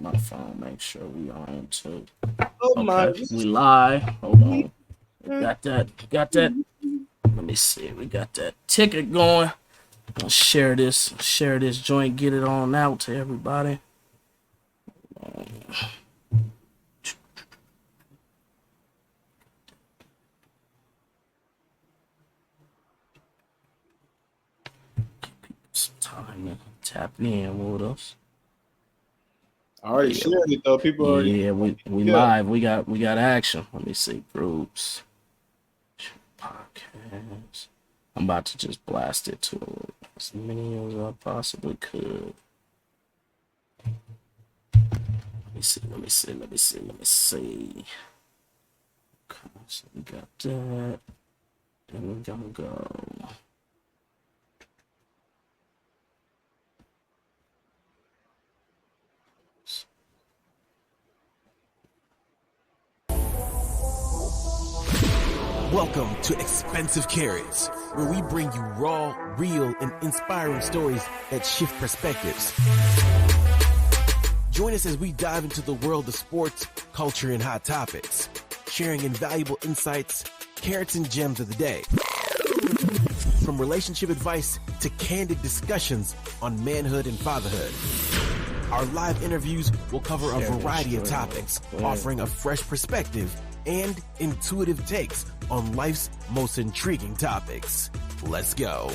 my phone. Make sure we on too. Oh my. Okay, we live. Hold on. Got that. Got that. Let me see. We got that ticket going. I'll share this. Share this joint. Get it on out to everybody. Some time to tap in with us. I already shared it though. People already. Yeah, we live. We got action. Let me see groups, podcasts. I'm about to just blast it to as many as I possibly could. Let me see. Let me see. Okay, so we got that. Then we're gonna go. Welcome to Expensive Carats, where we bring you raw, real, and inspiring stories that shift perspectives. Join us as we dive into the world of sports, culture, and hot topics, sharing invaluable insights, carrots, and gems of the day. From relationship advice to candid discussions on manhood and fatherhood. Our live interviews will cover a variety of topics, offering a fresh perspective and intuitive takes on life's most intriguing topics. Let's go.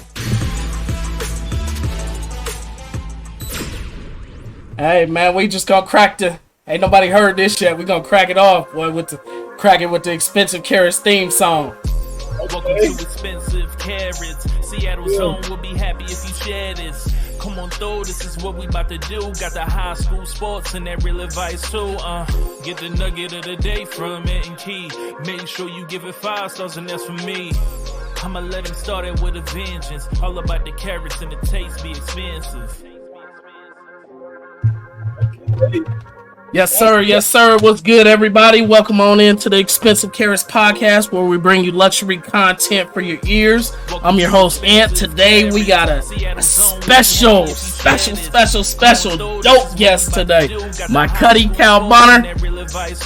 Hey man, we just gonna crack the. Ain't nobody heard this yet. We gonna crack it off, boy, with the Expensive Carats theme song. Welcome to Expensive Carats. Seattle's home will be happy if you share this. Come on through, this is what we about to do. Got the high school sports and that real advice too. Get the nugget of the day from it and key. Make sure you give it 5 stars and that's for me. I'ma let him start it with a vengeance. All about the carrots and the taste be expensive. Yes, sir. Yes, sir. What's good, everybody? Welcome on into the Expensive Carats podcast, where we bring you luxury content for your ears. I'm your host, Ant. Today, we got a special dope guest today. My Cuddy Cal Bonner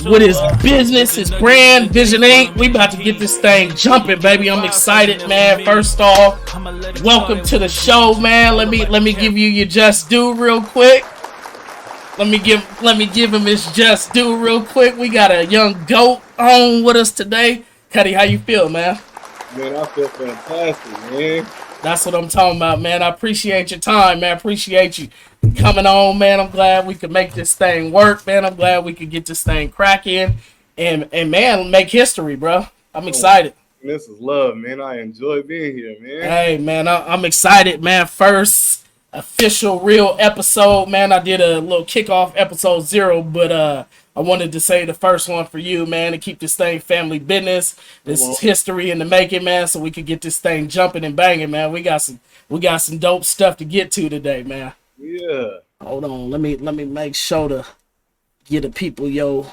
with his business, his brand, Vision Inc. We about to get this thing jumping, baby. I'm excited, man. First off, welcome to the show, man. Let me give you your just due real quick. Let me give him his just due real quick. We got a young GOAT on with us today. Cuddy, how you feel, man? Man, I feel fantastic, man. That's what I'm talking about, man. I appreciate your time, man. I appreciate you coming on, man. I'm glad we could make this thing work, man. I'm glad we could get this thing cracking and man, make history, bro. I'm excited. This is love, man. I enjoy being here, man. Hey, man, I'm excited, man. First official real episode, man. I did a little kickoff episode 0, but I wanted to say the first one for you, man, to keep this thing family business. This is history in the making, man, so we could get this thing jumping and banging, man. We got some dope stuff to get to today, man. Yeah. Hold on, let me make sure to get the people your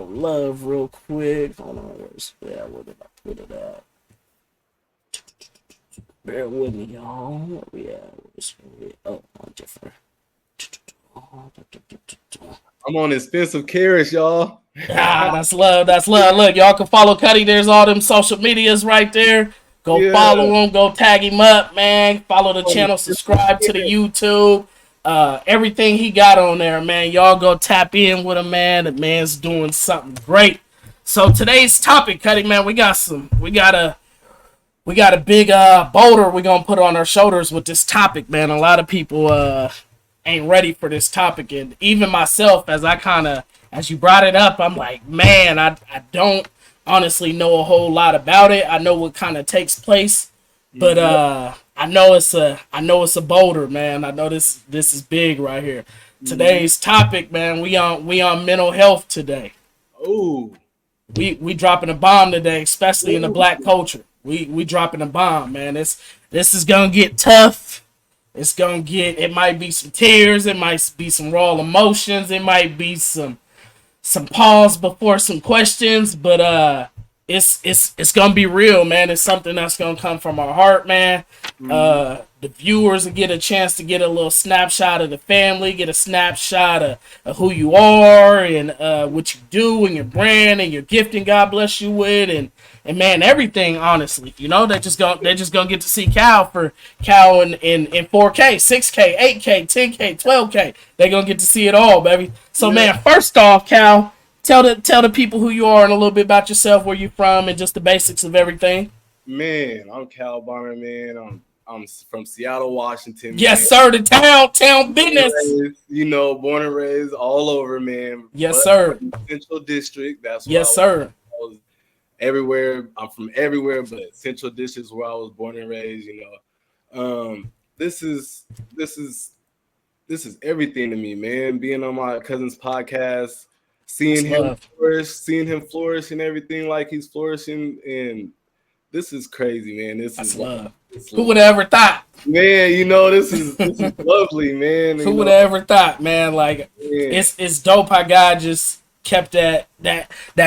love real quick. Hold on, where did I put it at? Bear with me, y'all. Where we at? Oh, different. I'm on Expensive Carats, y'all. That's love. That's love. Look, y'all can follow Cuddy. There's all them social medias right there. Go follow him. Go tag him up, man. Follow the channel. Subscribe to the YouTube. Everything he got on there, man. Y'all go tap in with him, man. The man's doing something great. So today's topic, Cuddy, man, we got a big boulder we're going to put on our shoulders with this topic, man. A lot of people ain't ready for this topic. And even myself, as you brought it up, I'm like, man, I don't honestly know a whole lot about it. I know what kind of takes place, but I know it's a boulder, man. I know this is big right here. Today's topic, man, we on mental health today. Ooh. We dropping a bomb today, especially in the black culture. We dropping a bomb, man. This is gonna get tough. It might be some tears, it might be some raw emotions, it might be some pause before some questions, but it's gonna be real, man. It's something that's gonna come from our heart, man. the viewers will get a chance to get a little snapshot of the family, get a snapshot of who you are and what you do and your brand and your gifting God bless you with and man, everything, honestly. You know, they're just gonna get to see Cal in 4K, 6K, 8K, 10K, 12K. They're gonna get to see it all, baby. So man, first off, Cal, tell the people who you are and a little bit about yourself, where you're from, and just the basics of everything. Man, I'm Cal Bonner, man. I'm from Seattle, Washington. Yes, Man. sir. The town business. Raised, born and raised all over, man. Yes, but sir. Central District. That's where yes, sir. I was everywhere. I'm from everywhere, but Central District is where I was born and raised. This is everything to me, man. Being on my cousin's podcast, seeing him flourish and everything like he's flourishing, and this is crazy, man. This is love. Who would have ever thought? Man, this is lovely, man. Who would have ever thought, man? Like it's dope how God just kept that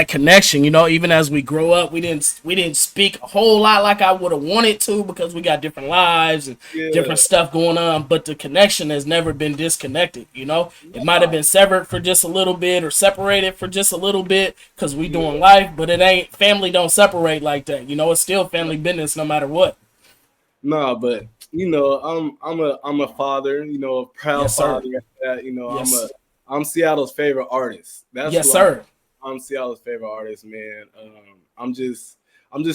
connection. Even as we grow up, we didn't speak a whole lot like I would have wanted to because we got different lives and different stuff going on. But the connection has never been disconnected. It might have been severed for just a little bit or separated for just a little bit because we doing life, but it ain't family. Don't separate like that. It's still family business no matter what. Nah, but I'm a father. A proud father. That I'm Seattle's favorite artist. That's sir. I'm Seattle's favorite artist, man. I'm just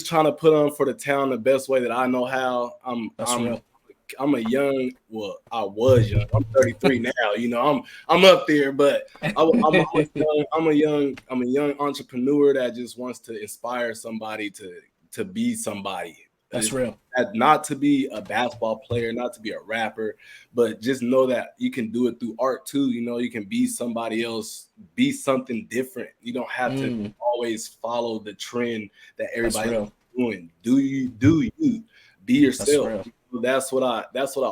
trying to put on for the town the best way that I know how. I'm a young. Well, I was young. I'm 33 now. I'm up there, but I'm a young entrepreneur that just wants to inspire somebody to be somebody. That's real. Not to be a basketball player, not to be a rapper, but just know that you can do it through art too. You can be somebody else, be something different. You don't have to always follow the trend that everybody else is doing. Do you be yourself? That's what I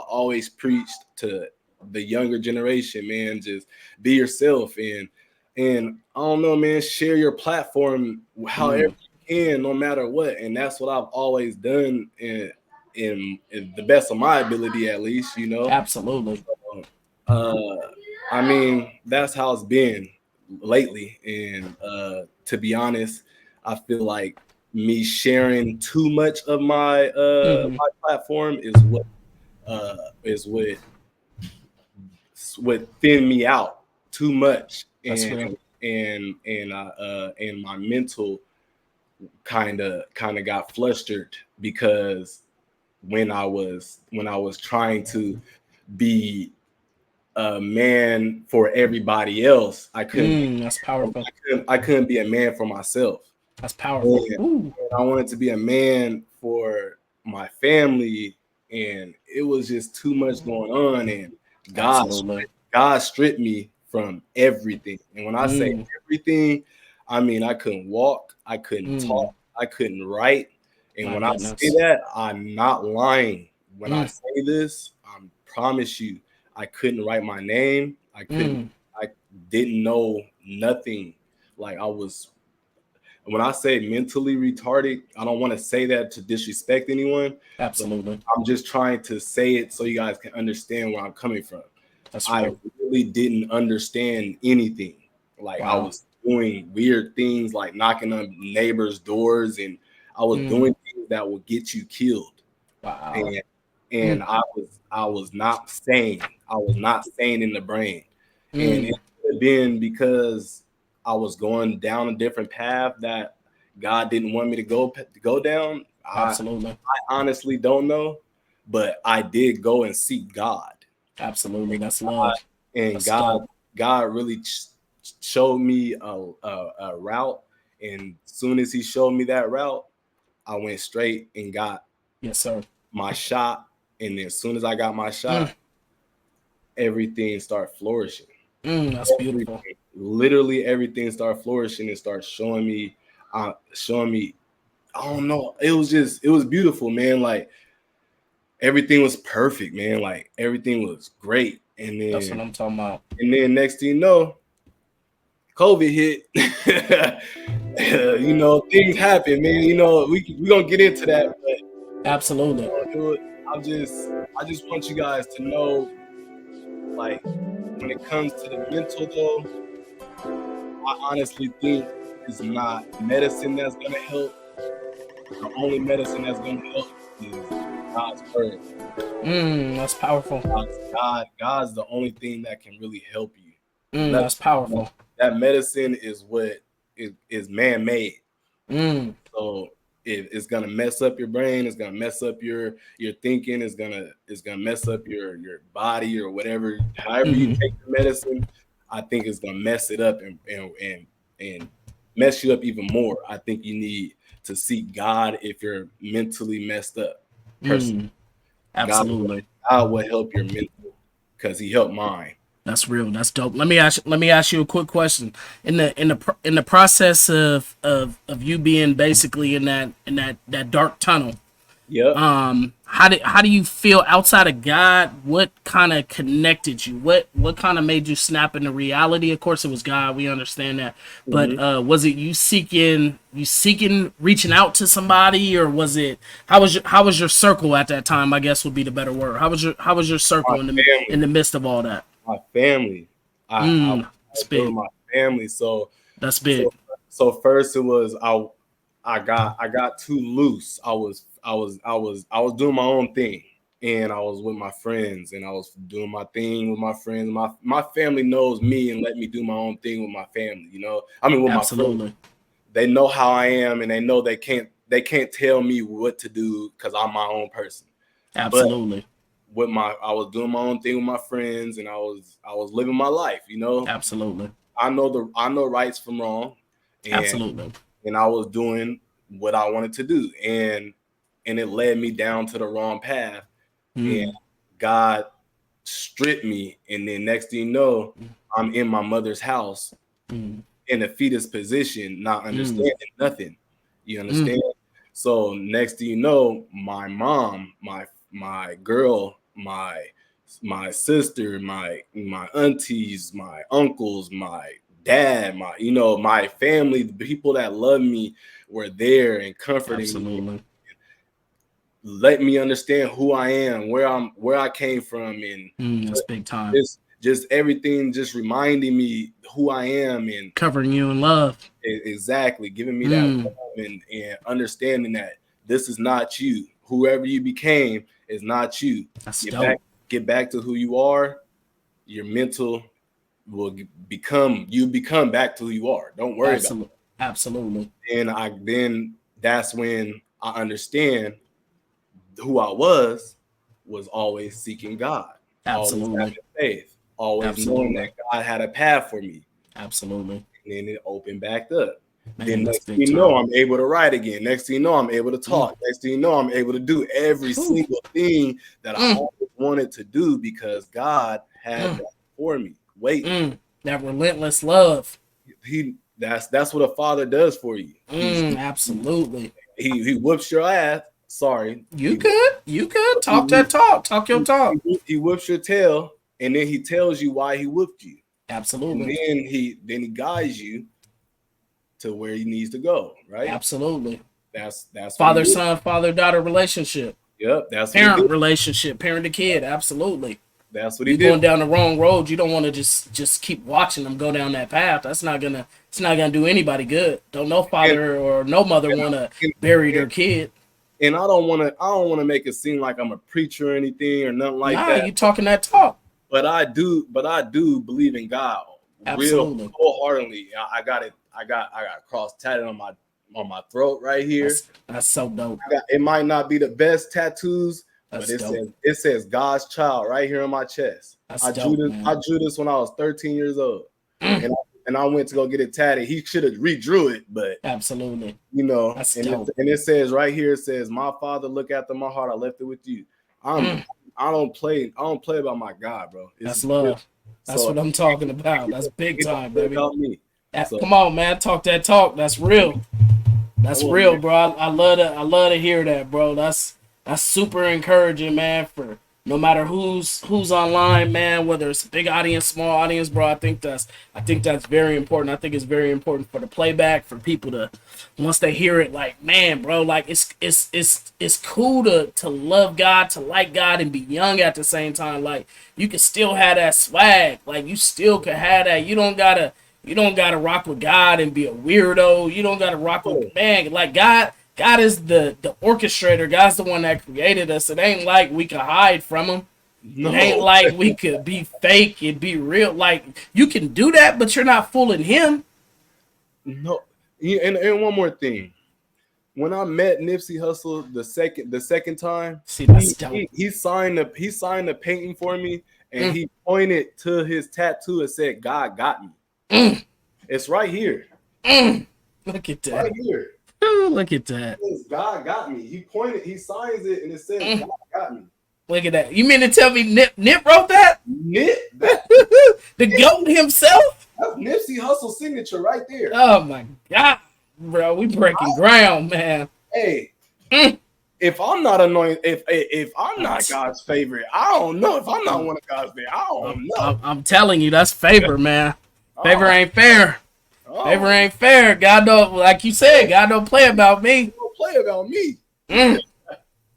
always preached to the younger generation, man. Just be yourself and I don't know, man. Share your platform however. No matter what, and that's what I've always done in the best of my ability, at least. Absolutely. That's how it's been lately, and to be honest, I feel like me sharing too much of my my platform is what thinned me out too much, and my mental kind of got flustered because when I was trying to be a man for everybody else, I couldn't. That's powerful. I couldn't be a man for myself. That's powerful. And I wanted to be a man for my family, and it was just too much going on. And God stripped me from everything. And when I say everything, I mean I couldn't walk. I couldn't talk. I couldn't write. And when I say that, I'm not lying. When I say this, I promise you, I couldn't write my name. I couldn't. I didn't know nothing. Like when I say mentally retarded, I don't want to say that to disrespect anyone. Absolutely. I'm just trying to say it so you guys can understand where I'm coming from. I really didn't understand anything. Like I was doing weird things like knocking on neighbors' doors, and I was doing things that would get you killed. Wow. And I was not sane. I was not sane in the brain. And it could have been because I was going down a different path that God didn't want me to go down. Absolutely. I honestly don't know, but I did go and seek God. Absolutely. That's love. And that's God really showed me a route, and as soon as he showed me that route, I went straight and got my shot. And then as soon as I got my shot, everything started flourishing. That's beautiful. Literally everything started flourishing and started showing me. I don't know. It was beautiful, man. Like everything was perfect, man. Like everything was great. And then that's what I'm talking about. And then next thing you know, COVID hit. Things happen, man. We're gonna get into that. But absolutely. I just want you guys to know, like, when it comes to the mental though, I honestly think it's not medicine that's gonna help. The only medicine that's gonna help is God's word. That's powerful. God's the only thing that can really help you. That's powerful. That medicine is what is man-made. So it's gonna mess up your brain. It's gonna mess up your thinking. It's gonna mess up your body or whatever. However you take the medicine, I think it's gonna mess it up and mess you up even more. I think you need to seek God if you're mentally messed up. Personally, Absolutely. God will help your mental because He helped mine. That's real. That's dope. Let me ask you a quick question. In the process of you being basically in that dark tunnel. Yeah. How do you feel outside of God? What kind of connected you? What kind of made you snap into reality? Of course, it was God. We understand that. But was it you seeking, reaching out to somebody, or was it how was your circle at that time? I guess would be the better word. How was your circle in the midst of all that? My family. I That's big. my family. So That's big. So first it was I got too loose. I was doing my own thing, and I was with my friends, and I was doing my thing with my friends. My family knows me and let me do my own thing with my family. You know, I mean, with my friends, they know how I am, and they know they can't tell me what to do because I'm my own person. Absolutely. But I was doing my own thing with my friends, and I was living my life. You know, absolutely. I know rights from wrong. Absolutely. And I was doing what I wanted to do, and it led me down to the wrong path. And God stripped me, and then next thing you know, I'm in my mother's house in a fetus position, not understanding nothing. You understand? So next thing you know, my mom, my girl, my sister, my aunties, my uncles, my dad, my family, the people that love me were there and comforting me. Let me understand who I am, where I came from, and that's big time. Just everything, just reminding me who I am and covering you in love. Exactly, giving me that love and understanding that this is not you. Whoever you became is not you. Get back to who you are. Your mental will become back to who you are. Don't worry about it. Absolutely. And then that's when I understand who I was always seeking God. Absolutely. Always having faith. Always knowing that God had a path for me. Absolutely. And then it opened back up. Man, then next thing you know, I'm able to write again. Next thing you know, I'm able to talk. Next thing you know, I'm able to do every single thing that I always wanted to do because God had that for me. That relentless love. That's what a father does for you. Absolutely. He whoops your ass. Sorry. You could talk that talk. Talk your talk. He whoops your tail, and then he tells you why he whooped you. Absolutely. And then he guides you to where he needs to go. Right. Absolutely. That's father son, father daughter relationship. Yep. That's parent relationship, parent to kid. Absolutely. That's what he did. You're going down the wrong road. You don't want to just keep watching them go down that path. It's not gonna do anybody good. Don't no father or no mother want to bury their kid. And I don't want to make it seem like I'm a preacher or anything or nothing like that. You talking that talk. But I do believe in God. Absolutely. Real wholeheartedly. I got cross tatted on my throat right here. That's so dope. It might not be the best tattoos, but it says God's child right here on my chest. I drew this when I was 13 years old. And I went to go get it tatted. He should have redrew it, but absolutely, that's dope. And it says right here, it says, "My Father, look after my heart. I left it with you." I don't play about my God, bro. That's love. That's what I'm talking about. That's big time, baby. Me. Come on, man. Talk that talk. That's real. That's real, bro. I love to hear that, bro. That's super encouraging, man, No matter who's online, man, whether it's a big audience, small audience, bro, I think that's very important. I think it's very important for the playback, for people to, once they hear it, like, man, bro, like it's cool to love God, to like God, and be young at the same time. Like, you can still have that swag. Like, you still can have that. You don't gotta rock with God and be a weirdo. You don't gotta rock with, man. Like, God is the orchestrator. God's the one that created us. It ain't like we could hide from him. No. It ain't like we could be fake and be real. Like, you can do that, but you're not fooling him. No. And one more thing. When I met Nipsey Hussle the second time, See, that's dope. he signed the painting for me, and he pointed to his tattoo and said, "God got me." It's right here. Look at that. Right here. Ooh, look at that. It says, "God got me." He signs it, and it says, "God got me." Look at that. You mean to tell me Nip wrote that? Nip, The GOAT himself? that's Nipsey Hussle's signature right there. Oh my God, bro. We breaking ground, man. Hey, if I'm not anointed, if I'm not God's favorite, I don't know. If I'm not one of God's favorite, I don't know. I'm telling you, that's favor, man. Favor ain't fair. Oh, Favor ain't fair. God don't, like you said, God don't play about me. don't play about me.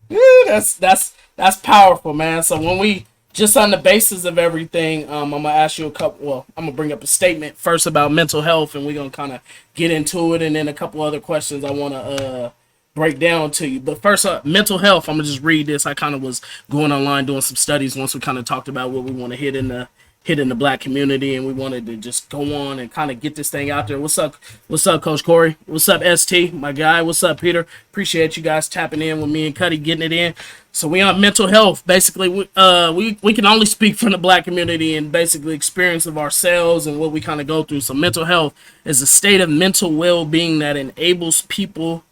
Woo, that's powerful, man. So when we just on the basis of everything, I'm gonna ask you a couple. Well, I'm gonna bring up a statement first about mental health, and we're gonna kind of get into it, and then a couple other questions I want to break down to you. But first up, mental health. I'm gonna just read this. I kind of was going online doing some studies once we kind of talked about what we want to hit in the black community, and we wanted to just go on and kind of get this thing out there. What's up, Coach Corey? What's up, ST, my guy? What's up, Peter? Appreciate you guys tapping in with me and Cuddy, getting it in. So we on mental health. Basically, we can only speak from the black community and basically experience of ourselves and what we kind of go through. So mental health is a state of mental well-being that enables people,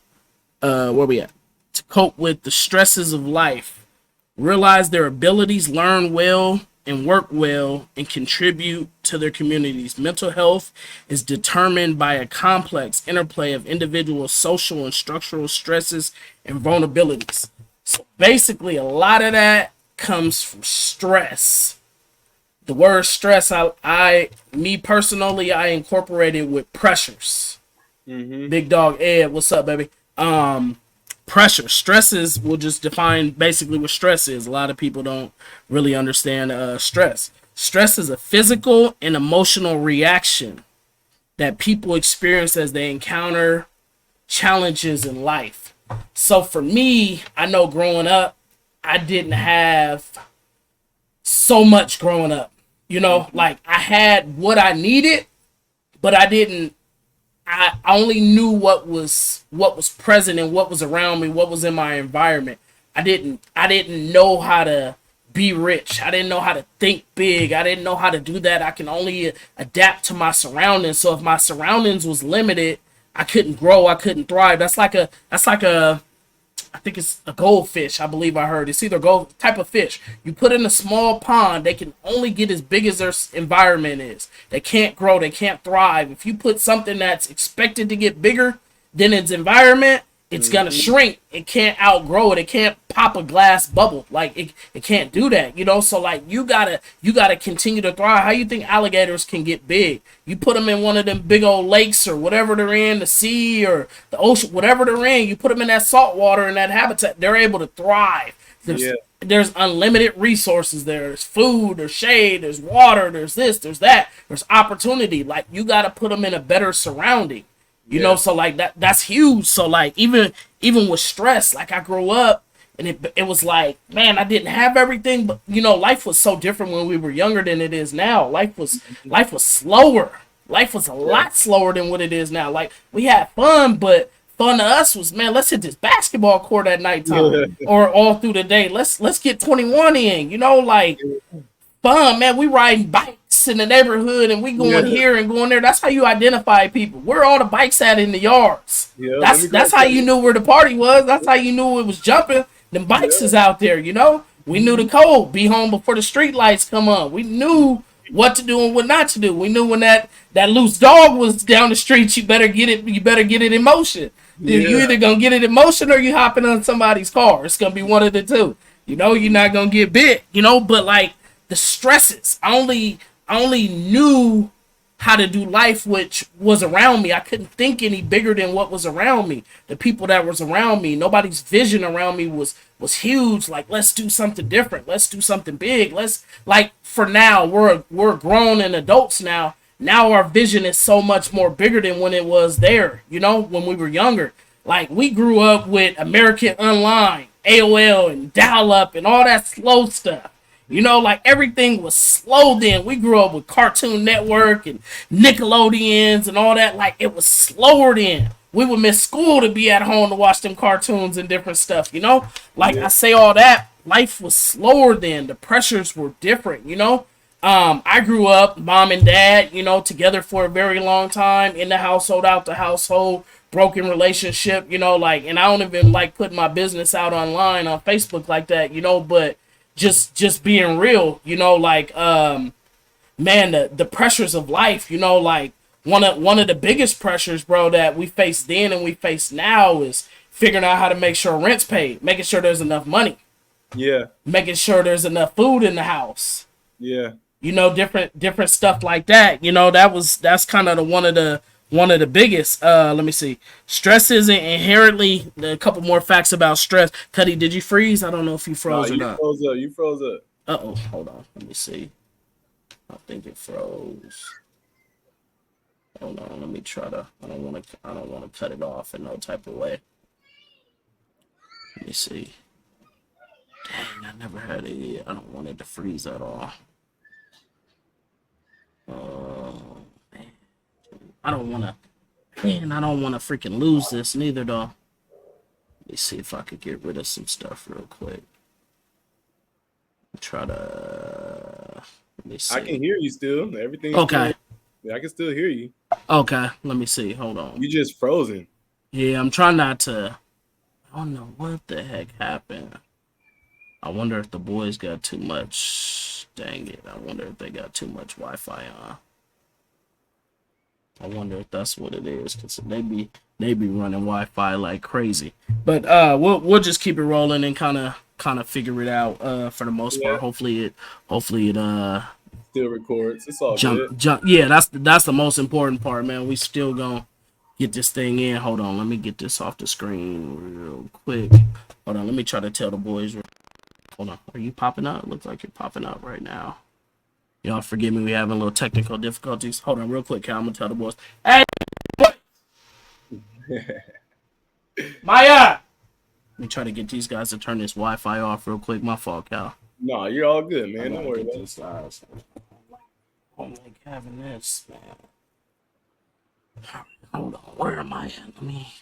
where we at, to cope with the stresses of life, realize their abilities, learn well, and work well, and contribute to their communities. Mental health is determined by a complex interplay of individual, social, and structural stresses and vulnerabilities. So basically, a lot of that comes from stress. The word stress, me personally, I incorporated with pressures. Big dog Ed, what's up, baby? Pressure. Stresses, will just define basically what stress is. A lot of people don't really understand stress. Stress is a physical and emotional reaction that people experience as they encounter challenges in life. So for me, I know growing up, I didn't have so much growing up. You know, like, I had what I needed, but I only knew what was present and what was around me, what was in my environment. I didn't know how to be rich. I didn't know how to think big. I didn't know how to do that. I can only adapt to my surroundings. So if my surroundings was limited, I couldn't grow. I couldn't thrive. That's like a I think it's a goldfish, I believe I heard. It's either a gold type of fish. You put in a small pond, they can only get as big as their environment is. They can't grow, they can't thrive. If you put something that's expected to get bigger than its environment, it's gonna shrink. It can't outgrow it. It can't pop a glass bubble. Like, it can't do that, you know? So like, you gotta continue to thrive. How you think alligators can get big? You put them in one of them big old lakes or whatever they're in, the sea or the ocean, whatever they're in, you put them in that salt water and that habitat, they're able to thrive. There's unlimited resources there. There's food, there's shade, there's water, there's this, there's that, there's opportunity. Like, you gotta put them in a better surrounding. You know, so like that's huge. So like, even with stress, like, I grew up and it was like, man, I didn't have everything, but you know, life was so different when we were younger than it is now. Life was slower. Life was a lot slower than what it is now. Like, we had fun, but fun to us was, man, let's hit this basketball court at nighttime or all through the day. Let's get 21 in, you know, like, fun, man. We riding bikes in the neighborhood and we going here and going there. That's how you identify people. Where all the bikes at in the yards. That's how you knew where the party was. That's how you knew it was jumping. Them bikes is out there, you know. We knew the code. Be home before the street lights come on. We knew what to do and what not to do. We knew when that loose dog was down the street, you better get it in motion. You either gonna get it in motion or you hopping on somebody's car. It's gonna be one of the two. You know, you're not gonna get bit. You know, but like the stresses, I only knew how to do life which was around me. I couldn't think any bigger than what was around me. The people that was around me, nobody's vision around me was huge. Like, let's do something different. Let's do something big. Let's, like, for now, we're grown and adults now. Now our vision is so much more bigger than when it was there, you know, when we were younger. Like, we grew up with American Online, AOL, and dial-up and all that slow stuff. You know, like everything was slow then. We grew up with Cartoon Network and Nickelodeons and all that. Like, it was slower then. We would miss school to be at home to watch them cartoons and different stuff, you know? Like, I say all that, life was slower then. The pressures were different, you know? I grew up, mom and dad, you know, together for a very long time, in the household, out the household, broken relationship, you know, like, and I don't even like putting my business out online on Facebook like that, you know, but just being real, you know, like, man, the pressures of life, you know, like one of the biggest pressures, bro, that we face then and we face now is figuring out how to make sure rent's paid, making sure there's enough money, Yeah. making sure there's enough food in the house. Yeah. You know, different stuff like that. You know, that's kind of one of the biggest. Let me see. Stress isn't inherently, a couple more facts about stress. Cuddy, did you freeze? I don't know if you froze or not. Froze up. You froze up. Uh-oh, hold on. Let me see. I think it froze. Hold on, let me try to, I don't want to cut it off in no type of way. Let me see. Dang, I never had it yet. I don't want it to freeze at all. Oh, man. I don't want to freaking lose this neither, though. Let me see if I could get rid of some stuff real quick. Try to, let me see. I can hear you still. Everything. Okay. Yeah, I can still hear you. Okay, let me see. Hold on. You just frozen. Yeah, I'm trying not to. I don't know what the heck happened. I wonder if the boys got too much. Dang it. I wonder if they got too much Wi-Fi on. I wonder if that's what it is, because they be running Wi-Fi like crazy. But we'll just keep it rolling and kind of figure it out for the most part. Hopefully it Still records. It's all good. jump. Yeah, that's the most important part, man. We still gonna get this thing in. Hold on, let me get this off the screen real quick. Hold on, let me try to tell the boys. Hold on, are you popping out? It looks like you're popping out right now. Y'all forgive me, we having a little technical difficulties. Hold on real quick, Cal. I'm gonna tell the boys. Hey, boy. Maya! Let me try to get these guys to turn this Wi-Fi off real quick. My fault, Cal. No, you're all good, man. Don't worry about it. Guys. I don't like having this, man. Hold on, where am I at? Let me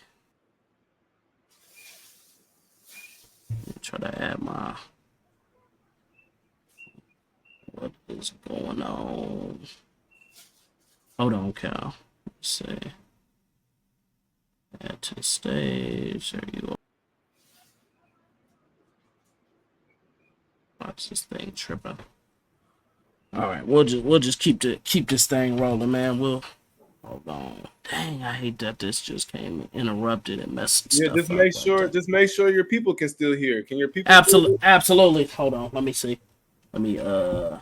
try to add my. What is going on? Hold on, Cal. Let's see. Add to the stage. There you are. Watch this thing tripping. All right, we'll just keep this thing rolling, man. Hold on. Dang, I hate that this just came interrupted and messed stuff up. Just make sure your people can still hear. Can your people? Absolutely. Hold on. Let me see. As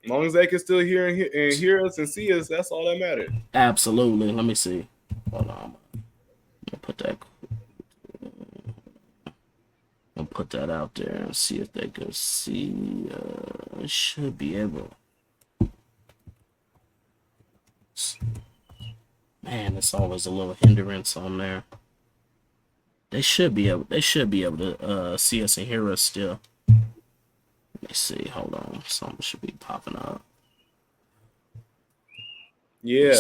long as they can still hear and hear us and see us, that's all that matters. Absolutely. Let me see. Hold on. I'll put that out there and see if they can see. Should be able. Man, it's always a little hindrance on there. They should be able to see us and hear us still. Let me see. Hold on. Something should be popping up. Yeah.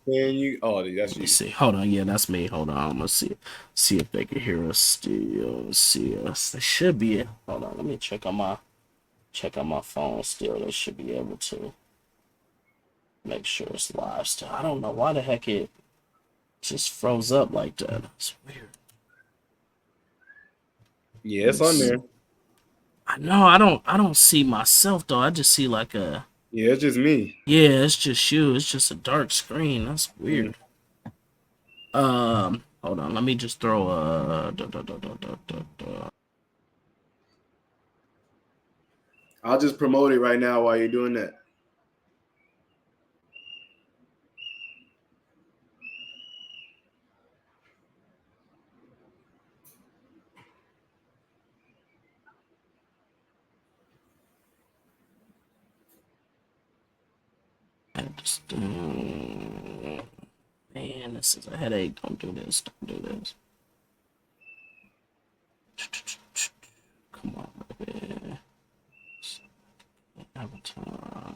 Can you? Oh, that's you. Let me see. Hold on. Yeah, that's me. Hold on. I'm gonna see if they can hear us still. See us. They should be. Hold on. Let me check on my phone still. They should be able to make sure it's live still. I don't know why the heck it just froze up like that. It's weird. Yeah, it's on there. I know. I don't see myself though. I just see like a. Yeah, it's just me. Yeah, it's just you. It's just a dark screen. That's weird. Hold on. Let me just throw a. I'll just promote it right now while you're doing that. Man, this is a headache. Don't do this. Don't do this. Come on, baby. Avatar.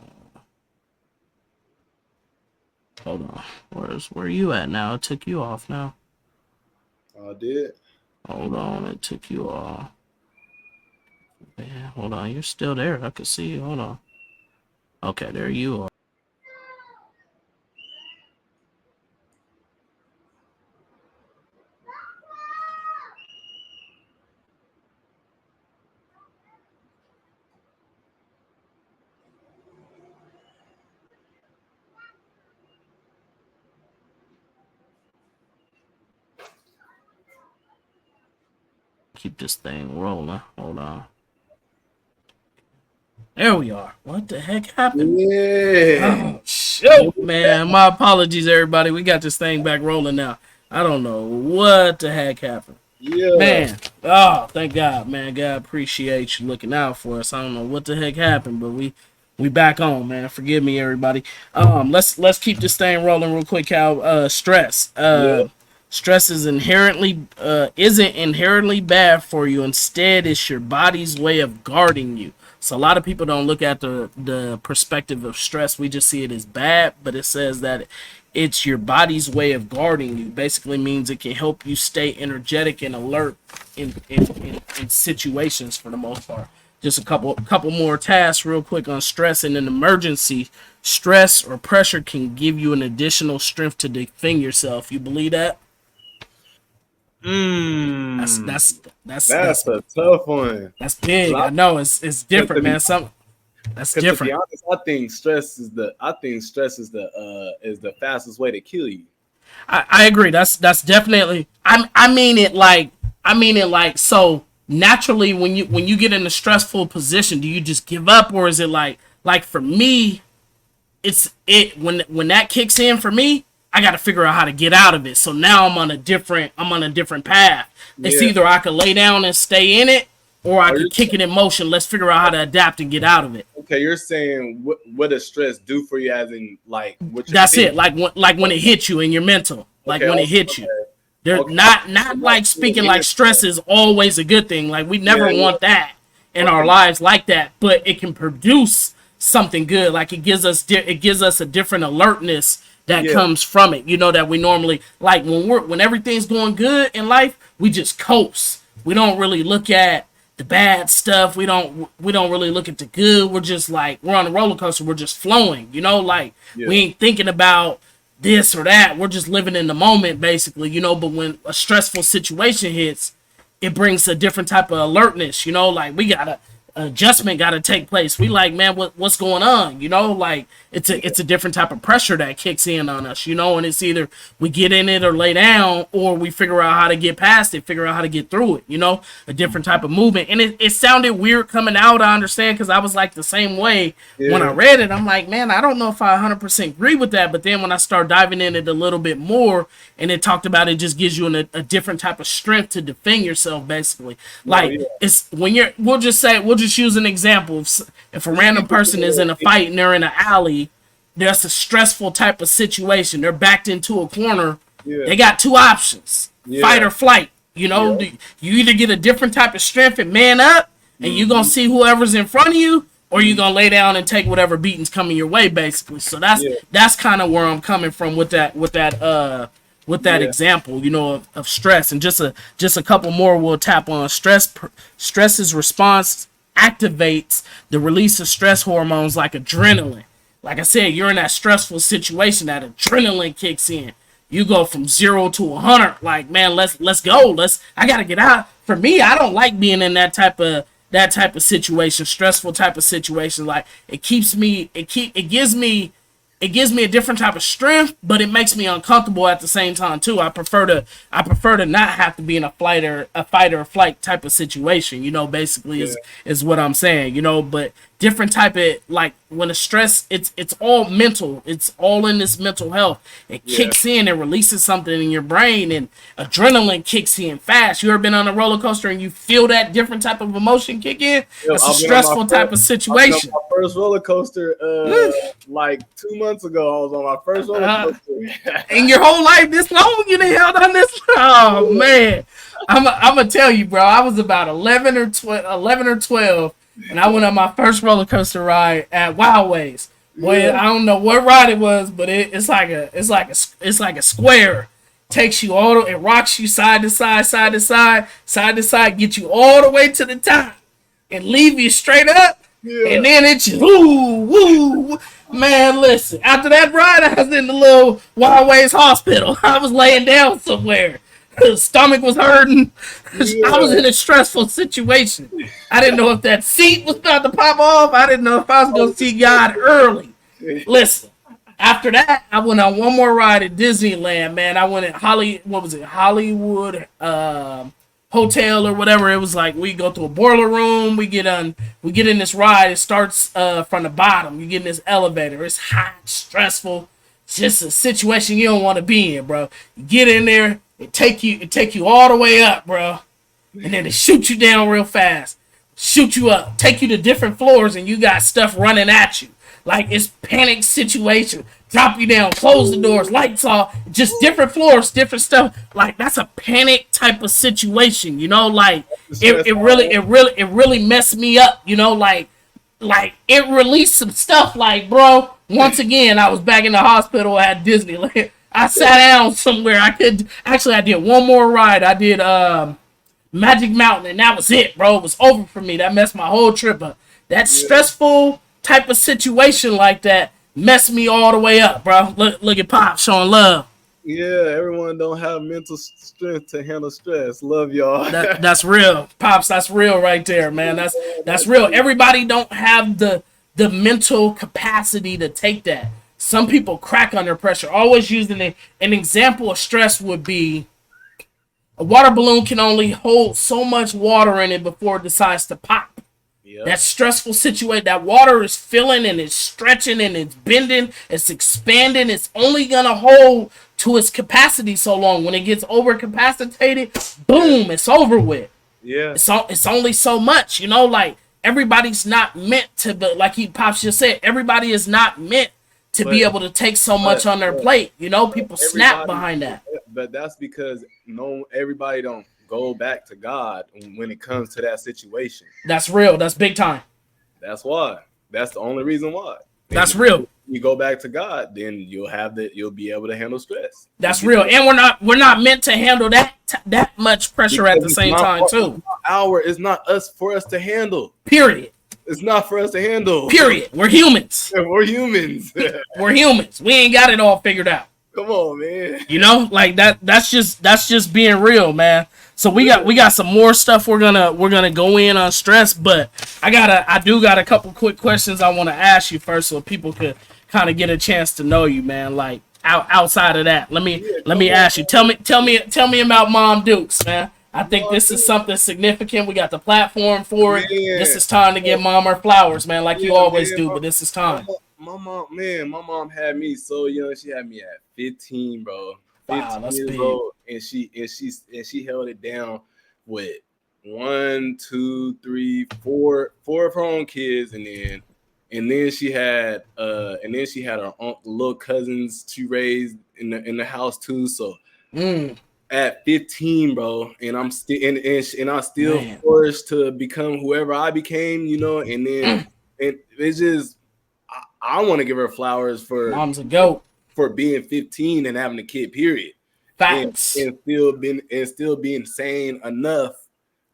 Hold on. Where are you at now? It took you off now. I did. Hold on. It took you off. Yeah, hold on. You're still there. I can see you. Hold on. Okay, there you are. Keep this thing rolling. Hold on. There we are. What the heck happened? Yeah. Oh, shoot, man. My apologies, everybody. We got this thing back rolling now. I don't know what the heck happened. Yeah. Man. Oh, thank God, man. God appreciate you looking out for us. I don't know what the heck happened, but we back on, man. Forgive me, everybody. Let's keep this thing rolling real quick, Cal. Stress. Stress is isn't inherently bad for you. Instead, it's your body's way of guarding you. So a lot of people don't look at the perspective of stress. We just see it as bad, but it says that it's your body's way of guarding you. Basically means it can help you stay energetic and alert in situations for the most part. Just a couple more tasks real quick on stress. In an emergency, stress or pressure can give you an additional strength to defend yourself. You believe that? That's a tough one. That's big. I know it's different, man. That's different. To be honest, I think stress is the fastest way to kill you. I agree. That's definitely. I mean it like so naturally when you get in a stressful position, do you just give up, or is it like for me, when that kicks in for me, I got to figure out how to get out of it. So now I'm on a different path. It's either I could lay down and stay in it, or I could kick it in motion. Let's figure out how to adapt and get out of it. Okay, you're saying what does stress do for you, as in like what you're That's thinking? it. Like when it hits you in your mental. Like when it hits you. They're not like speaking like stress is always a good thing. Like we never want that in our lives like that, but it can produce something good. Like it gives us a different alertness that comes from it. You know, that we normally like when everything's going good in life, we just coast. We don't really look at the bad stuff. We don't really look at the good. We're just like we're on a roller coaster. We're just flowing. You know, like we ain't thinking about this or that. We're just living in the moment, basically. You know, but when a stressful situation hits, it brings a different type of alertness. You know, like we gotta adjustment got to take place. We like, man, what's going on? You know, like it's a different type of pressure that kicks in on us, you know, and it's either we get in it or lay down, or we figure out how to get past it, figure out how to get through it, you know, a different type of movement. And it sounded weird coming out, I understand, because I was like the same way when I read it. I'm like, man, I don't know if I 100% agree with that. But then when I start diving in it a little bit more, and it talked about it just gives you a different type of strength to defend yourself, basically. Like it's when we'll just use an example. If a random person is in a fight and they're in an alley, there's a stressful type of situation. They're backed into a corner. They got two options, fight or flight. You know, you either get a different type of strength and man up, and you're going to see whoever's in front of you, or you're going to lay down and take whatever beatings coming your way, basically. So that's kind of where I'm coming from with that example, you know, of stress. And just a couple more we'll tap on. Stress's response activates the release of stress hormones like adrenaline. Like I said, you're in that stressful situation, that adrenaline kicks in. You go from 0 to 100. Like, man, let's go. I gotta get out. For me, I don't like being in that type of situation, stressful type of situation. Like it gives me a different type of strength, but it makes me uncomfortable at the same time too. I prefer to not have to be in a fight or flight type of situation, you know, basically is what I'm saying, you know, but different type of, like, when the stress, it's all mental. It's all in this mental health. It kicks in and releases something in your brain, and adrenaline kicks in fast. You ever been on a roller coaster and you feel that different type of emotion kick in? That's a stressful type of situation. My first roller coaster, like 2 months ago, I was on my first roller coaster. In your whole life this long, you done held on this? Oh, man. I'm going to tell you, bro. I was about 11 or 12. And I went on my first roller coaster ride at Wild Ways. Boy, I don't know what ride it was, but it's like a square. Takes you it rocks you side to side, get you all the way to the top, and leave you straight up. Yeah. And then it just woo. Man, listen. After that ride, I was in the little Wild Ways hospital. I was laying down somewhere. His stomach was hurting. I was in a stressful situation. I didn't know if that seat was about to pop off. I didn't know if I was going to see God early. Listen, after that, I went on one more ride at Disneyland, man. I went at Hollywood Hotel or whatever. It was like we go to a boiler room. We get in this ride. It starts from the bottom. You get in this elevator. It's hot, stressful. It's just a situation you don't want to be in, bro. You get in there. It take you all the way up, bro. And then it shoot you down real fast. Shoot you up. Take you to different floors and you got stuff running at you. Like it's panic situation. Drop you down, close the doors, lights off. Just different floors, different stuff. Like that's a panic type of situation, you know? Like it really messed me up, you know? Like it released some stuff. Like, bro, once again, I was back in the hospital at Disneyland. I sat down somewhere. I did one more ride. I did Magic Mountain, and that was it, bro. It was over for me. That messed my whole trip up. That stressful type of situation like that messed me all the way up, bro. Look at Pop showing love. Yeah, everyone don't have mental strength to handle stress. Love y'all. That's real, Pops. That's real right there, man. That's real. Everybody don't have the mental capacity to take that. Some people crack under pressure. Always using an example of stress would be a water balloon can only hold so much water in it before it decides to pop. Yep. That stressful situation, that water is filling and it's stretching and it's bending, it's expanding. It's only going to hold to its capacity so long. When it gets overcapacitated, boom, it's over with. Yeah. It's only so much, you know, like everybody's not meant to, but like Pops just said, everybody is not meant to be able to take so much on their plate. You know, people snap behind that. But that's because everybody don't go back to God when it comes to that situation. That's real. That's big time. That's why. That's the only reason why. That's real. You go back to God, then you'll be able to handle stress. That's real. And we're not meant to handle that much pressure at the same time too. It's not for us to handle. Period. It's not for us to handle. Period. We're humans. We're humans. We're humans. We ain't got it all figured out. Come on, man. You know, like that's just being real, man. So we got some more stuff we're gonna go in on stress, but I do got a couple quick questions I want to ask you first so people could kind of get a chance to know you, man. Like outside of that, let me ask you. Tell me about Mom Dukes, man. I think this is something significant. We got the platform for it. Yeah. This is time to give Mom her flowers, man, like you always do, but this is time. My mom had me so young. She had me at 15, bro. 15 years old, and she held it down with 1, 2, 3, 4 of her own kids, and then she had her little cousins she raised in the house too. So at 15, bro, and I'm still and I still forced to become whoever I became, you know, and then and it's just I want to give her flowers for Mom's a goat for being 15 and having a kid, period. Facts. And still being sane enough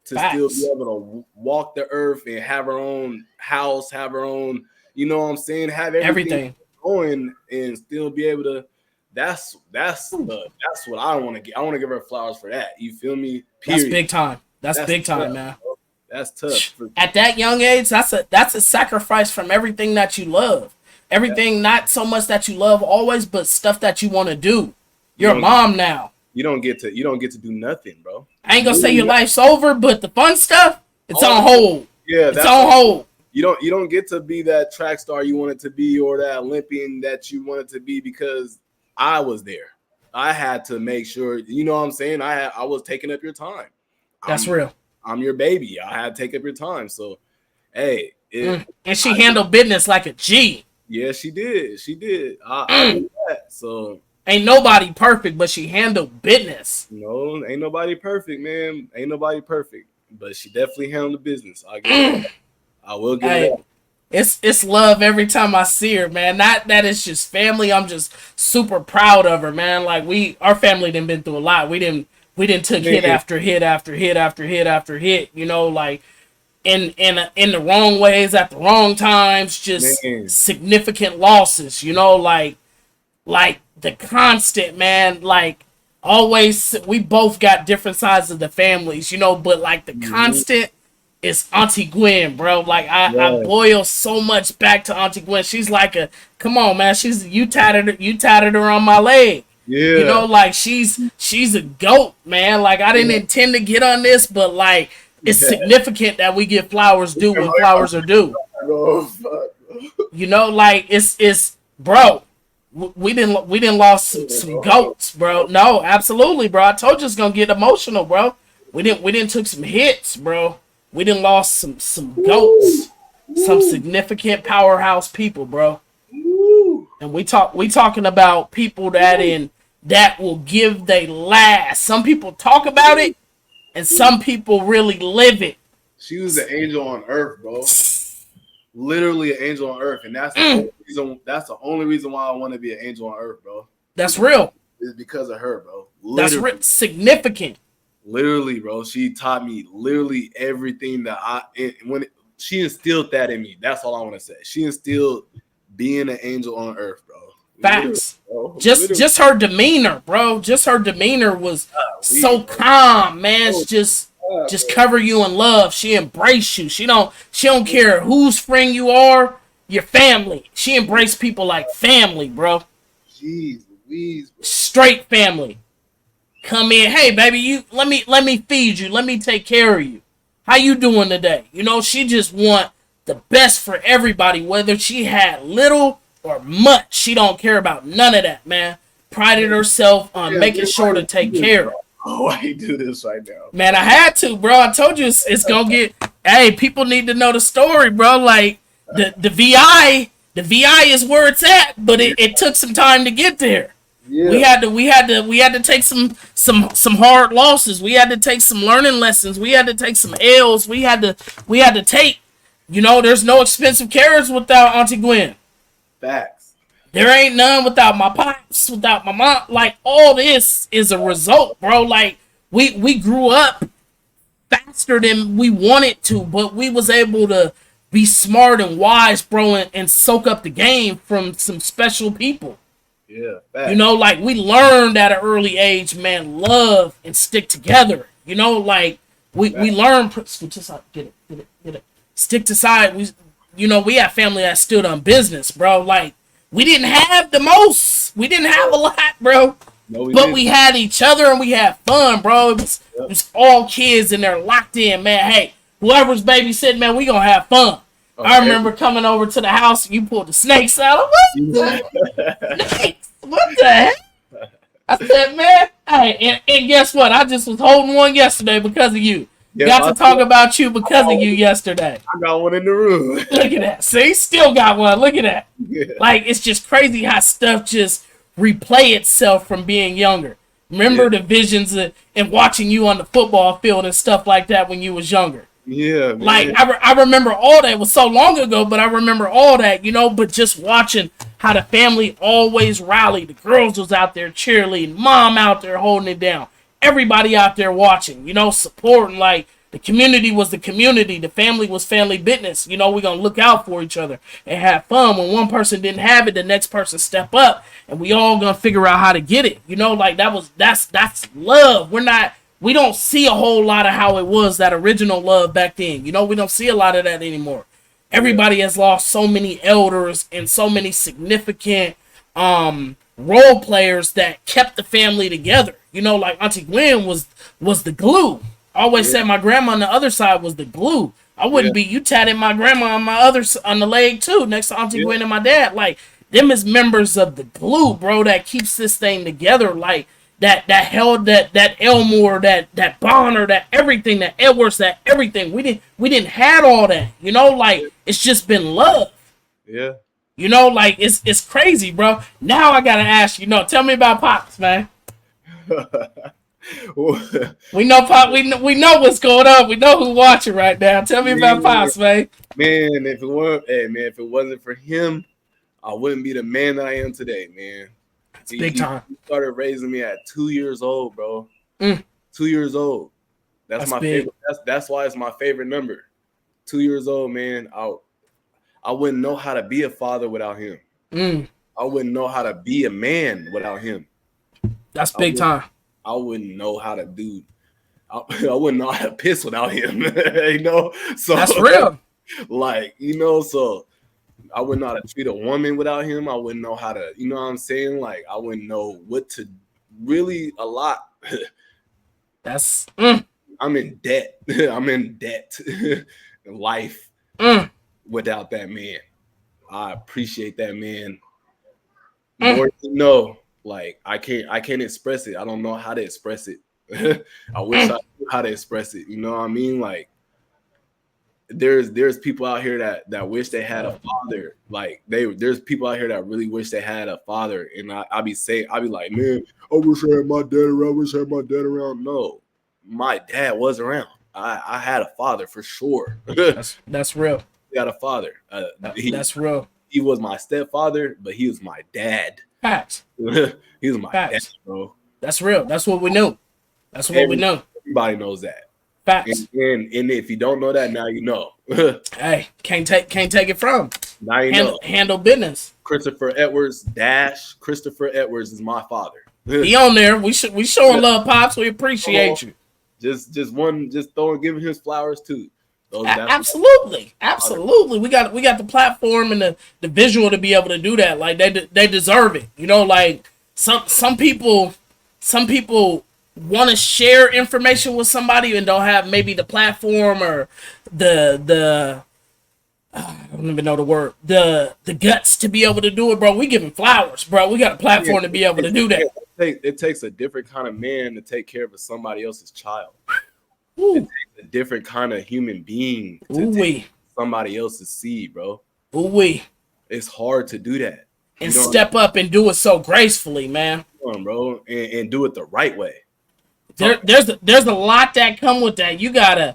to still be able to walk the earth and have her own house, have her own, you know what I'm saying, have everything going and still be able to. That's what I want to get. I want to give her flowers for that. You feel me? Period. That's big time. That's big time, tough, man. Bro. That's tough. At that young age, that's a sacrifice from everything that you love. Everything, not so much that you love always, but stuff that you want to do. You're a mom now. You don't get to do nothing, bro. I ain't gonna say your life's over, but the fun stuff, it's on hold. Yeah, it's on hold. you don't get to be that track star you wanted to be or that Olympian that you wanted to be because I was there. I had to make sure, you know what I'm saying? I was taking up your time. That's real. I'm your baby. I had to take up your time. So, hey. And she handled business like a G. Yeah, she did. She did. I knew that. So ain't nobody perfect, but she handled business. No, ain't nobody perfect, man. Ain't nobody perfect. But she definitely handled the business. I will give it up. It's love every time I see her, man. Not that it's just family. I'm just super proud of her, man. Like our family done been through a lot. We didn't took hit after hit after hit after hit after hit. You know, like in the wrong ways at the wrong times. Just significant losses. You know, like the constant, man. Like always, we both got different sides of the families. You know, but like the constant. It's Auntie Gwen, bro. Like I boil so much back to Auntie Gwen. She's like come on, man. You tatted her on my leg. Yeah. You know, like she's a goat, man. Like I didn't intend to get on this, but like it's significant that we give flowers due when flowers are due. You know, like it's bro. We didn't lost some goats, bro. No, absolutely, bro. I told you it's gonna get emotional, bro. We didn't took some hits, bro. We done lost some goats, some significant powerhouse people, bro. And we talking about people that will give they last. Some people talk about it, and some people really live it. She was an angel on earth, bro. Literally an angel on earth, and that's the only reason why I want to be an angel on earth, bro. That's real. It's because of her, bro. Literally. That's significant. Literally, bro. She taught me literally everything that she instilled that in me. That's all I want to say. She instilled being an angel on earth, bro. Facts. Bro. Just her demeanor, bro. Just her demeanor was so calm, man. Just cover you in love. She embrace you. She don't care whose friend you are, your family. She embraced people like family, bro. Jeez Louise, bro. Straight family. Come in, hey baby, let me feed you, let me take care of you. How you doing today? You know, she just want the best for everybody, whether she had little or much. She don't care about none of that, man. Prided herself on making sure to take care of. Oh, I do this right now, man. I had to, bro. I told you it's gonna get. Hey, people need to know the story, bro. Like the VI is where it's at, but it took some time to get there. Yeah. We had to take some hard losses. We had to take some learning lessons. We had to take some L's. We had to take, you know, there's no expensive carrots without Auntie Gwen. Facts. There ain't none without my pops, without my mom. Like all this is a result, bro. Like we grew up faster than we wanted to, but we was able to be smart and wise, bro, and soak up the game from some special people. Yeah, facts. You know, like we learned at an early age, man, love and stick together. You know, like we learned. Get it. Stick to side. We have family that stood on business, bro. Like we didn't have the most. We didn't have a lot, bro. No, but we had each other and we had fun, bro. It was all kids and they're locked in, man. Hey, whoever's babysitting, man, we gonna have fun. Okay. I remember coming over to the house and you pulled the snakes out. What the snakes? What the heck? I said, man, hey, and guess what? I just was holding one yesterday because of you. Yeah, got to talk about you because of you yesterday. I got one in the room. Look at that. See, still got one. Look at that. Yeah. Like, it's just crazy how stuff just replay itself from being younger. Remember the visions and watching you on the football field and stuff like that when you was younger. Yeah, man. Like I remember all that. It was so long ago, but I remember all that, you know. But just watching how the family always rallied. The girls was out there cheerleading, mom out there holding it down, everybody out there watching, you know, supporting. Like the community was the community, the family was family business. You know, we're gonna look out for each other and have fun. When one person didn't have it, the next person step up, and we all gonna figure out how to get it. You know, like that's love. We don't see a whole lot of how it was, that original love back then. You know, we don't see a lot of that anymore. Everybody has lost so many elders and so many significant role players that kept the family together. You know, like Auntie Gwen was the glue. I always said my grandma on the other side was the glue. I wouldn't be. You tatted my grandma on my on the leg too, next to Auntie Gwen and my dad. Like them is members of the glue, bro, that keeps this thing together. Like that held that Elmore, that Bonner, that everything, that Edwards, that everything. We didn't had all that. You know, like it's just been love. Yeah. You know, like it's crazy, bro. Now I gotta ask you, tell me about Pops, man. We know Pop. We know what's going on. We know who's watching right now. Tell me about Pops, man. Man, if it wasn't for him, I wouldn't be the man that I am today, man. Big time. He started raising me at 2 years old, bro. 2 years old. That's my big. favorite. That's why it's my favorite number. 2 years old, man. I wouldn't know how to be a father without him. I wouldn't know how to be a man without him. That's big time. I wouldn't know how to do. I wouldn't know how to piss without him. You know, so that's real. Like, you know, so I wouldn't know how to treat a woman without him. I wouldn't know how to, you know what I'm saying? Like, I wouldn't know what to really a lot. That's I'm in debt. I'm in debt in life without that man. I appreciate that man more than you know. Like I can't express it. I don't know how to express it. I wish I knew how to express it. You know what I mean? Like there's people out here that wish they had a father. Like there's people out here that really wish they had a father. And I be like, man, I wish I had my dad around. I wish I had my dad around. No, my dad was around. I had a father for sure. That's real. He got a father. That's real. He was my stepfather, but he was my dad. Facts. He was my dad, bro. That's real. That's what we knew. That's what we know. Everybody knows that. Facts. And if you don't know that, now you know. Hey, can't take it from. Now you know. Handle business. Christopher Edwards is my father. He on there. We showing love, Pops. We appreciate you. Just giving his flowers too. Absolutely. We got the platform and the visual to be able to do that. Like they deserve it. You know, like some people want to share information with somebody and don't have maybe the platform or the I don't even know the word, the guts to be able to do it, bro. We giving flowers, bro. We got a platform to be able to do that. It takes a different kind of man to take care of somebody else's child. Ooh. It takes a different kind of human being to take somebody else's seed, bro. Ooh-wee. It's hard to do that. And step up and do it so gracefully, man. Come on, bro, and do it the right way. There's a lot that come with that. You gotta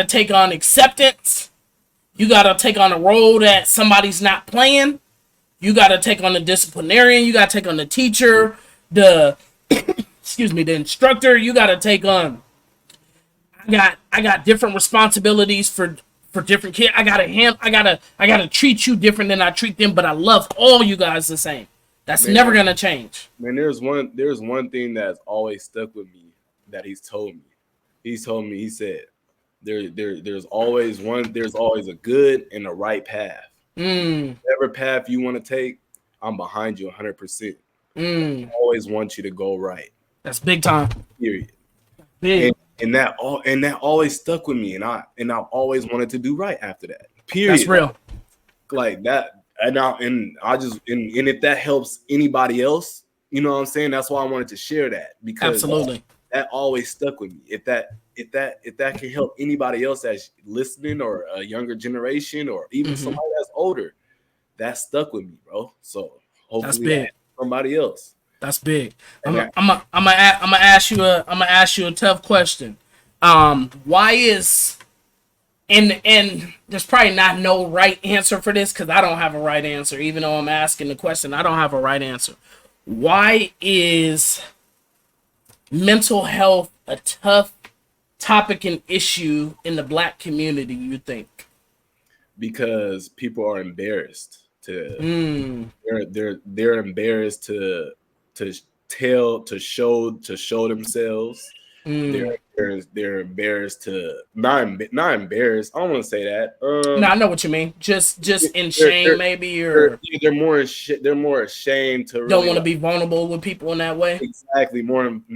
take on acceptance. You gotta take on a role that somebody's not playing. You gotta take on the disciplinarian. You gotta take on the teacher, the the instructor. You gotta take on. I got different responsibilities for different kids. I gotta treat you different than I treat them, but I love all you guys the same. That's never gonna change. Man, there's one thing that's always stuck with me that he's told me. He said there's always a good and a right path. Whatever path you want to take, I'm behind you 100%. I always want you to go right. That's big time. Period. Big. And that always stuck with me, and I've always wanted to do right after that. Period. That's real. Like that. And if that helps anybody else, you know what I'm saying? That's why I wanted to share that, because absolutely that always stuck with me. If that can help anybody else that's listening, or a younger generation, or even somebody that's older, that stuck with me, bro. So hopefully that somebody else. That's big. I'm gonna ask you a tough question. Why is and there's probably not no right answer for this, because I don't have a right answer. Even though I'm asking the question, I don't have a right answer. Why is mental health a tough topic and issue in the Black community, you think? Because people are embarrassed to they're embarrassed to show themselves. They're embarrassed to not embarrassed. I don't want to say that. No, I know what you mean. Just in shame, maybe, or they're more ashamed to. Don't want to be vulnerable with people in that way. Exactly.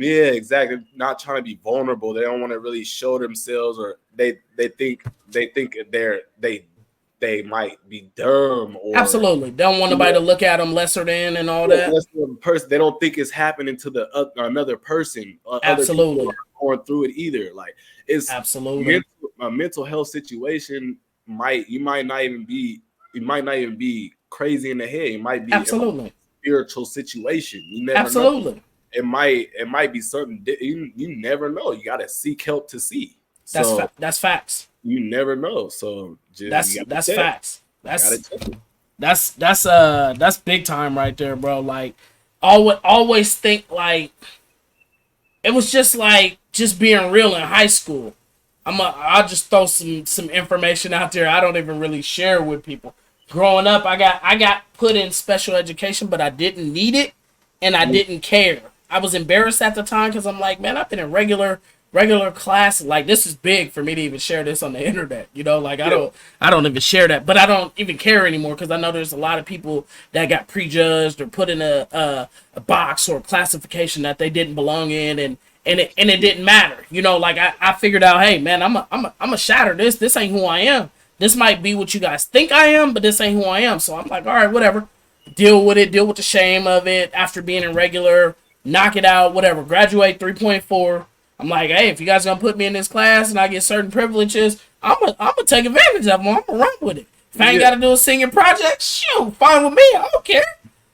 Exactly. Not trying to be vulnerable. They don't want to really show themselves, or think they might be dumb or Absolutely. Don't want nobody to look at them lesser than and all that. Person, they don't think it's happening to the another person. Other people are going through it either. Like it's absolutely a mental health situation. You might not even be crazy in the head. It might be absolutely a spiritual situation. You never absolutely. know. It might be something you never know. You got to seek help to see. That's facts. You never know. So that's facts. That's big time right there, bro. Like always think like it was just being real in high school. I'll just throw some information out there I don't even really share with people. Growing up, I got put in special education, but I didn't need it and I didn't care. I was embarrassed at the time because I'm like, man, I've been in regular class. Like, this is big for me to even share this on the internet. You know, like I don't even share that, but I don't even care anymore because I know there's a lot of people that got prejudged or put in a box or classification that they didn't belong in, and it didn't matter. You know, like I figured out, hey man, I'm a shatter this. This ain't who I am. This might be what you guys think I am, but this ain't who I am. So I'm like, all right, whatever. Deal with it. Deal with the shame of it after being in regular. Knock it out, whatever. Graduate 3.4. I'm like, hey, if you guys gonna put me in this class and I get certain privileges, I'm gonna take advantage of them. I'm gonna run with it. If I ain't gotta do a singing project, shoot, fine with me. I don't care.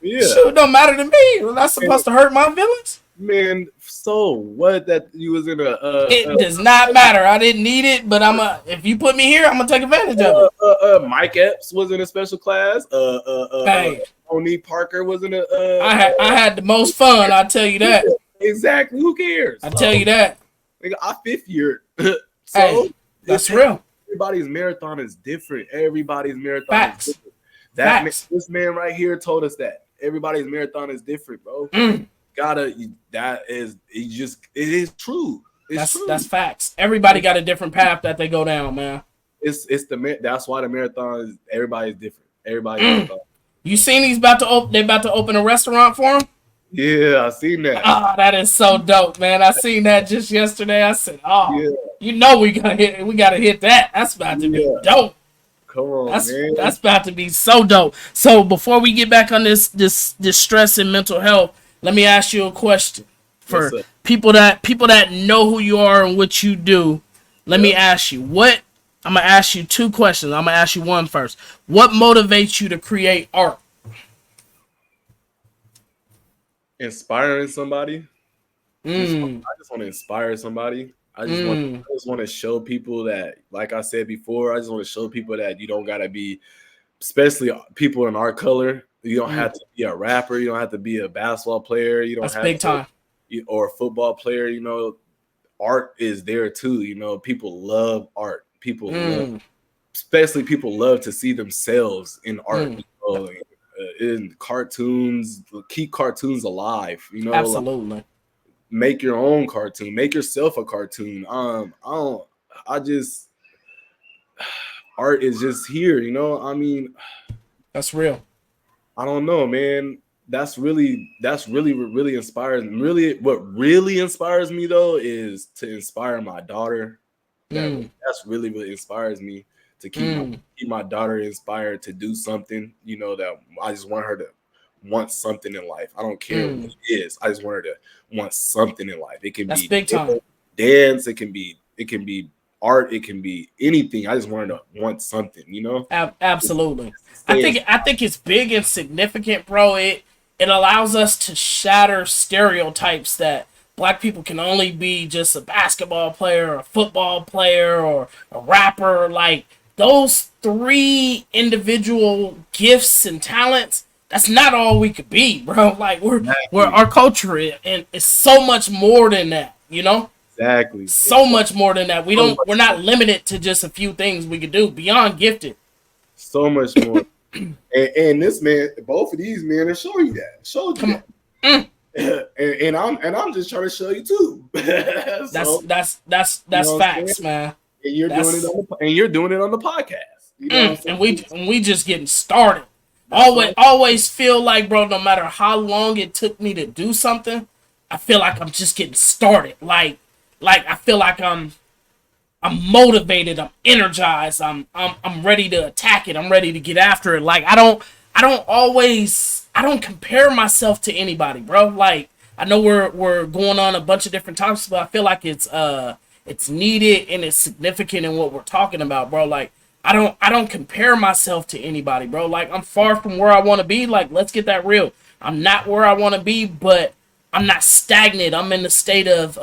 Yeah. Shoot, it don't matter to me. We're not supposed to hurt my feelings. Man, so what that you was in it does not matter. I didn't need it, but if you put me here, I'm gonna take advantage of it. Mike Epps was in a special class. Hey. Tony Parker was in a I had the most fun, I'll tell you that. Exactly. Who cares? I tell you that. Nigga, I fifth year. Hey, that's real. Everybody's marathon is different. Everybody's marathon Facts. is different. This man right here told us that. Everybody's marathon is different, bro. It is true. True. That's facts. Everybody got a different path that they go down, man. That's why the marathon is everybody's different. Everybody's You seen they about to open a restaurant for him? Yeah, I seen that. Oh, that is so dope, man. I seen that just yesterday. I said, you know we gotta hit that. That's about to be dope. Come on, man. That's about to be so dope. So before we get back on this stress and mental health, let me ask you a question. For people that know who you are and what you do, let me ask you, I'm gonna ask you two questions. I'm gonna ask you one first. What motivates you to create art? Inspiring somebody. I just want to inspire somebody. I just want to show people that, like I said before, I just want to show people that you don't gotta be, especially people in our color. You don't have to be a rapper. You don't have to be a basketball player. You don't That's have big time. Or a football player. You know, art is there too. You know, people love art. Especially people love to see themselves in art. You know, in cartoons, keep cartoons alive. You know, absolutely. Like, make your own cartoon. Make yourself a cartoon. Art is just here. You know, I mean, that's real. I don't know, man. That's really what really inspires me. Really, what really inspires me though is to inspire my daughter. That's really what inspires me to keep my daughter inspired to do something. You know, that I just want her to want something in life. I don't care what it is. I just want her to want something in life. It can be big time. Dance. It can be art. It can be anything. I just want her to want something. You know. Absolutely. I think it's big and significant, bro. It allows us to shatter stereotypes that Black people can only be just a basketball player, or a football player, or a rapper. Like, those three individual gifts and talents, that's not all we could be, bro. Like, we're our culture and it's so much more than that, you know? Exactly. So much more than that. We're not limited to just a few things we could do beyond gifted. So much more. and this man, both of these men are showing you that. Showed you that. And I'm just trying to show you too. That's facts, man. And you're doing it on the podcast. You know and we just getting started. Always feel like, bro, no matter how long it took me to do something, I feel like I'm just getting started. Like I feel like I'm I'm motivated, I'm energized, I'm ready to attack it, I'm ready to get after it. Like I don't compare myself to anybody, bro. Like I know we're going on a bunch of different topics, but I feel like it's needed and it's significant in what we're talking about, bro. Like I don't compare myself to anybody, bro. Like I'm far from where I want to be. Like let's get that real. I'm not where I want to be, but I'm not stagnant. I'm in a state of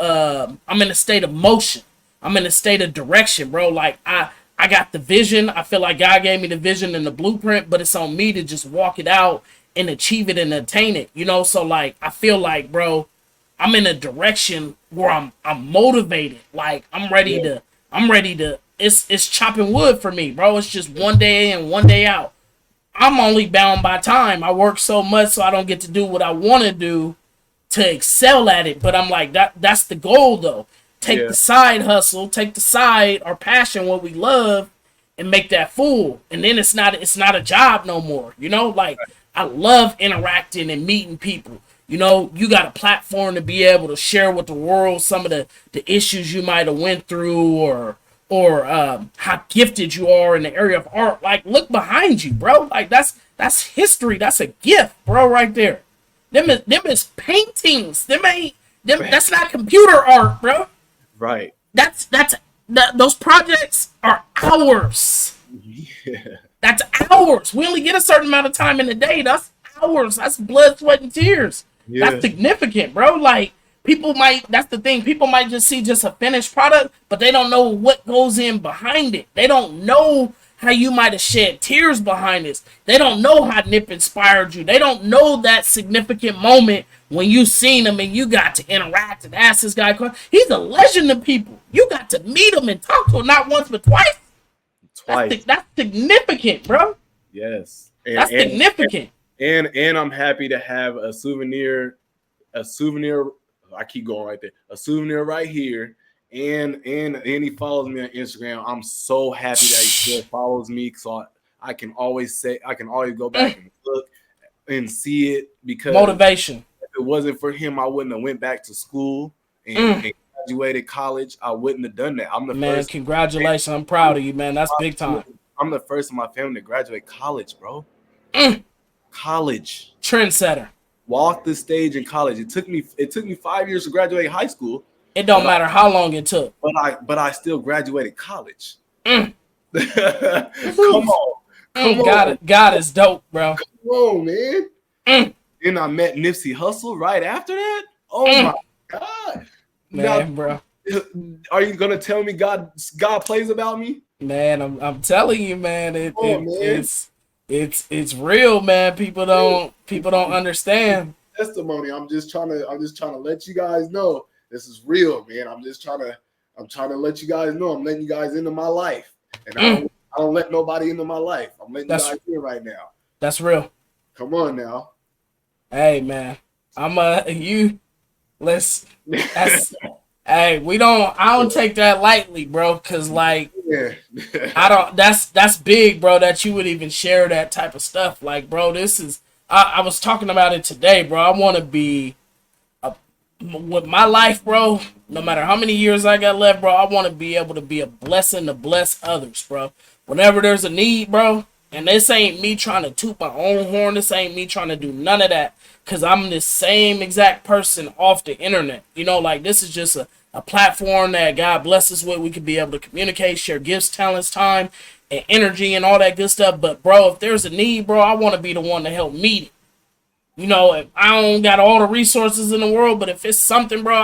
motion. I'm in a state of direction, bro. Like I got the vision. I feel like God gave me the vision and the blueprint, but it's on me to just walk it out and achieve it and attain it. You know, so like I feel like, bro, I'm in a direction where I'm motivated. Like I'm ready to it's chopping wood for me, bro. It's just one day in, one day out. I'm only bound by time. I work so much so I don't get to do what I want to do to excel at it. But I'm like, that's the goal though. Take the side hustle, take the side, our passion, what we love, and make that full. And then it's not a job no more. You know, like I love interacting and meeting people. You know, you got a platform to be able to share with the world some of the issues you might have went through or how gifted you are in the area of art. Like, look behind you, bro. Like that's history. That's a gift, bro, right there. Them is paintings. That's not computer art, bro. Right. Those projects are ours. Yeah. That's ours. We only get a certain amount of time in the day. That's hours. That's blood, sweat, and tears. Yeah. That's significant, bro. Like that's the thing. People might just see just a finished product, but they don't know what goes in behind it. They don't know how you might have shed tears behind this. They don't know how Nip inspired you. They don't know that significant moment when you seen him and you got to interact and ask this guy. He's a legend to people. You got to meet him and talk to him not once but twice. That's significant, bro. Yes. That's significant. And I'm happy to have a souvenir. I keep going right there. A souvenir right here. And he follows me on Instagram. I'm so happy that he still follows me, so I can always go back and look and see it, because motivation. If it wasn't for him, I wouldn't have went back to school and graduated college. I wouldn't have done that. I'm the first. Congratulations! I'm proud of you, man. That's big time. I'm the first in my family to graduate college, bro. College. Trendsetter. Walked the stage in college. It took me 5 years to graduate high school. It don't matter how long it took. But I still graduated college. Come on. God is dope, bro. Come on, man. Then I met Nipsey Hussle right after that. Oh my God. Man, bro. Are you gonna tell me God plays about me? Man, I'm telling you, man. It's real, man. People don't understand. Testimony. I'm just trying to let you guys know this is real, man. I'm trying to let you guys know. I'm letting you guys into my life, and I don't let nobody into my life. I'm letting you guys in right now. That's real. Come on now. Hey, man. Hey, I don't take that lightly, bro, cause like that's big, bro, that you would even share that type of stuff. Like, bro, I was talking about it today, bro. I want to be with my life, bro. No matter how many years I got left, bro, I want to be able to be a blessing to bless others, bro. Whenever there's a need, bro, and this ain't me trying to toot my own horn. This ain't me trying to do none of that, because I'm the same exact person off the internet. You know, like this is just a platform that God blesses with. We could be able to communicate, share gifts, talents, time, and energy, and all that good stuff. But, bro, if there's a need, bro, I want to be the one to help meet it. You know, if I don't got all the resources in the world, but if it's something, bro,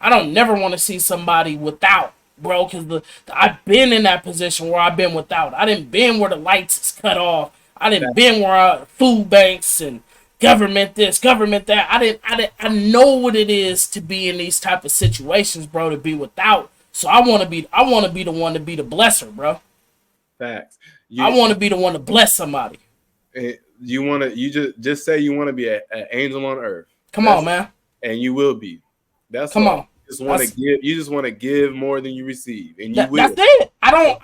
I don't never want to see somebody without, bro, because I've been in that position where I've been without. I didn't been where the lights is cut off. I didn't been where food banks and government this, government that. I know what it is to be in these type of situations, bro, to be without. So I want to be the one to be the blesser, bro. Facts. I want to be the one to bless somebody. You just say you want to be an angel on earth. Come on, man. And you will be. That's come all. on. You just want to give more than you receive, and you will. That's it. I don't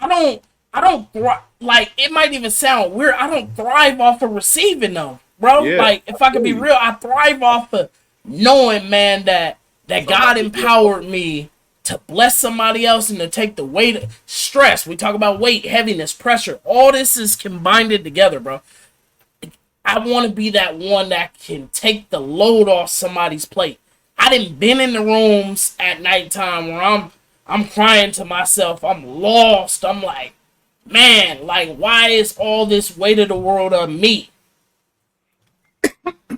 like. It might even sound weird. I don't thrive off of receiving though, bro. Yeah, like if I could be real, I thrive off of knowing, man, that God empowered me to bless somebody else and to take the weight, stress. We talk about weight, heaviness, pressure. All this is combined together, bro. I want to be that one that can take the load off somebody's plate. I done been in the rooms at nighttime where I'm crying to myself. I'm lost. I'm like, man, like, why is all this weight of the world on me?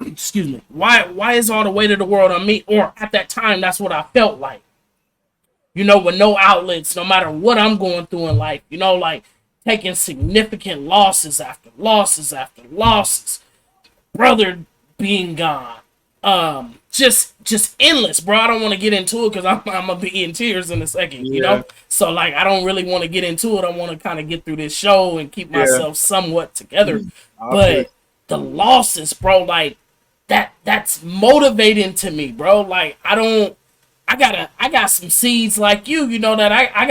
Excuse me. Why is all the weight of the world on me? Or at that time, that's what I felt like. You know, with no outlets, no matter what I'm going through in life, you know, like taking significant losses after losses after losses. Brother being gone. Just endless, bro. I don't want to get into it because I'm gonna be in tears in a second, you know? So like I don't really want to get into it. I want to kind of get through this show and keep myself somewhat together. But the losses, bro, like that's motivating to me, bro. Like I got some seeds like you know, that I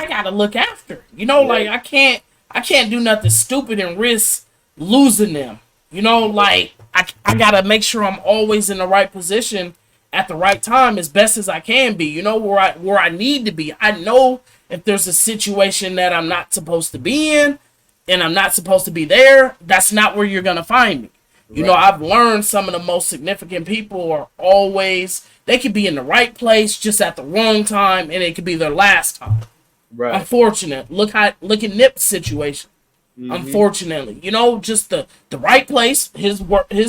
gotta look after. You know, like I can't do nothing stupid and risk losing them. You know, like I gotta make sure I'm always in the right position at the right time as best as I can be. You know, where I need to be. I know if there's a situation that I'm not supposed to be in and I'm not supposed to be there, that's not where you're gonna find me. You know, I've learned some of the most significant people are always, they could be in the right place just at the wrong time, and it could be their last time. Right. Unfortunate. Look at Nip's situation. Mm-hmm. Unfortunately, you know, just the right place, his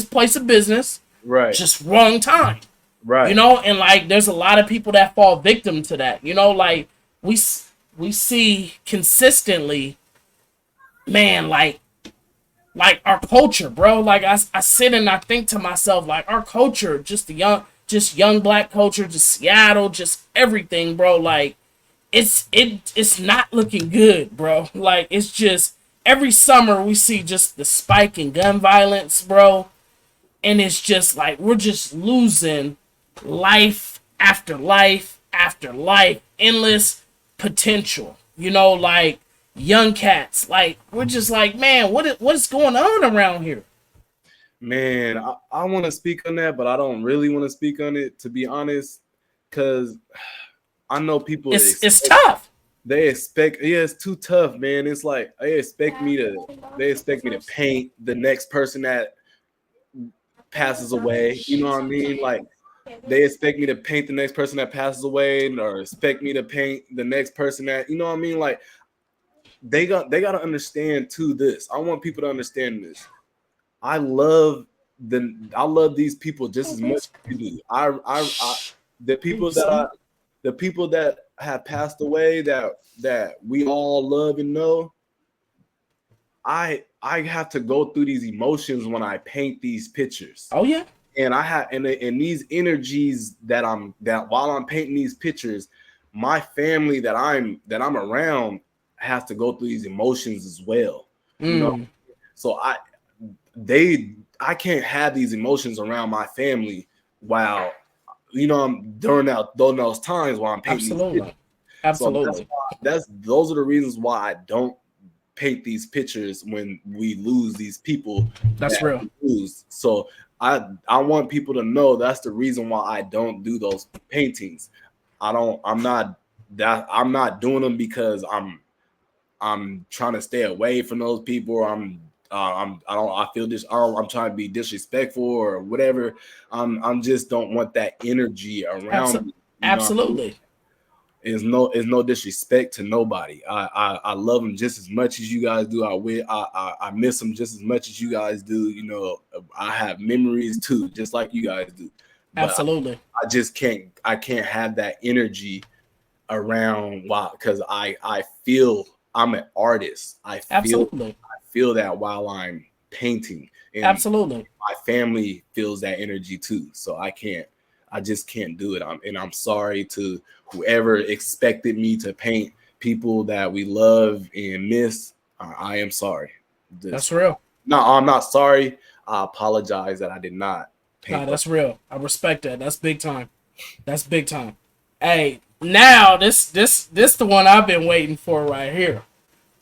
place of business, right? Just wrong time, right? You know, and like there's a lot of people that fall victim to that. You know, like we see consistently, man, like our culture, bro. Like I sit and I think to myself, like our culture, just young black culture, just Seattle, just everything, bro. Like it's not looking good, bro. Like it's just every summer we see just the spike in gun violence, bro. And it's just like we're just losing life after life after life, endless potential. You know, like young cats, like we're just like, man, what's going on around here? Man, I want to speak on that, but I don't really want to speak on it, to be honest, because I know people. It's tough. They expect, it's too tough, man. It's like they expect me to paint the next person that passes away. You know what I mean? Like they expect me to paint the next person that passes away, or expect me to paint the next person that, you know what I mean? Like they got to understand too this. I want people to understand this. I love these people just as much as you do. The people that have passed away that we all love and know, I have to go through these emotions when I paint these pictures. Oh yeah. And I have and these energies that while I'm painting these pictures, my family that I'm around has to go through these emotions as well. You know? So I can't have these emotions around my family while, you know, I'm during those times while I'm painting these pictures. Absolutely. So those are the reasons why I don't paint these pictures when we lose these people. That's real. So I want people to know that's the reason why I don't do those paintings. I'm not doing them because I'm trying to stay away from those people, or I'm trying to be disrespectful or whatever. I'm just don't want that energy around me. Absolutely. It's no disrespect to nobody. I love them just as much as you guys do. I miss them just as much as you guys do. You know, I have memories too, just like you guys do. But absolutely. I can't have that energy around because I feel I'm an artist. I feel that while I'm painting. And absolutely. My family feels that energy too. So I just can't do it. I'm sorry to whoever expected me to paint people that we love and miss. I am sorry. That's real. No, I'm not sorry. I apologize that I did not paint. That's real. I respect that. That's big time. That's big time. Hey, now this the one I've been waiting for right here.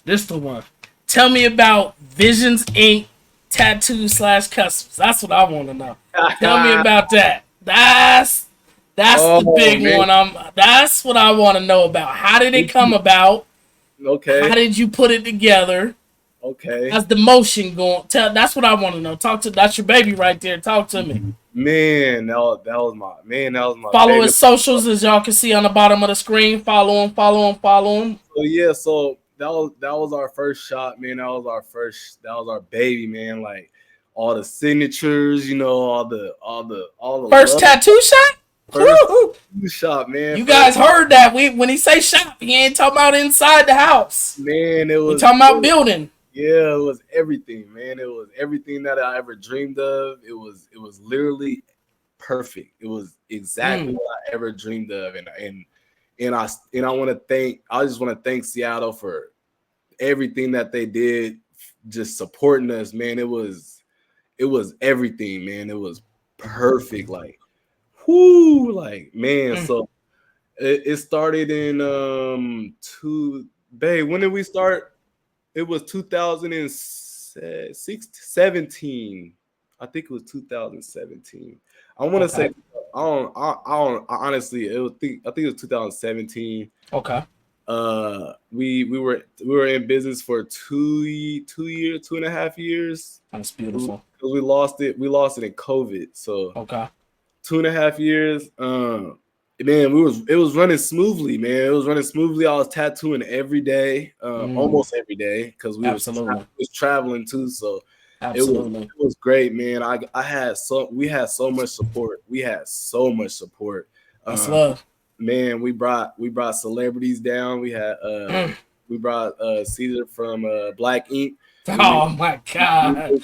This the one. Tell me about Visions Inc. tattoo / customs. That's what I want to know. Tell me about that. That's That's the big man. one. That's what I want to know about. How did it come about? Okay. How did you put it together? Okay. How's the motion going? That's what I want to know. That's your baby right there. Talk to me. Man, that was my Follow baby. his socials as y'all can see on the bottom of the screen. Follow him. So yeah, so that was our first shot, man. That was our baby, man. Like all the signatures, all the First love. tattoo shop? First Woo! shop, man. You guys heard that. When he say shop, he ain't talking about inside the house. Man, He talking about building. Yeah, it was everything, man. It was everything that I ever dreamed of. It was literally perfect. It was exactly what I ever dreamed of, and I just want to thank Seattle for everything that they did, just supporting us, man. It was everything, man. It was perfect, like, whoo, like, man. So it started in when did we start? It was 2017. I think it was 2017. I want to say I honestly I think it was 2017. Okay. We were in business for 2.5 years. That's beautiful. Because we lost it in COVID. So okay. 2.5 years. Man, it was running smoothly, man. It was running smoothly. I was tattooing every day, almost every day, because we was traveling too. So it was great, man. We had so much support. That's love. Man, we brought celebrities down. We brought Caesar from Black Ink. Oh my God!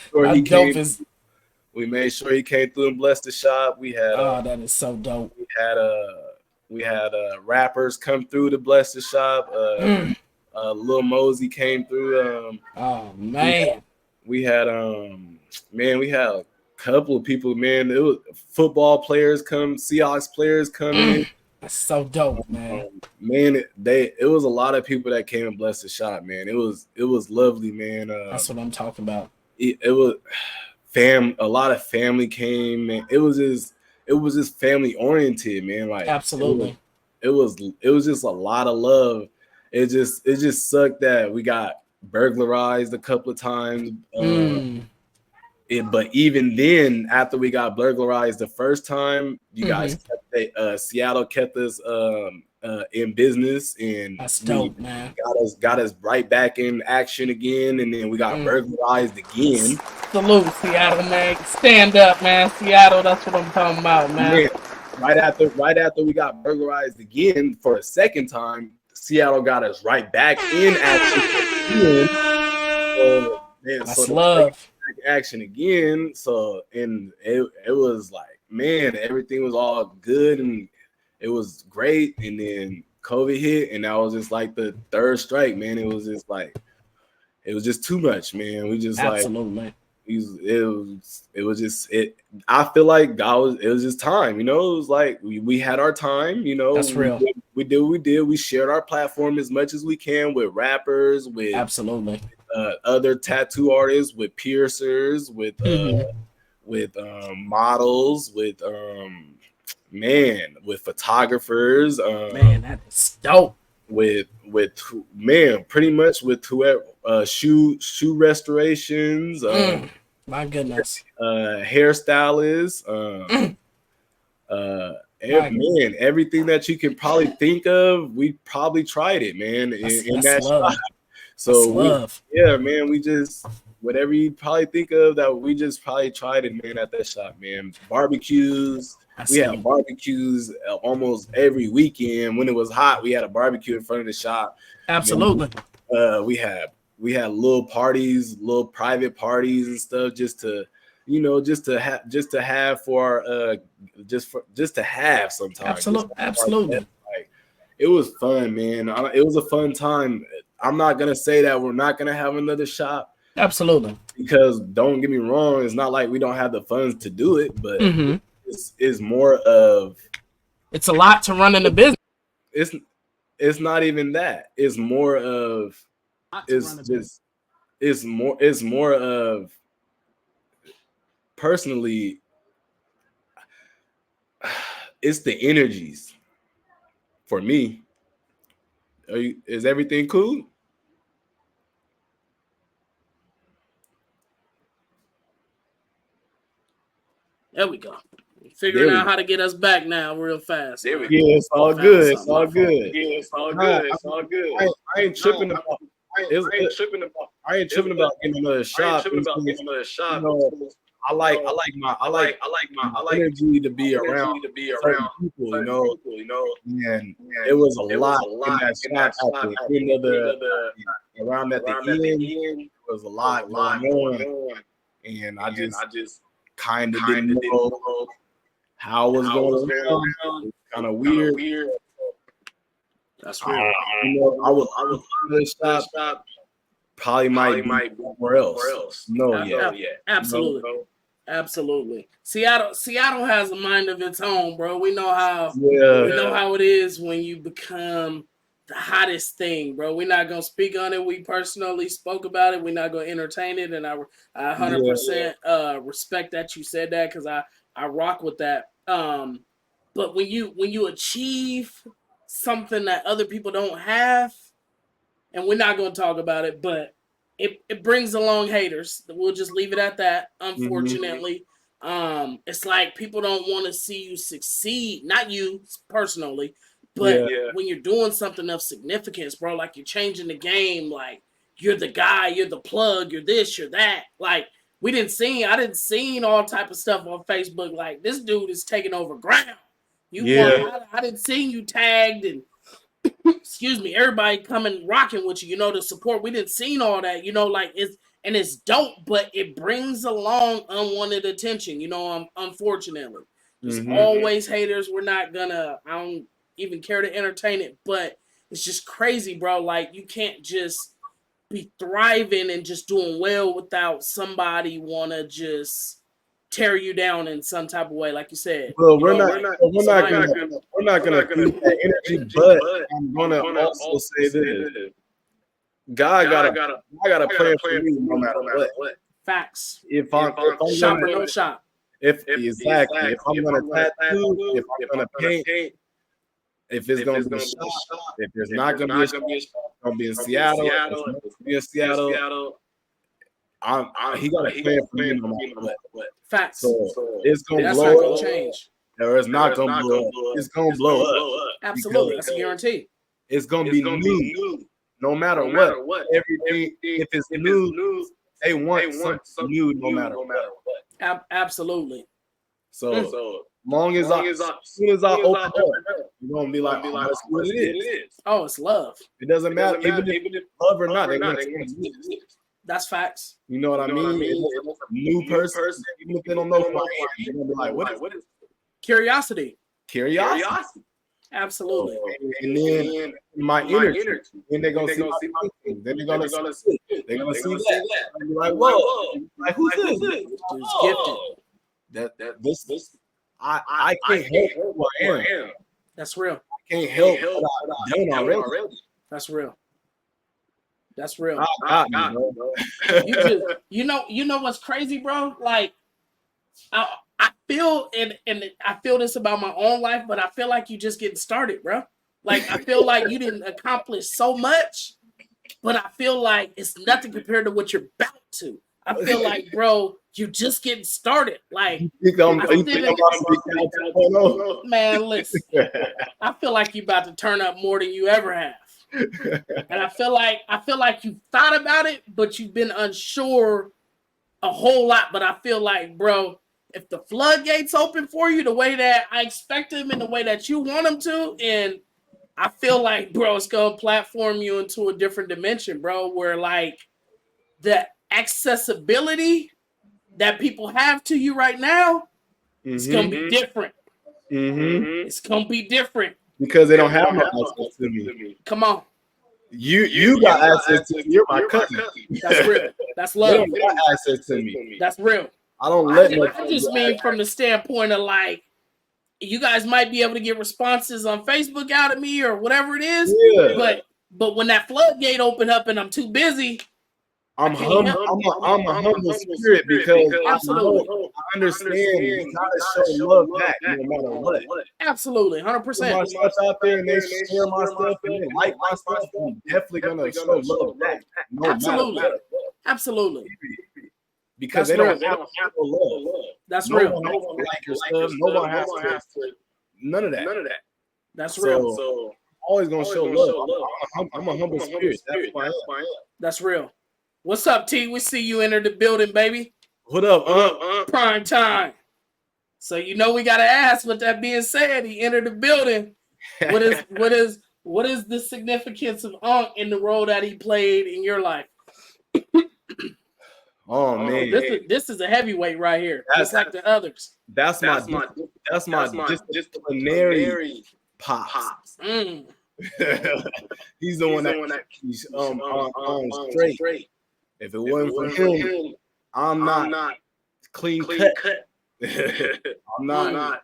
We made sure he came through and blessed the shop. We had that is so dope. We had rappers come through to bless the shop. Lil Mosey came through. Oh man, we had a couple of people. Man, it was football players come, Seahawks players come in. That's so dope, man. It was a lot of people that came and blessed the shop, man. It was lovely, man. That's what I'm talking about. It was a lot of family came, man. It was just family oriented, man. Like absolutely, it was just a lot of love. It just sucked that we got burglarized a couple of times. But even then, after we got burglarized the first time, you guys Seattle kept us in business, and that's dope, man. Got us right back in action again, and then we got burglarized again. Salute, Seattle, man. Stand up, man. Seattle, that's what I'm talking about, man. Right after we got burglarized again for a second time, Seattle got us right back in action again. So, man, that's love. Action again. So, and it was like, man, everything was all good and it was great. And then COVID hit, and that was just like the third strike, man. It was just like, it was just too much, man. We just absolutely. It was just I feel like it was just time, It was like we had our time, That's real. We did what we did. We shared our platform as much as we can with rappers, with absolutely other tattoo artists, with piercers, with models, with with photographers. Man, that is dope. With pretty much with whoever, shoe restorations, my goodness, hairstylists, everything that you can probably think of, we probably tried it, man. In that shop. So we just, whatever you probably think of, that we just probably tried it, man, at that shop, man. Barbecues. We had barbecues almost every weekend. When it was hot, we had a barbecue in front of the shop. Absolutely. We had little parties, little private parties and stuff, just to have for just to have sometimes. Absolutely. Like, it was fun, man. It was a fun time. I'm not gonna say that we're not gonna have another shop. Absolutely. Because don't get me wrong, it's not like we don't have the funds to do it, but it's more of, it's a lot to run in a business. It's not even that. It's more of, it's more of, personally, it's the energies for me. Is everything cool? There we go. Figuring out how to get us back now real fast. There we go. Yeah, it's all good. It's all good. Yeah, it's all good. It's all good. I ain't tripping about. I ain't tripping about getting another shot. I like my energy to be around people, you know. And it was a lot in that shot at the end of around at the end. There was a lot going on, and I just kind of didn't know how it was going on. Kind of weird. That's real. You know, I was this shop. Probably might be somewhere else. No, yeah, absolutely. No. Absolutely. Seattle has a mind of its own, bro. We know how it is when you become the hottest thing, bro. We're not gonna speak on it. We personally spoke about it. We're not gonna entertain it, and I 100% respect that you said that, because I rock with that. But when you achieve something that other people don't have, and we're not gonna talk about it, but it brings along haters. We'll just leave it at that, unfortunately. It's like people don't want to see you succeed. Not you personally, but when you're doing something of significance, bro, like you're changing the game, like you're the guy, you're the plug, you're this, you're that. Like I didn't see all type of stuff on Facebook. Like, this dude is taking over ground. I didn't see you tagged and excuse me, everybody coming rocking with you, you know, to support. We didn't see all that, you know, like it's dope, but it brings along unwanted attention, you know, unfortunately. There's always haters. I don't even care to entertain it, but it's just crazy, bro. Like, you can't just be thriving and just doing well without somebody want to just tear you down in some type of way, like you said. Well, we're not gonna feed that energy, but I'm gonna also say this: God got a plan for me no matter what. Facts. If I'm shop or no shop. If I'm gonna tattoo, if I'm gonna paint, if it's gonna be a shop, if there's not gonna be a shop, it's gonna be in Seattle. He got a plan for me no matter what. Facts. So it's gonna blow not gonna change. Or it's not gonna blow up. It's gonna blow up. Absolutely, that's a guarantee. It's gonna be new, no matter what. Everything, if it's new, they want something new, no matter what. Absolutely. So long as as soon as I open up, you're gonna be like, oh, that's what it is. Oh, it's love. It doesn't matter, even if love or not. They're gonna That's facts. You know what I mean? It's a new person, even if they don't know who I am, they're gonna be like, what is curiosity? And Absolutely. then my energy. Then they're gonna see my thing. Then they're gonna see that. And be like, whoa, like, who's this? Dude's gifted. This I can't help who I am. That's real. I can't help what I've done already. That's real. That's real. You know what's crazy, bro? Like, I feel and I feel this about my own life, but I feel like you just getting started, bro. Like, I feel like you didn't accomplish so much, but I feel like it's nothing compared to what you're about to. I feel like, bro, you just getting started. Like, man, listen, I feel like you about to turn up more than you ever have. And I feel like you thought about it, but you've been unsure a whole lot. But I feel like, bro, if the floodgates open for you the way that I expect them and the way that you want them to, and I feel like, bro, it's gonna platform you into a different dimension, bro, where like the accessibility that people have to you right now, it's gonna be different. It's gonna be different. Because they don't have no access to me. Come on. You got access to me. You're my cousin. That's real. That's love. You don't got access to me. That's real. I don't let I just mean from the standpoint of like, you guys might be able to get responses on Facebook out of me or whatever it is. Yeah. But when that floodgate open up and I'm too busy, I'm a humble spirit because Absolutely. I understand you gotta show love back no matter what. Absolutely, Put 100%. my stuff out there and they share my stuff and they like my stuff, I'm definitely gonna show love back. No Absolutely. matter what. Absolutely. Because That's they real. don't have to show love. That's No real. one has to like your stuff. No one has to. None of that. That's real. So always gonna show love. I'm a humble spirit. That's who I am. That's real. What's up, T? We see you enter the building, baby. What up, Prime time. So you know we gotta ask. With that being said, he entered the building. What is the significance of Unc in the role that he played in your life? Oh man, this is a heavyweight right here. Just like the others. That's my disciplinary pops. He's the one that keeps on straight. If it wasn't for him, I'm not clean cut. I'm not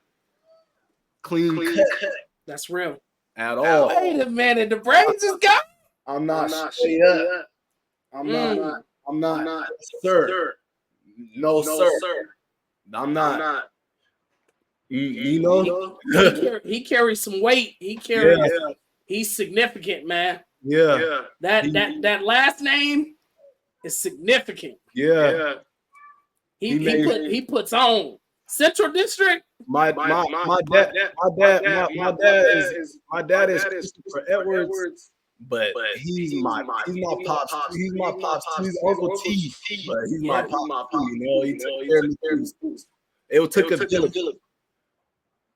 clean cut. That's real. At all. Wait a minute, the brains is gone. I'm not straight up. I'm not sir. No, sir. I'm not. You know? He carries some weight. He's significant, man. Yeah. That last name is significant. Yeah. He puts on Central District. My dad is Christopher Edwards, but he's my pops. He's my pops. He's Uncle T, but he's my pops. You know, he took care of me too. It took a village.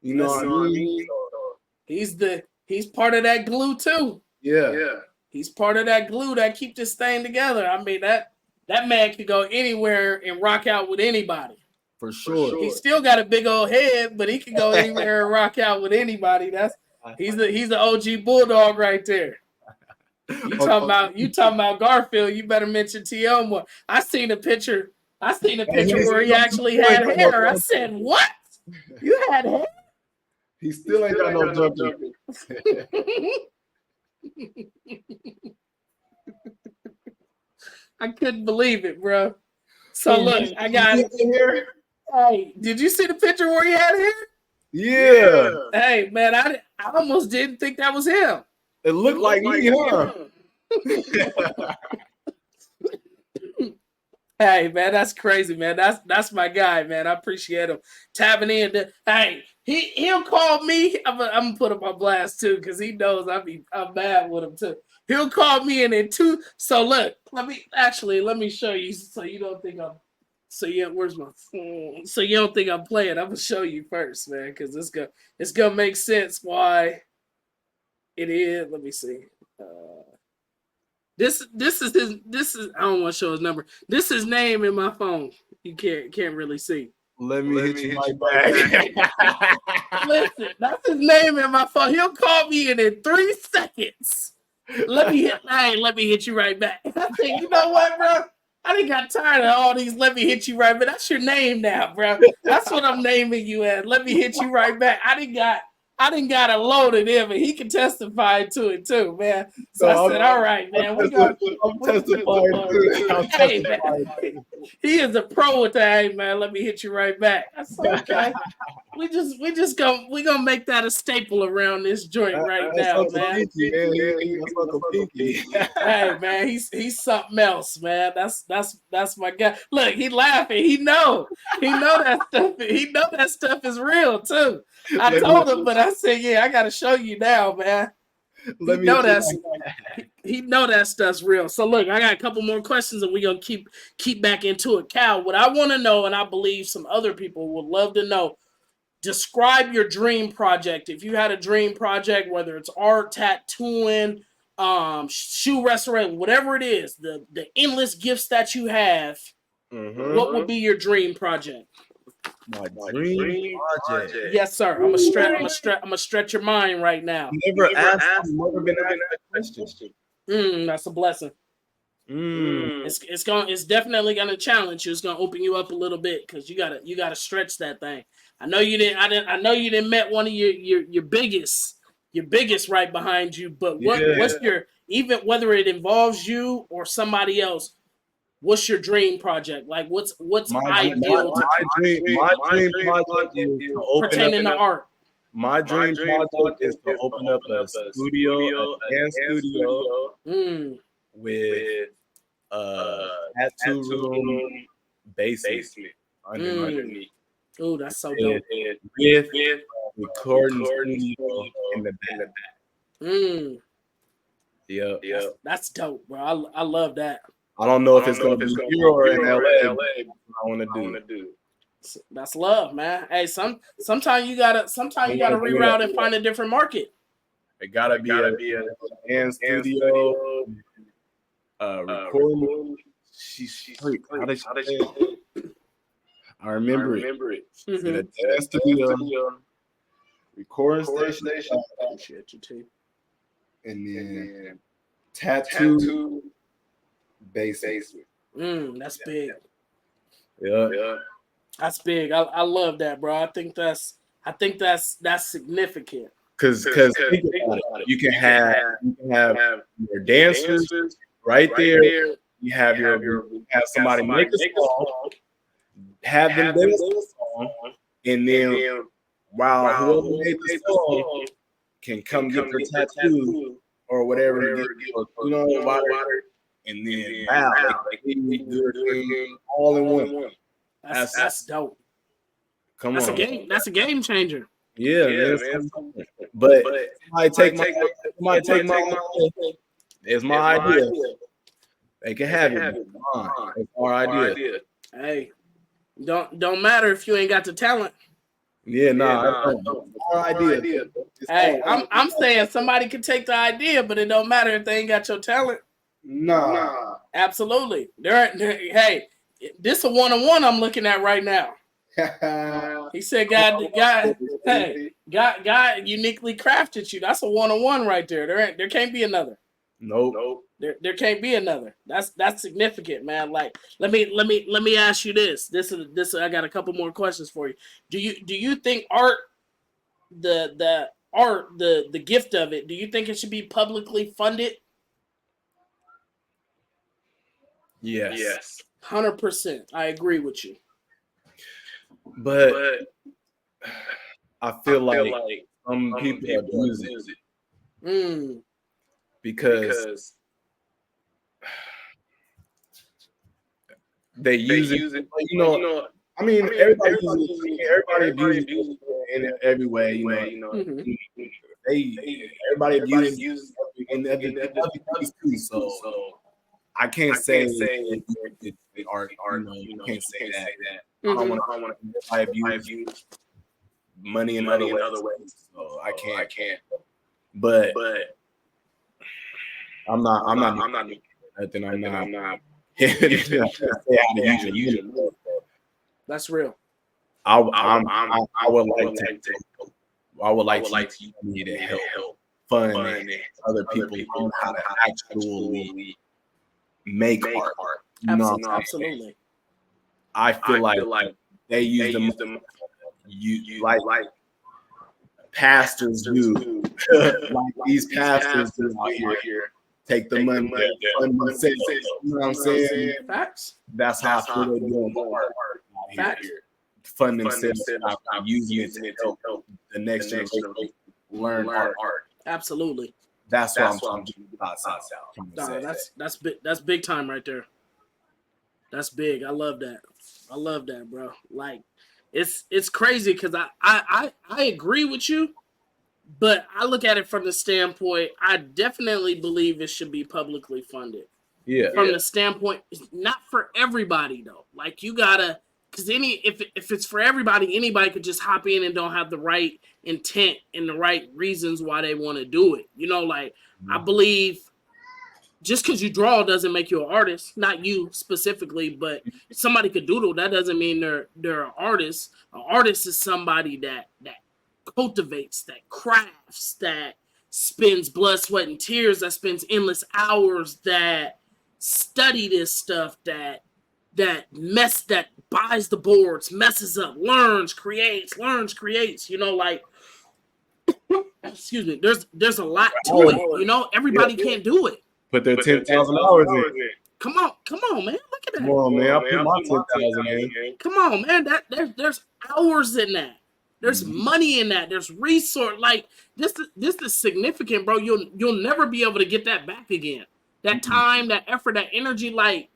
You know what I mean? He's part of that glue too. Yeah. He's part of that glue that keep this thing together. I mean that man could go anywhere and rock out with anybody. For sure. He still got a big old head, but he can go anywhere and rock out with anybody. He's the OG bulldog right there. You talking about Garfield? You better mention T.O. more. I seen a picture where he actually had hair. I said, "What? You had hair?" He still ain't got no jumper. I couldn't believe it, bro. So look, I got it. Hey, did you see the picture where he had hair? Yeah. Hey, man, I almost didn't think that was him. It looked like me, huh? Hey, man, that's crazy, man. That's my guy, man. I appreciate him tapping in. He'll call me. I'm gonna put him on blast too, because he knows I'm mad with him too. He'll call me in it too. So look, let me show you so you don't think I'm. Where's my phone? So you don't think I'm playing? I'm gonna show you first, man, because it's gonna make sense why it is. Let me see. This is I don't want to show his number. This is his name in my phone. You can't really see. Let me hit you right back. Listen, that's his name in my phone. He'll call me in 3 seconds. Let me hit you right back. I think, you know what, bro? I done got tired of all these let me hit you right back. That's your name now, bro. That's what I'm naming you as. Let me hit you right back. I didn't got a load of him, and he can testify to it too, man. So I said, all right, man. I'm testifying too. Hey, man. He is a pro with that, hey, man. Let me hit you right back. I said, okay. we gonna make that a staple around this joint right now, man. Hey, man, he's something else, man. That's my guy. Look, he laughing. He know that stuff. He know that stuff is real too. I told him, but I said, yeah, I gotta show you now, man. He know that stuff's real. So look, I got a couple more questions, and we're gonna keep back into it. Cal, what I want to know, and I believe some other people would love to know. Describe your dream project. If you had a dream project, whether it's art, tattooing, shoe restoration, whatever it is, the endless gifts that you have, what would be your dream project? My dream project. Yes, sir. I'm gonna stretch your mind right now. Never been asked that question. That's a blessing. It's definitely gonna challenge you. It's gonna open you up a little bit because you gotta stretch that thing. I know you didn't met one of your biggest right behind you, but what's your, even whether it involves you or somebody else, What's your dream project? Like, what's My ideal dream project is to open up. pertaining to art? My dream project is to open up a studio, a dance studio with tattoo room basement underneath. Oh, that's so dope. With recording studio in the back. Yep. That's dope, bro. I love that. I don't know if it's gonna be here or in LA. But I want to do. That's love, man. Hey, sometimes you gotta reroute and find a different market. It gotta be a dance studio, recording. She's how did she say it? I remember it. In a dance studio, recording station, and then tattoo basement. That's big. Yeah. That's big. I love that, bro. I think that's significant. Because think about it. You can have your dancers right there. You have somebody make a song, have them dance the song, and then while whoever made the song can come get their tattoo or whatever, water, and then all in one. That's dope. Come on, that's a game changer. Yeah, man. But somebody take my it's my idea. They can have it. It's our idea. Hey, don't matter if you ain't got the talent. Yeah, it's our idea. Hey, I'm saying somebody can take the idea, but it don't matter if they ain't got your talent. Nah. Absolutely. Hey, this a one-on-one I'm looking at right now. He said, God uniquely crafted you. That's a one-on-one right there. There can't be another. Nope. There can't be another. That's significant, man. Like, let me ask you this. This I got a couple more questions for you. Do you think art, the gift of it, do you think it should be publicly funded? Yes. 100%. I agree with you. But I feel like some people abuse it. Because they use it. I mean, everybody abuses it in every way. Everybody abuses it in other too. So I can't say it's art. You can't say that. I don't want to abuse money in other ways. So I can't. But I'm not nothing. I'm not. That's real. I would like to use money to help fund other people learn how to actually make art. Absolutely. I feel like they use them. You like pastors do. Like these pastors do out here. Take the money, fund themselves. You know what I'm saying? Facts. That's how I feel they're doing art out here. Fund themselves, using it to help the next generation learn art. Absolutely. That's what I'm talking about. That's big time right there. That's big. I love that, bro. Like, it's crazy because I agree with you, but I look at it from the standpoint, I definitely believe it should be publicly funded. Yeah. From the standpoint, not for everybody though. Like, you gotta, because if it's for everybody, anybody could just hop in and don't have the right intent and the right reasons why they want to do it. I believe just because you draw doesn't make you an artist. Not you specifically, but somebody could doodle. That doesn't mean they're an artist. An artist is somebody that cultivates, that crafts, that spends blood, sweat, and tears, that spends endless hours, that study this stuff, that buys the boards, messes up, learns, creates. Excuse me. There's a lot to it. Everybody can't do it. Put their 10,000 hours in. Come on, man. Look at that. Come on, man. I put my 10,000 in. Come on, man. There's hours in that. There's money in that. There's resource. Like this is significant, bro. You'll never be able to get that back again. That time, that effort, that energy, like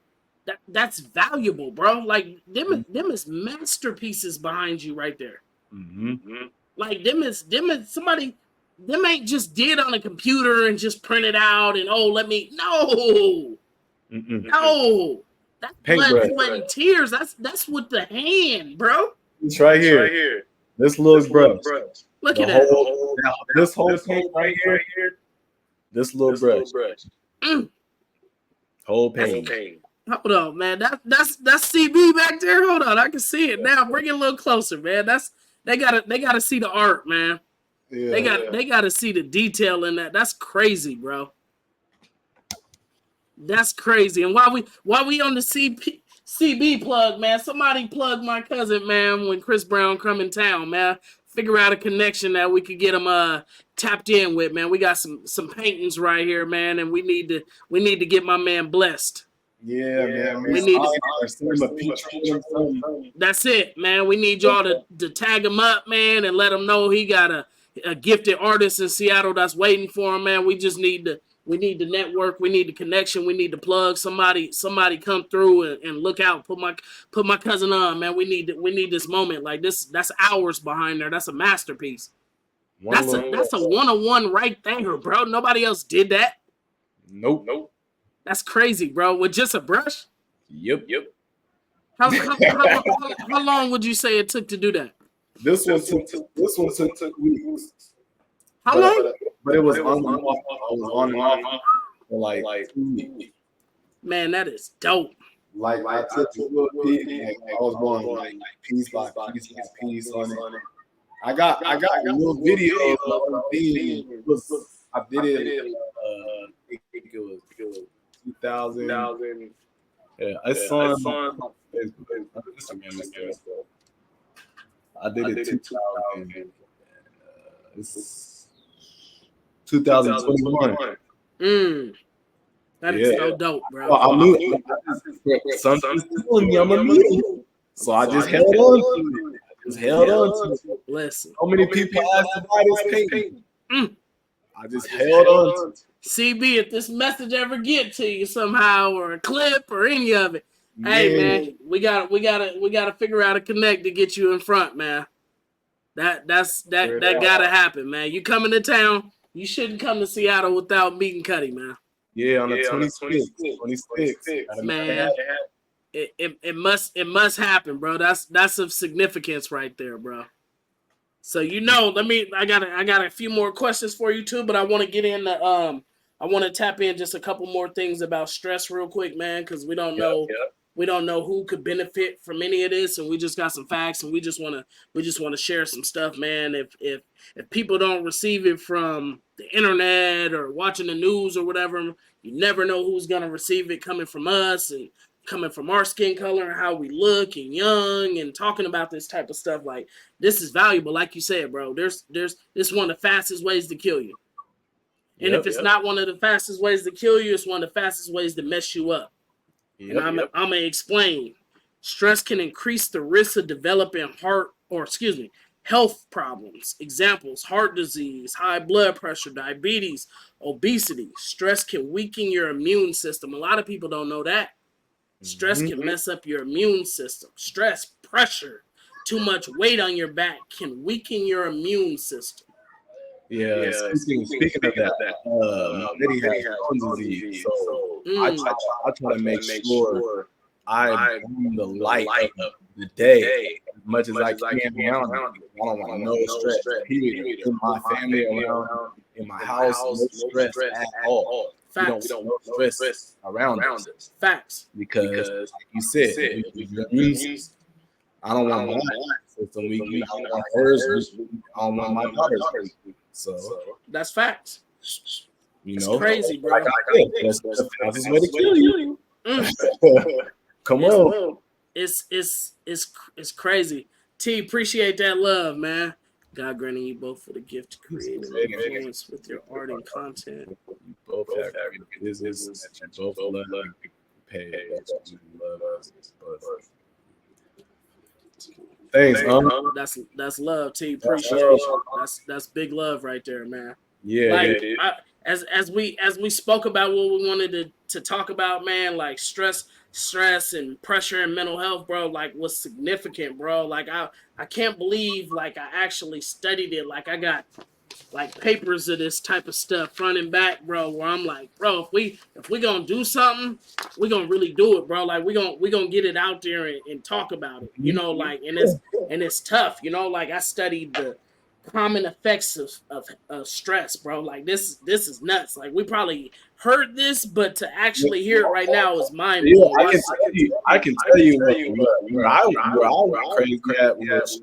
that's valuable, bro. Like them is masterpieces behind you right there. Like them is somebody. Them ain't just did on a computer and just printed out and no. That's blood, sweat, and tears. That's with the hand, bro. It's right here. This little brush. Look at that. This whole paint right here. This little brush. Whole paint. Hold on, man. That's CB back there. Hold on, I can see it now. Bring it a little closer, man. They gotta see the art, man. Yeah, they gotta see the detail in that. That's crazy, bro. That's crazy. And while we on the CB plug, man, somebody plug my cousin, man, when Chris Brown come in town, man. Figure out a connection that we could get him tapped in with, man. We got some paintings right here, man, and we need to get my man blessed. Yeah, man. We need that's it, man. We need y'all to tag him up, man, and let him know he got a gifted artist in Seattle that's waiting for him, man. We need the network. We need the connection. We need to plug somebody come through and look out. Put my cousin on, man. We need this moment like this. That's hours behind there. That's a masterpiece. That's a one-on-one right there, bro. Nobody else did that. Nope. That's crazy, bro. With just a brush. Yep. How long would you say it took to do that? This one took weeks. How long? But it was on and off for like 2 weeks. Man, that is dope. Like I took a little piece, I was going like piece by piece on it. I got a little video of the thing. I did it. I think it was 2000. Yeah, it's on Instagram. I did it 2000. It's 2021. That is so dope, bro. Well, I knew something's telling me I'm a meeting. So I just held on to it. Listen. So many people asked to buy this paint. I just held on to it. CB, if this message ever get to you somehow, or a clip, or any of it, hey man, we gotta figure out a connect to get you in front, man. That gotta happen, man. You coming to town, you shouldn't come to Seattle without meeting Cuddy, man. Yeah, on the 26th. Man, it must happen, bro. That's of significance right there, bro. So I got a few more questions for you too, but I want to get in I want to tap in just a couple more things about stress real quick, man, because we don't know who could benefit from any of this, and we just got some facts, and we just want to share some stuff, man. If people don't receive it from the internet or watching the news or whatever, you never know who's gonna receive it coming from us and coming from our skin color and how we look and young and talking about this type of stuff. Like, this is valuable, like you said, bro. This one of the fastest ways to kill you. And if it's not one of the fastest ways to kill you, it's one of the fastest ways to mess you up. And I'm going to explain. Stress can increase the risk of developing health problems. Examples: heart disease, high blood pressure, diabetes, obesity. Stress can weaken your immune system. A lot of people don't know that. Stress can mess up your immune system. Stress, pressure, too much weight on your back can weaken your immune system. Yeah, speaking of that, my lady has Crohn's disease, so I try to make sure I bring the light of the day as much as I can around. I don't want no stress, period, in my family, around, in my house, no stress at all. Facts. We don't stress around us. Facts. Because, like you said, I don't want my system weak. I don't want hers. I don't want my daughter's hers. So that's facts. It's crazy, bro. That's the fastest way to kill you. Come on. It's crazy. T, appreciate that love, man. God granting you both for the gift to create and influence with your art and content. You both have business that you both love. page. Thanks. That's love, T. Appreciation. That's big love right there, man. Yeah. Like as we spoke about what we wanted to talk about, man, like stress and pressure and mental health, bro, like was significant, bro. Like I can't believe like I actually studied it. Like I got like papers of this type of stuff front and back, bro, where I'm like, bro, if we gonna do something, we gonna really do it, bro. Like we gonna get it out there and talk about it, you know, like and it's tough, you know, like I studied the common effects of stress, bro. Like this is nuts. Like we probably heard this, but to actually hear it right now is mind blowing. I can tell you where I was crazy at was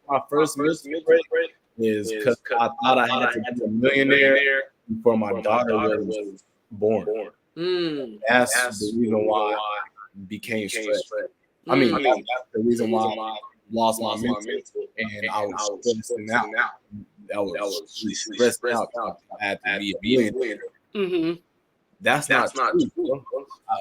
my first mid-grade is because I thought I had to be a millionaire before my daughter was born. That's the reason why I became stressed. I mean, that's the reason why I lost my mental and I was stressing out. I was really stressed out. I had to be a millionaire. That's not true.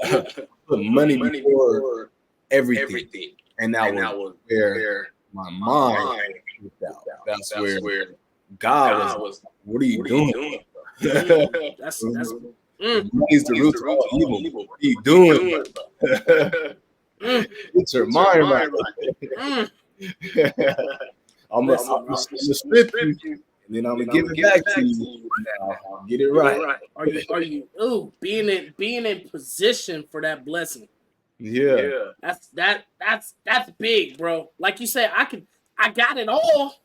I put money before everything. And that was where my mind was out. That's where God was. What are you doing? That's money's the root of all evil. What are you doing? Get your mind right. I'm gonna strip you, and then I'm gonna give it back to you. Get it right. Are you being in position for that blessing? Yeah. That's big, bro. Like you said, I got it all.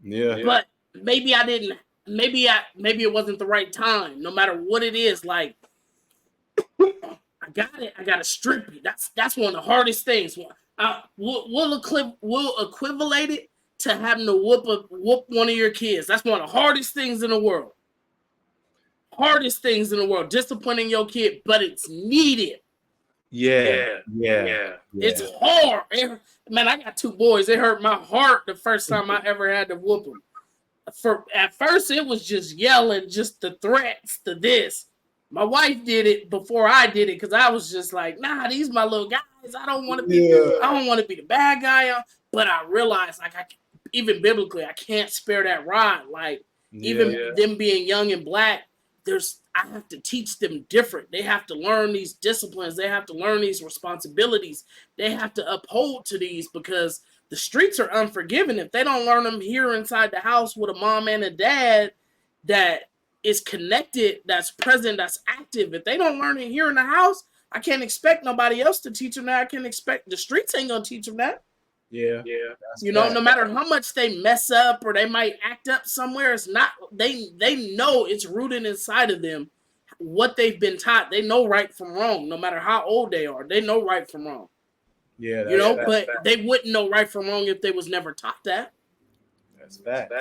Yeah. But maybe I didn't. Maybe it wasn't the right time. No matter what it is, like I got it. I gotta strip you. That's one of the hardest things. We'll equivalent it to having to whoop one of your kids. That's one of the hardest things in the world. Hardest things in the world. Disciplining your kid, but it's needed. Yeah. It's hard. Man, I got 2 boys. It hurt my heart the first time I ever had to whoop them. At first, it was just yelling, just the threats to this. My wife did it before I did it because I was just like, nah, these my little guys. I don't want to be the bad guy. But I realized, like, even biblically, I can't spare that rod. Like, even them being young and black, I have to teach them different. They have to learn these disciplines. They have to learn these responsibilities. They have to uphold to these because the streets are unforgiving. If they don't learn them here inside the house with a mom and a dad that is connected, that's present, that's active. If they don't learn it here in the house, I can't expect nobody else to teach them that. I can't expect the streets ain't gonna teach them that. Yeah. You know, no matter how much they mess up or they might act up somewhere, it's not. They know it's rooted inside of them. What they've been taught, they know right from wrong. No matter how old they are, they know right from wrong. Yeah, you know, but they wouldn't know right from wrong if they was never taught that. That's fact.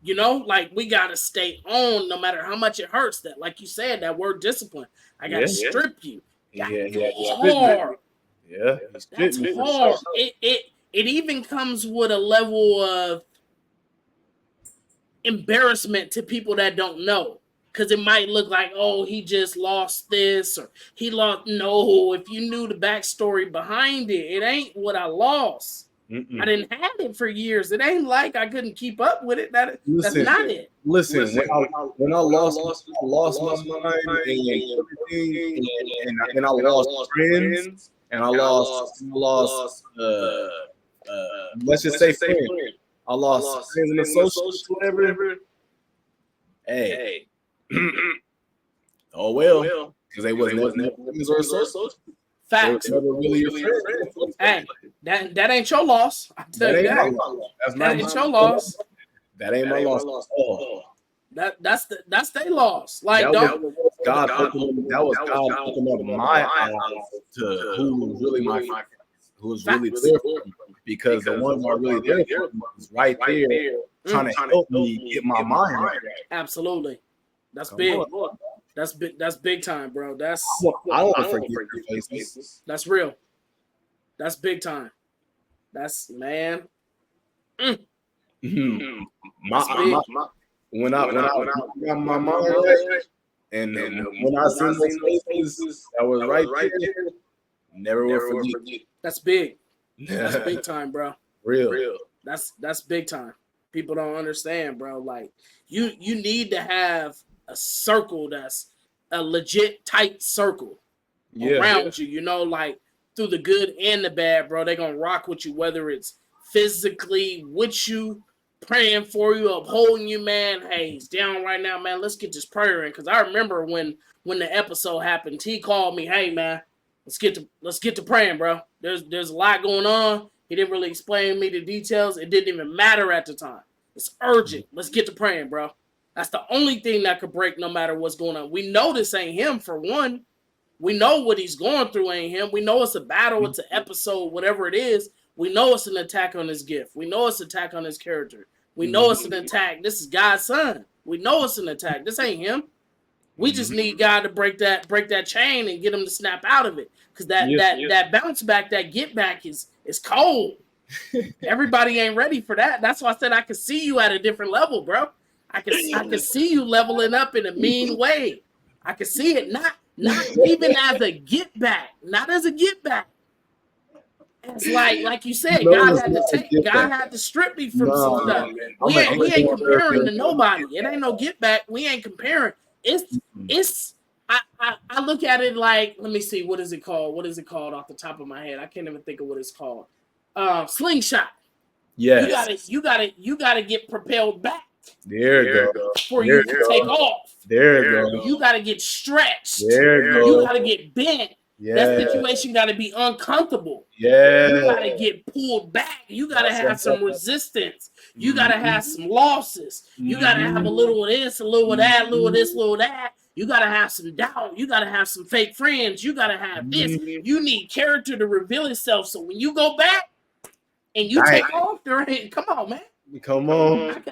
You know, like we gotta stay on no matter how much it hurts. That, like you said, that word discipline. I gotta strip you. Hard. Yeah, that's hard. It even comes with a level of embarrassment to people that don't know. Because it might look like, oh, he just lost this or he lost. No, if you knew the backstory behind it, it ain't what I lost. I didn't have it for years. It ain't like I couldn't keep up with it. That's not it. Listen, when I lost my mind and everything, and I lost friends, and I lost let's just say friends. I lost friends and associates, whatever. Hey. Oh well, because they wasn't friends or associates. Facts. Really your friend. Hey, that ain't your loss. I tell you that. That ain't your loss. That ain't my loss. Oh. That's their loss. Like that was God opening up my eyes to who was really my friends, who was really there for me. Because the ones who are really there for me is right there trying to help me get my mind right. Absolutely. That's big. That's big. That's big time, bro. I don't want to forget your faces. That's real. That's big time. That's man. When I got my mind right, And when I seen those faces that was right there, never will forget. That's big. That's big time, bro. Real. That's big time. People don't understand, bro. Like you need to have a circle that's a legit tight circle around you. You know, like through the good and the bad, bro. They're gonna rock with you, whether it's physically with you, praying for you, upholding you, man. Hey, he's down right now, man. Let's get this prayer in. Because I remember when the episode happened, he called me, hey man, let's get to praying, bro. There's a lot going on. He didn't really explain me the details. It didn't even matter at the time. It's urgent. Let's get to praying, bro. That's the only thing that could break no matter what's going on. We know this ain't him, for one. We know what he's going through ain't him. We know it's a battle. It's an episode, whatever it is. We know it's an attack on his gift. We know it's an attack on his character. We know it's an attack. This is God's son. We know it's an attack. This ain't him. We just need God to break that chain and get him to snap out of it. Because that bounce back, that get back is cold. Everybody ain't ready for that. That's why I said I could see you at a different level, bro. I could see you leveling up in a mean way. I could see it not even as a get back, not as a get back. It's like you said, God had to strip me from some stuff. We ain't comparing to nobody. It ain't no get back. We ain't comparing. It's I look at it like, let me see, what is it called? What is it called off the top of my head? I can't even think of what it's called. Slingshot. Yes. You gotta get propelled back. There you go. For you to take off. There you go. You gotta get stretched. There you go. You gotta get bent. Yeah. That situation got to be uncomfortable. Yeah. You got to get pulled back. You got to have some resistance. You got to have some losses. You got to have a little of this, a little of that, a little of this, a little of that. You got to have some doubt. You got to have some fake friends. You got to have this. You need character to reveal itself. So when you go back and you take off, come on, man. Come on.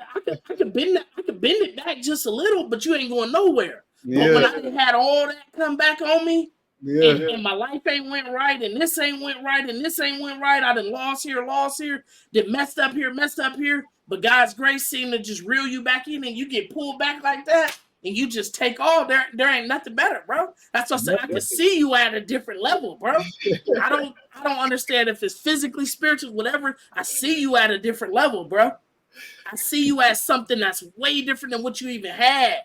I could bend it back just a little, but you ain't going nowhere. Yeah. But when I had all that come back on me, and my life ain't went right, and this ain't went right, and this ain't went right. I done lost here, did messed up here. But God's grace seemed to just reel you back in, and you get pulled back like that, and you just take all. There ain't nothing better, bro. That's what I said. I can see you at a different level, bro. I don't understand if it's physically, spiritual, whatever. I see you at a different level, bro. I see you as something that's way different than what you even had.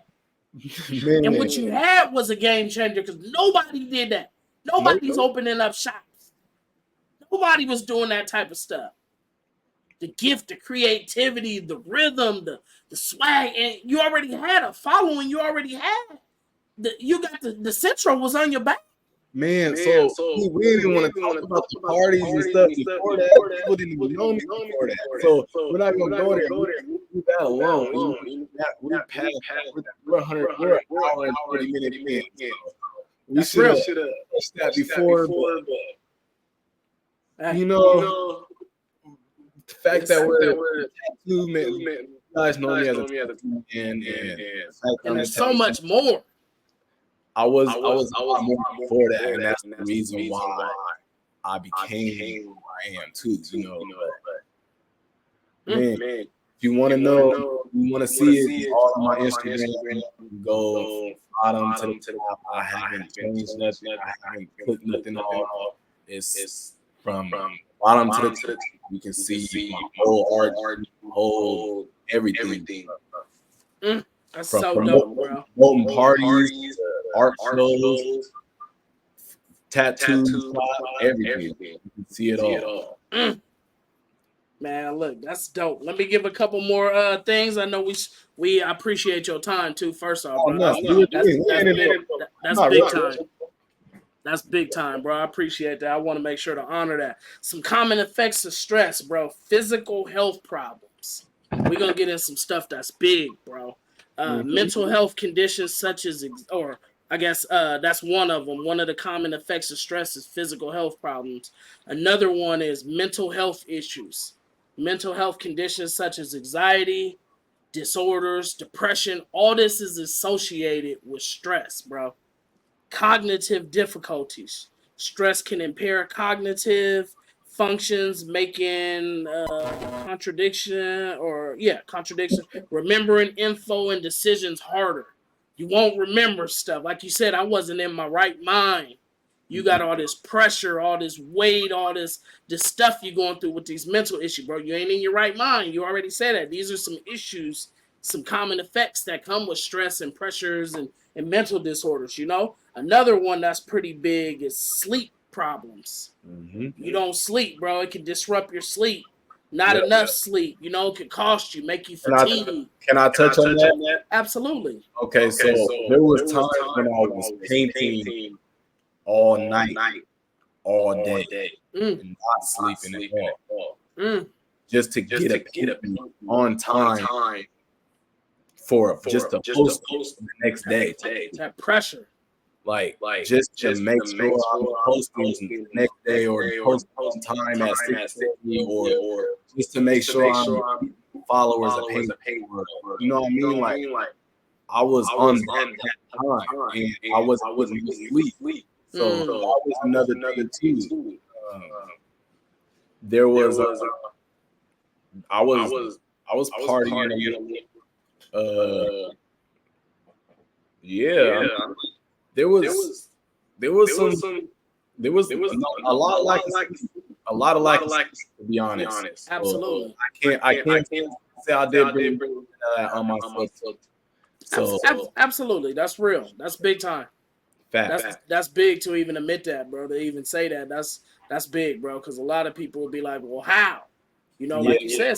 Man. And what you had was a game changer because nobody did that. Nobody's opening up shops. Nobody was doing that type of stuff. The gift, the creativity, the rhythm, the swag, and you already had a following. You already had you got the central was on your back. Man, so we didn't even want to talk about the parties and stuff before that. People didn't even know me before that. So we're not gonna go there. We that alone. We're 100. We're an hour and 40 minutes in. We should have touched that before. But, you know, the fact that we're tattoo man, you guys know me as a tattoo man, and there's so much more. I was more before that, and that's the reason why I became who I am too. You know, man, if you want to know, you want to see it, all on my Instagram, go bottom to the top. I haven't changed nothing. I haven't put nothing on. It's from bottom to the top. You can see my whole art, whole everything. That's so dope, bro. Promoting parties, art shows, tattoos, everything. You can see it all. Man, look, that's dope. Let me give a couple more things. I know we appreciate your time too. First off, bro. That's big time. That's big time, bro. I appreciate that. I want to make sure to honor that. Some common effects of stress, bro. Physical health problems. We're gonna get in some stuff that's big, bro. Mental health conditions such as, or I guess that's one of them. One of the common effects of stress is physical health problems. Another one is mental health issues. Mental health conditions such as anxiety, disorders, depression. All this is associated with stress, bro. Cognitive difficulties. Stress can impair cognitive functions, making contradiction, remembering info and decisions harder. You won't remember stuff. Like you said, I wasn't in my right mind. You got all this pressure, all this weight, all this stuff you're going through with these mental issues, bro. You ain't in your right mind. You already said that. These are some issues, some common effects that come with stress and pressures and mental disorders, you know? Another one that's pretty big is sleep problems. You don't sleep, bro. It can disrupt your sleep. Not enough sleep, you know, can cost you, make you fatigued. Can I touch on that? Absolutely. Okay, so there was times when I was painting all night, all day, and not sleeping at all. Just to get a painting on time for just a post the next day. That pressure. Like just to make sure I'm posting the next day or post on time at 6:50 or just to make sure I'm followers of paint. You know what I mean? Like I was on that time and I wasn't sleep. So that was another thing too. There was I was partying. Yeah. There was a lot of lack of sleep, to be honest. Absolutely. So I can't say I did bring that on myself. So absolutely, that's real. That's big time. That's big to even admit that, bro. To even say that, that's big, bro. Because a lot of people will be like, "Well, how?" You know, like you said,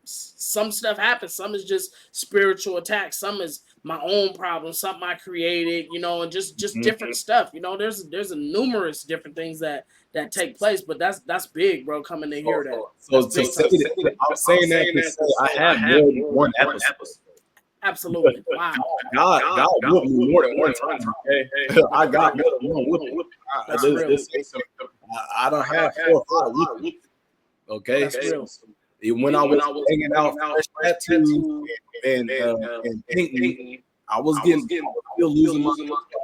some stuff happens. Some is just spiritual attacks. Some is my own problem, something I created. You know, and just different stuff. You know, there's a numerous different things that take place. But that's big, bro. Coming to hear that. So to say that, I'm saying that to say I have more than one episode. Absolutely. Wow. God whooped me more than one time. Okay, I got more than one whooping. I don't have 4 or 5 whooping. Okay. When I was hanging out fresh tattoos and painting, I was still losing my I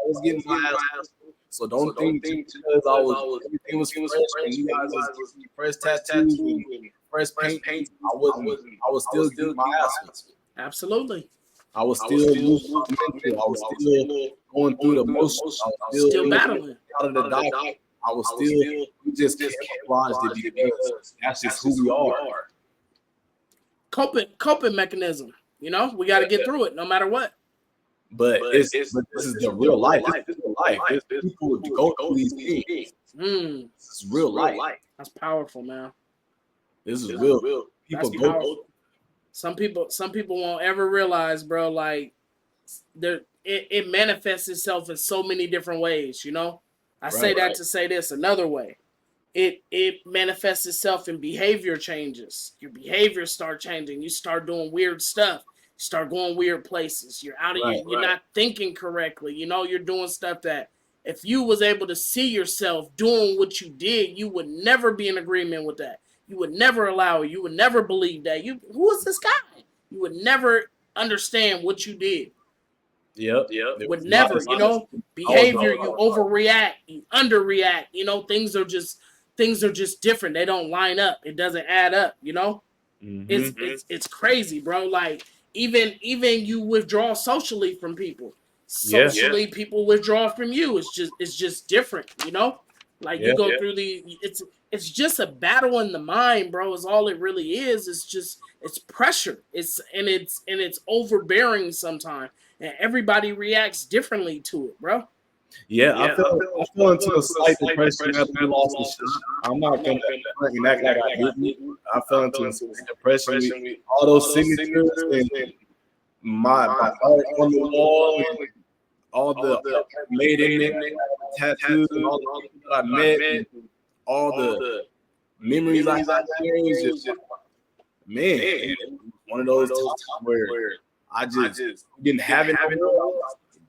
was getting my ass. So don't think because everything was fresh and you guys was fresh tattoos and fresh paint. I was still getting my ass. Absolutely. I was still losing my mental. I was still going through the motions. I was still battling out of the doctor. I was still. We just camouflaged it because that's just who we are. Coping mechanism. You know, we got to get through it no matter what. But this is the real life. This is real life. There's people who go through these things. This is real life. That's powerful, man. This is real. People go. Some people won't ever realize, bro. Like, it manifests itself in so many different ways. You know, I say that to say this another way. It manifests itself in behavior changes. Your behaviors start changing. You start doing weird stuff. You start going weird places. You're out of you're not thinking correctly. You know, you're doing stuff that if you was able to see yourself doing what you did, you would never be in agreement with that. You would never allow it. You would never believe that. Who is this guy? You would never understand what you did. Yep. Would never, you know, behavior, you overreact, you underreact. You know, things are just different. They don't line up. It doesn't add up, you know? It's crazy, bro. Like even you withdraw socially from people. Socially, people withdraw from you. It's just different, you know? Like you go through it's just a battle in the mind, bro, is all it really is. It's pressure. It's overbearing sometimes. And everybody reacts differently to it, bro. Yeah, I fell into a slight depression after we lost the shot. I'm not gonna act like I didn't. I fell into a slight depression. All those signatures and my art on the wall and all the made in it, tattoos and all the people I met, and all the memories I had there. It was just, man, one of those times where I just didn't have it.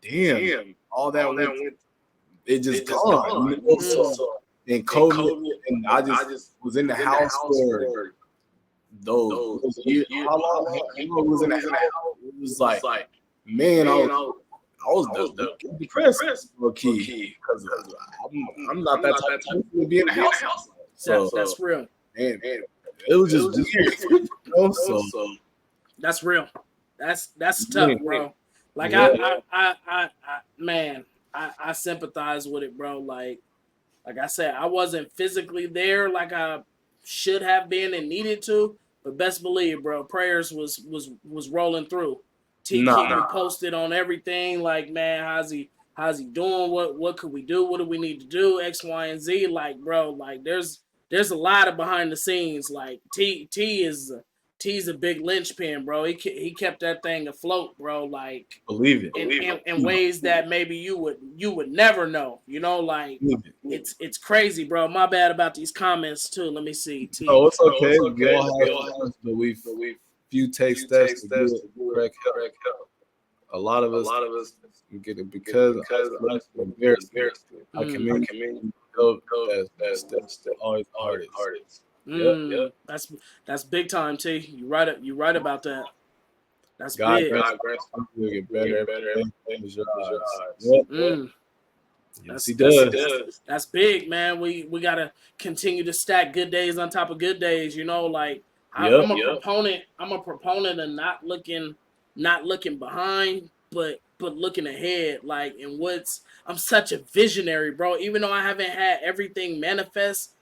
Damn, all that went, it just gone. You know? So, and COVID, and I just was in the house for those years. How long was in the house? It was like, man, I was depressed, low key, because I'm not that type of person to be in the house. So that's real. And it was just weird. You know? So that's real. That's tough, bro. Like man, I sympathize with it, bro. Like I said, I wasn't physically there like I should have been and needed to, but best believe, bro, prayers was rolling through. T keep me posted on everything. Like, man, how's he doing? What could we do? What do we need to do? X, Y, and Z. Like, bro, like there's a lot of behind the scenes. Like T's a big linchpin, bro. He kept that thing afloat, bro. Like, believe it in ways that maybe you would never know. You know, like it's crazy, bro. My bad about these comments too. Let me see. T. Oh, it's okay. We all have comments, but we've few take steps to get correct help. A lot of us get it because of embarrassment. I commend you. That's always hardest. Yep. That's big time, T. You right about that. That's big. God grants you to get better. Yes, he does. That's big, man. We gotta continue to stack good days on top of good days. You know, like I'm a proponent. I'm a proponent of not looking behind, but looking ahead. Like, and I'm such a visionary, bro. Even though I haven't had everything manifest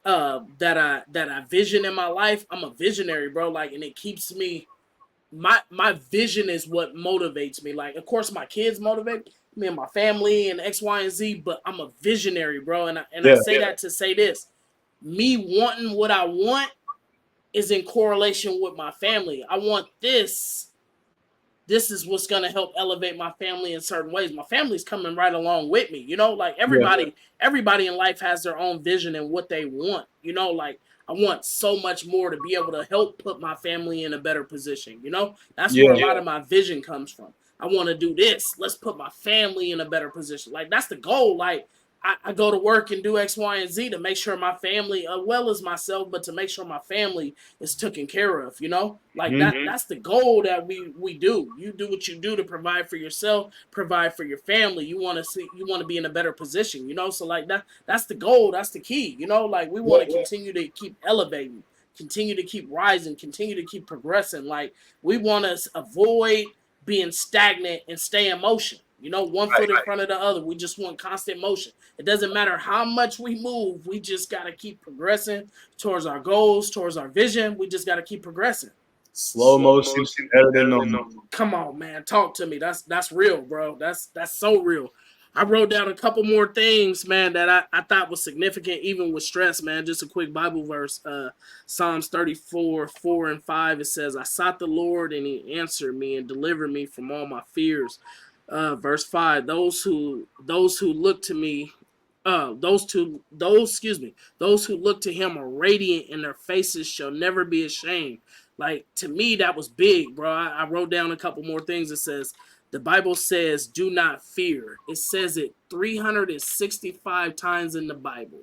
that I vision in my life, I'm a visionary, bro. Like, and it keeps me. My vision is what motivates me. Like, of course, my kids motivate me and my family and X, Y, and Z, but I'm a visionary, bro. And I say that to say this: me wanting what I want is in correlation with my family. I want this. This is what's gonna help elevate my family in certain ways. My family's coming right along with me. You know, like everybody in life has their own vision and what they want. You know, like I want so much more to be able to help put my family in a better position. You know, that's where a lot of my vision comes from. I want to do this. Let's put my family in a better position. Like, that's the goal. Like, I go to work and do X, Y, and Z to make sure my family, as well as myself, but to make sure my family is taken care of, you know? Like, that's the goal that we do. You do what you do to provide for yourself, provide for your family. You want to be in a better position, you know? So, like, that's the goal. That's the key, you know? Like, we want to continue to keep elevating, continue to keep rising, continue to keep progressing. Like, we want to avoid being stagnant and stay in motion. You know, one foot in front of the other. We just want constant motion. It doesn't matter how much we move. We just got to keep progressing towards our goals, towards our vision. We just got to keep progressing. Slow motion, better than normal. Come on, man. Talk to me. That's real, bro. That's so real. I wrote down a couple more things, man, that I thought was significant, even with stress, man. Just a quick Bible verse. Psalms 34, 4 and 5. It says, I sought the Lord, and he answered me and delivered me from all my fears. Verse 5, those who look to me, those who look to him are radiant, and their faces shall never be ashamed. Like, to me, that was big, bro. I wrote down a couple more things. It says, the Bible says, do not fear. It says it 365 times in the Bible.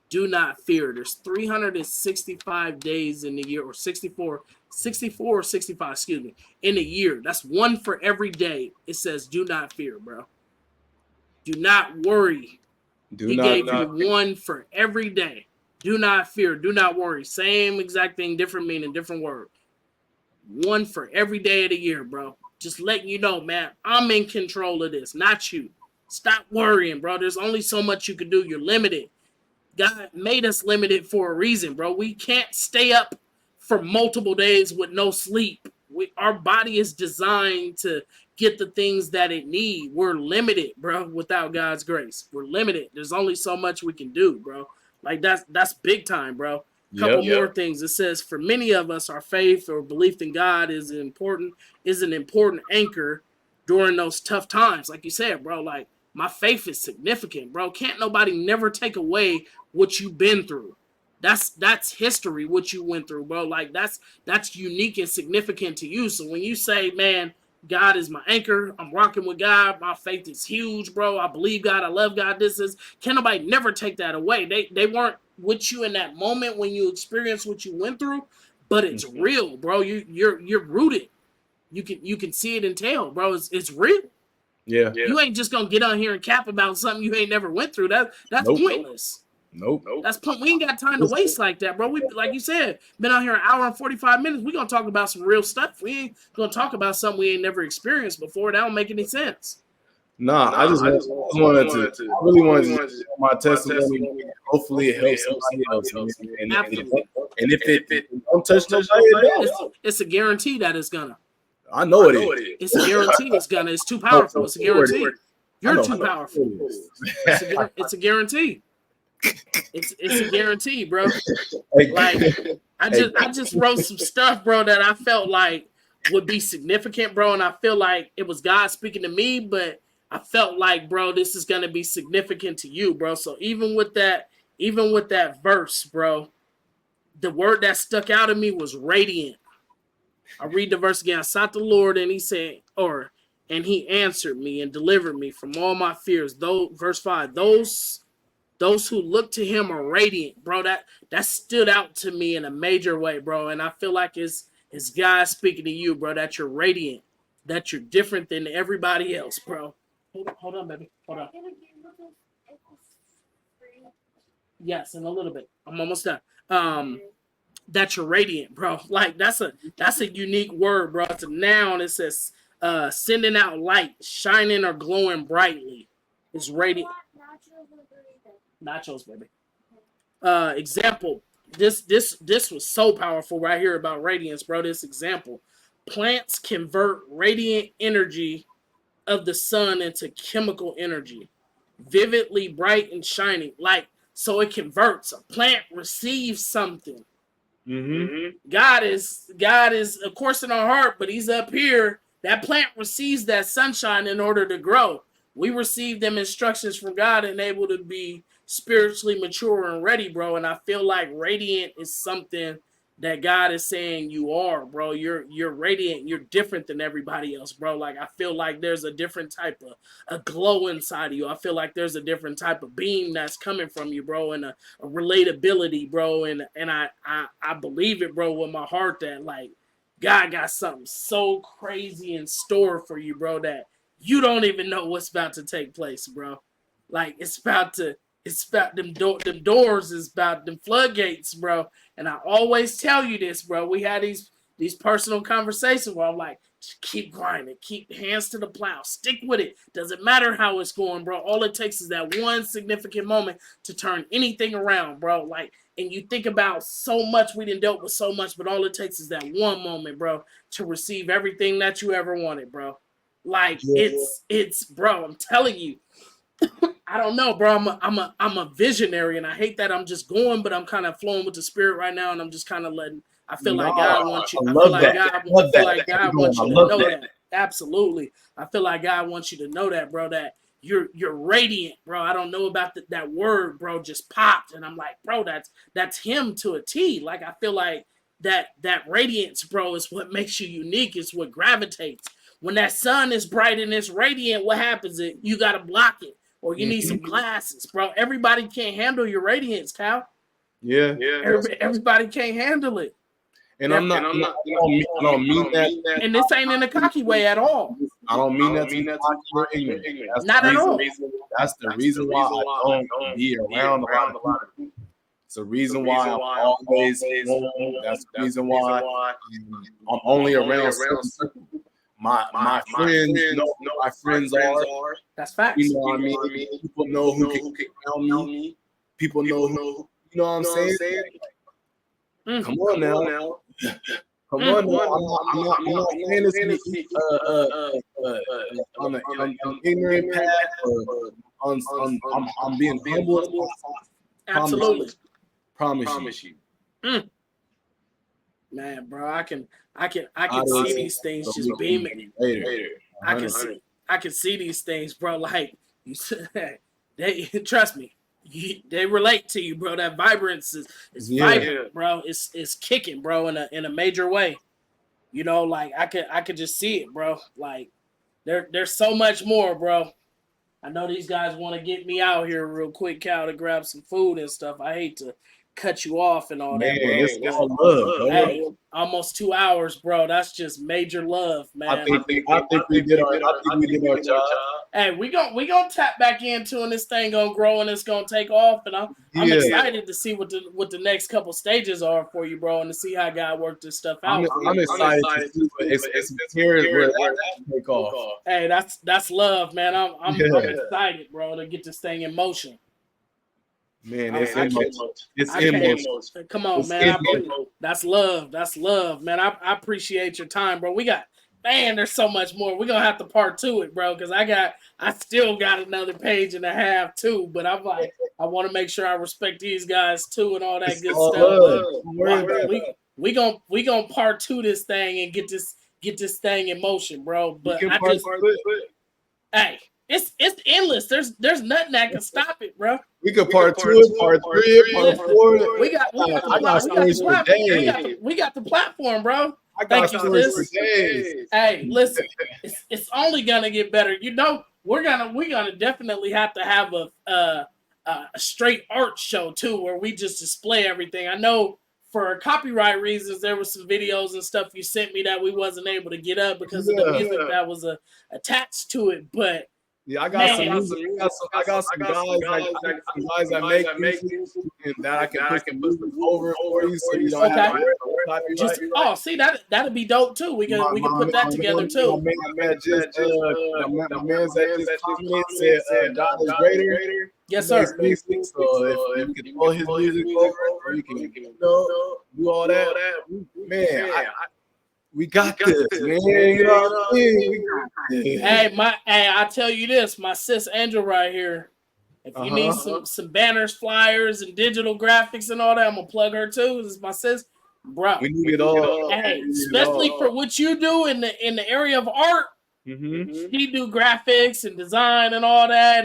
Do not fear. There's 365 days in the year, or 64 or 65, excuse me, in a year. That's one for every day. It says, do not fear, bro. Do not worry. He gave you one for every day. Do not fear. Do not worry. Same exact thing, different meaning, different word. One for every day of the year, bro. Just letting you know, man, I'm in control of this, not you. Stop worrying, bro. There's only so much you can do. You're limited. God made us limited for a reason, bro. We can't stay up for multiple days with no sleep. Our body is designed to get the things that it needs. We're limited, bro, without God's grace. We're limited. There's only so much we can do, bro. Like, that's big time, bro. Couple more things. It says, for many of us, our faith or belief in God is an important anchor during those tough times. Like you said, bro, like, my faith is significant, bro. Can't nobody never take away what you've been through. That's history, what you went through, bro. Like, that's unique and significant to you. So when you say, man, God is my anchor, I'm rocking with God, my faith is huge, bro. I believe God, I love God. Can't nobody never take that away. They weren't with you in that moment when you experienced what you went through, but it's real, bro. You're rooted. You can see it and tell, bro. It's real. Yeah. You ain't just gonna get on here and cap about something you ain't never went through. That's pointless. Nope. That's point. We ain't got time to waste like that, bro. We, like you said, been out here an hour and 45 minutes. We gonna talk about some real stuff. We ain't gonna talk about something we ain't never experienced before. That don't make any sense. Nah, I really wanted to share my testimony. Hopefully, it helps somebody else. And if it don't touch nobody, it don't. It's a guarantee that it's gonna. I know it is. It's a guarantee it's gonna. It's too powerful. It's a guarantee. You're too powerful. It's a guarantee. It's a guarantee, bro. Like I just wrote some stuff, bro, that I felt like would be significant, bro, and I feel like it was God speaking to me, but I felt like, bro, this is gonna be significant to you, bro. So even with that verse, bro, the word that stuck out of me was radiant. I read the verse again. I sought the Lord, and he said, and he answered me and delivered me from all my fears. Though, verse 5, those who look to him are radiant, bro. That stood out to me in a major way, bro. And I feel like it's God speaking to you, bro, that you're radiant, that you're different than everybody else, bro. Hold on, baby. Hold on. Yes, in a little bit. I'm almost done. That you're radiant, bro. Like that's a unique word, bro. It's a noun. It says sending out light, shining or glowing brightly. It's radiant. Nachos, baby. Example. This was so powerful right here about radiance, bro. This example. Plants convert radiant energy of the sun into chemical energy, vividly bright and shining. Like, so it converts. A plant receives something. Mm-hmm. God is of course in our heart, but he's up here. That plant receives that sunshine in order to grow. We receive them instructions from God and able to be spiritually mature and ready, bro. And I feel like radiant is something that God is saying you are, bro. You're radiant. You're different than everybody else, bro. Like I feel like there's a different type of a glow inside of you. I feel like there's a different type of beam that's coming from you, bro, and a relatability, bro. And I believe it, bro, with my heart that like God got something so crazy in store for you, bro, that you don't even know what's about to take place, bro. Like it's about them doors, is about them floodgates, bro. And I always tell you this, bro. We had these personal conversations where I'm like, just keep grinding, keep hands to the plow, stick with it. Doesn't matter how it's going, bro. All it takes is that one significant moment to turn anything around, bro. Like, and you think about so much, we done dealt with so much, but all it takes is that one moment, bro, to receive everything that you ever wanted, bro. Like it's bro, I'm telling you. I don't know, bro. I'm a visionary, and I hate that I'm just going, but I'm kind of flowing with the spirit right now, and I'm just kind of letting. I feel like God wants you. I feel like God wants you to know that. Absolutely, I feel like God wants you to know that, bro. That you're radiant, bro. I don't know about that word, bro. Just popped, and I'm like, bro, that's him to a T. Like I feel like that radiance, bro, is what makes you unique. It's what gravitates. When that sun is bright and it's radiant, what happens? You got to block it. Or you need some glasses, bro. Everybody can't handle your radiance, Cal. Yeah. Everybody can't handle it. And I don't mean that. And this ain't in a cocky way at all. I don't mean that to be cocky or ignorant. Not at all. That's the reason why I don't be around a lot of people. It's the reason why I'm always home. That's the reason why I'm only around certain people. My friends know who my friends are. That's facts. You know what I mean? People know who can around me. People know who. You know what I'm saying? Come on now. Come on now. I'm not saying this on an ignorant path. I'm being humble. Absolutely. Promise you. Man, bro, I can see these things just beaming. I can see these things, bro. Like you said, they trust me. They relate to you, bro. That vibrance is vibrant, bro. It's kicking, bro, in a major way. You know, like I could just see it, bro. Like there's so much more, bro. I know these guys want to get me out here real quick, Cal, to grab some food and stuff. I hate to cut you off and all Man, that, bro. it's all love, bro. Hey, almost 2 hours, bro. That's just major love, man. I think we did our job. Hey, we gonna tap back into and this thing gonna grow and it's gonna take off. And I'm excited to see what the next couple stages are for you, bro, and to see how God worked this stuff out. I'm excited to see what it's here's where that take off. Hey, that's love, man. I'm excited, bro, to get this thing in motion. Man, it's in motion. Come on, man. That's love. That's love, man. I appreciate your time, bro. There's so much more. We're gonna have to part two it, bro, because I still got another page and a half too. But I'm like, I want to make sure I respect these guys too and all that good stuff. We gonna part two this thing and get this thing in motion, bro. But hey, it's endless. There's nothing that can stop it, bro. We could part two it, part three, part four. We got the platform, bro. Thank you, sis. Hey, listen, it's only gonna get better. You know, we're gonna definitely have to have a straight art show too, where we just display everything. I know for copyright reasons, there were some videos and stuff you sent me that we wasn't able to get up because of the music that was attached to it, but. Yeah, I got some guys that make music and that I can put over for you so you don't have to see that'd be dope too. We can put that together too. My man just commented said God is greater. Yes, sir. So if you can pull his music over or you can do all that, man. We got this, man. You know what I mean? Hey, I tell you this, my sis Angel right here. If you need some banners, flyers, and digital graphics and all that, I'm gonna plug her too. This is my sis, bro. We need it all. Hey, especially for what you do in the area of art. She do graphics and design and all that,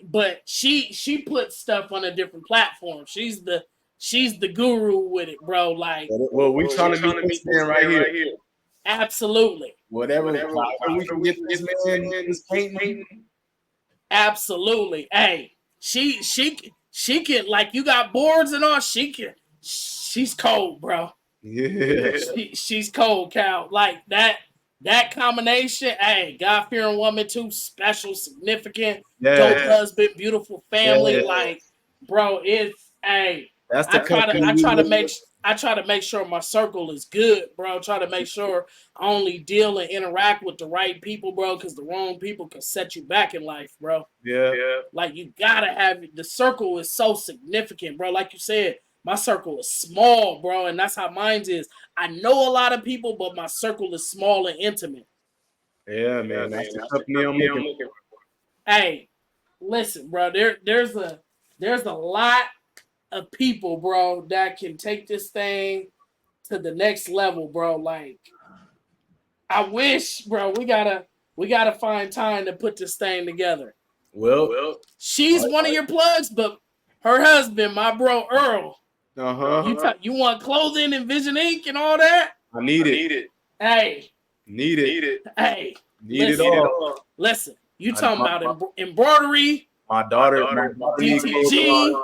but she puts stuff on a different platform. She's the guru with it, bro. Like, well, we trying to meet this man right here. Absolutely. Whatever we can get this man this painting. Absolutely. Hey, she can, like, you got boards and all. She's cold, bro. Yeah. She's cold, Cal. Like that combination. Hey, God-fearing woman too, special, significant, dope husband, beautiful family. Like, bro, it's That's I try to make sure my circle is good, bro. Try to make sure I only deal and interact with the right people, bro, because the wrong people can set you back in life, bro. Yeah. Like, you gotta have the circle is so significant, bro. Like you said, my circle is small, bro, and that's how mine is. I know a lot of people, but my circle is small and intimate. Yeah, man. That's the company I'm looking for. Hey, listen, bro. There's a lot of people, bro, that can take this thing to the next level, bro. Like, I wish, bro, we gotta find time to put this thing together. Well, she's one of your plugs, but her husband, my bro Earl. You want clothing and Vision Inc. and all that? I need it. Hey, need it. Hey, need it all. Listen, you talking about embroidery? My daughter, DTG.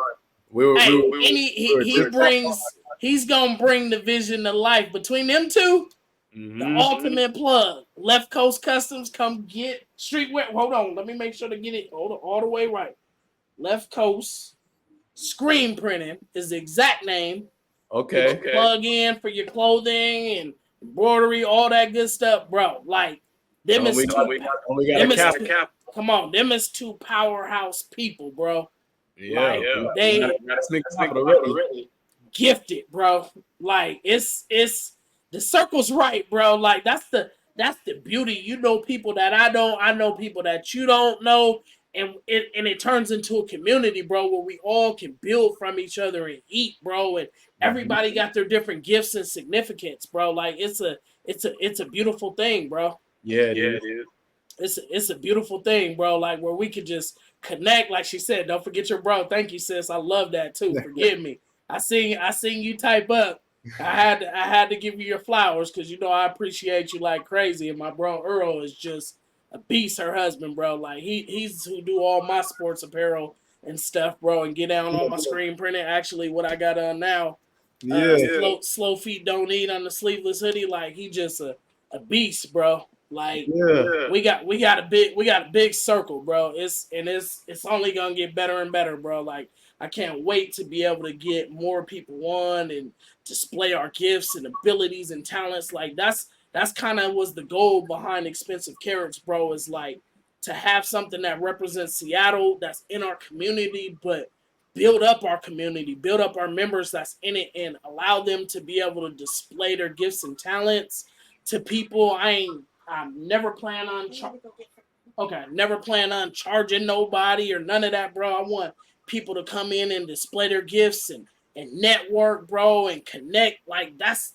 He's gonna bring the vision to life. Between them two, the ultimate plug. Left Coast Customs, come get streetwear. Hold on, let me make sure to get it all the way right. Left Coast Screen Printing is the exact name. Okay. Plug in for your clothing and embroidery, all that good stuff, bro. Like, them is two powerhouse people, bro. Yeah, like, they gifted, bro. Like, it's the circle's right, bro. Like, that's the beauty. You know people that I know people that you don't know, and it turns into a community, bro, where we all can build from each other and eat, bro, and everybody got their different gifts and significance, bro. Like, it's a beautiful thing, bro. Yeah, it is. It's a beautiful thing, bro. Like, where we could just connect, like she said. Don't forget your bro. Thank you, sis. I love that too. Forgive me. I seen you type up. I had to give you your flowers because you know I appreciate you like crazy. And my bro Earl is just a beast. Her husband, bro. Like he's who do all my sports apparel and stuff, bro, and get down on my screen printing. Actually, what I got on now, slow feet don't eat on the sleeveless hoodie. Like he just a beast, bro. Like we got a big circle, bro. It's only gonna get better and better, bro. Like I can't wait to be able to get more people on and display our gifts and abilities and talents. Like that's kind of was the goal behind Expensive Carats, bro. Is like to have something that represents Seattle, that's in our community, but build up our community, build up our members that's in it, and allow them to be able to display their gifts and talents to people. I'm never plan on never plan on charging nobody or none of that, bro. I want people to come in and display their gifts and network, bro, and connect. Like that's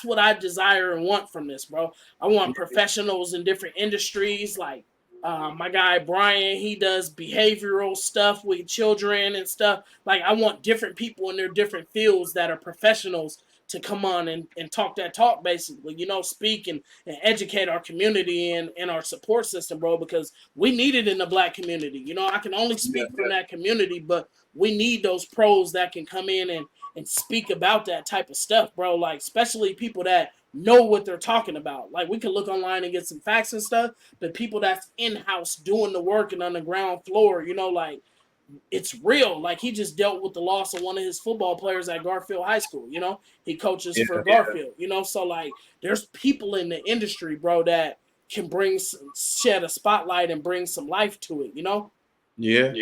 what I desire and want from this, bro. I want professionals in different industries. Like my guy Brian, he does behavioral stuff with children and stuff. Like I want different people in their different fields that are professionals to come on and talk that talk, basically, speak and educate our community and our support system, bro, because we need it in the Black community. I can only speak from that community, but we need those pros that can come in and speak about that type of stuff, bro. Like, especially people that know what they're talking about. Like, we can look online and get some facts and stuff, but people that's in-house doing the work and on the ground floor, like, it's real. Like, he just dealt with the loss of one of his football players at Garfield High School, He coaches for Garfield, So, like, there's people in the industry, bro, that can shed a spotlight and bring some life to it, Yeah.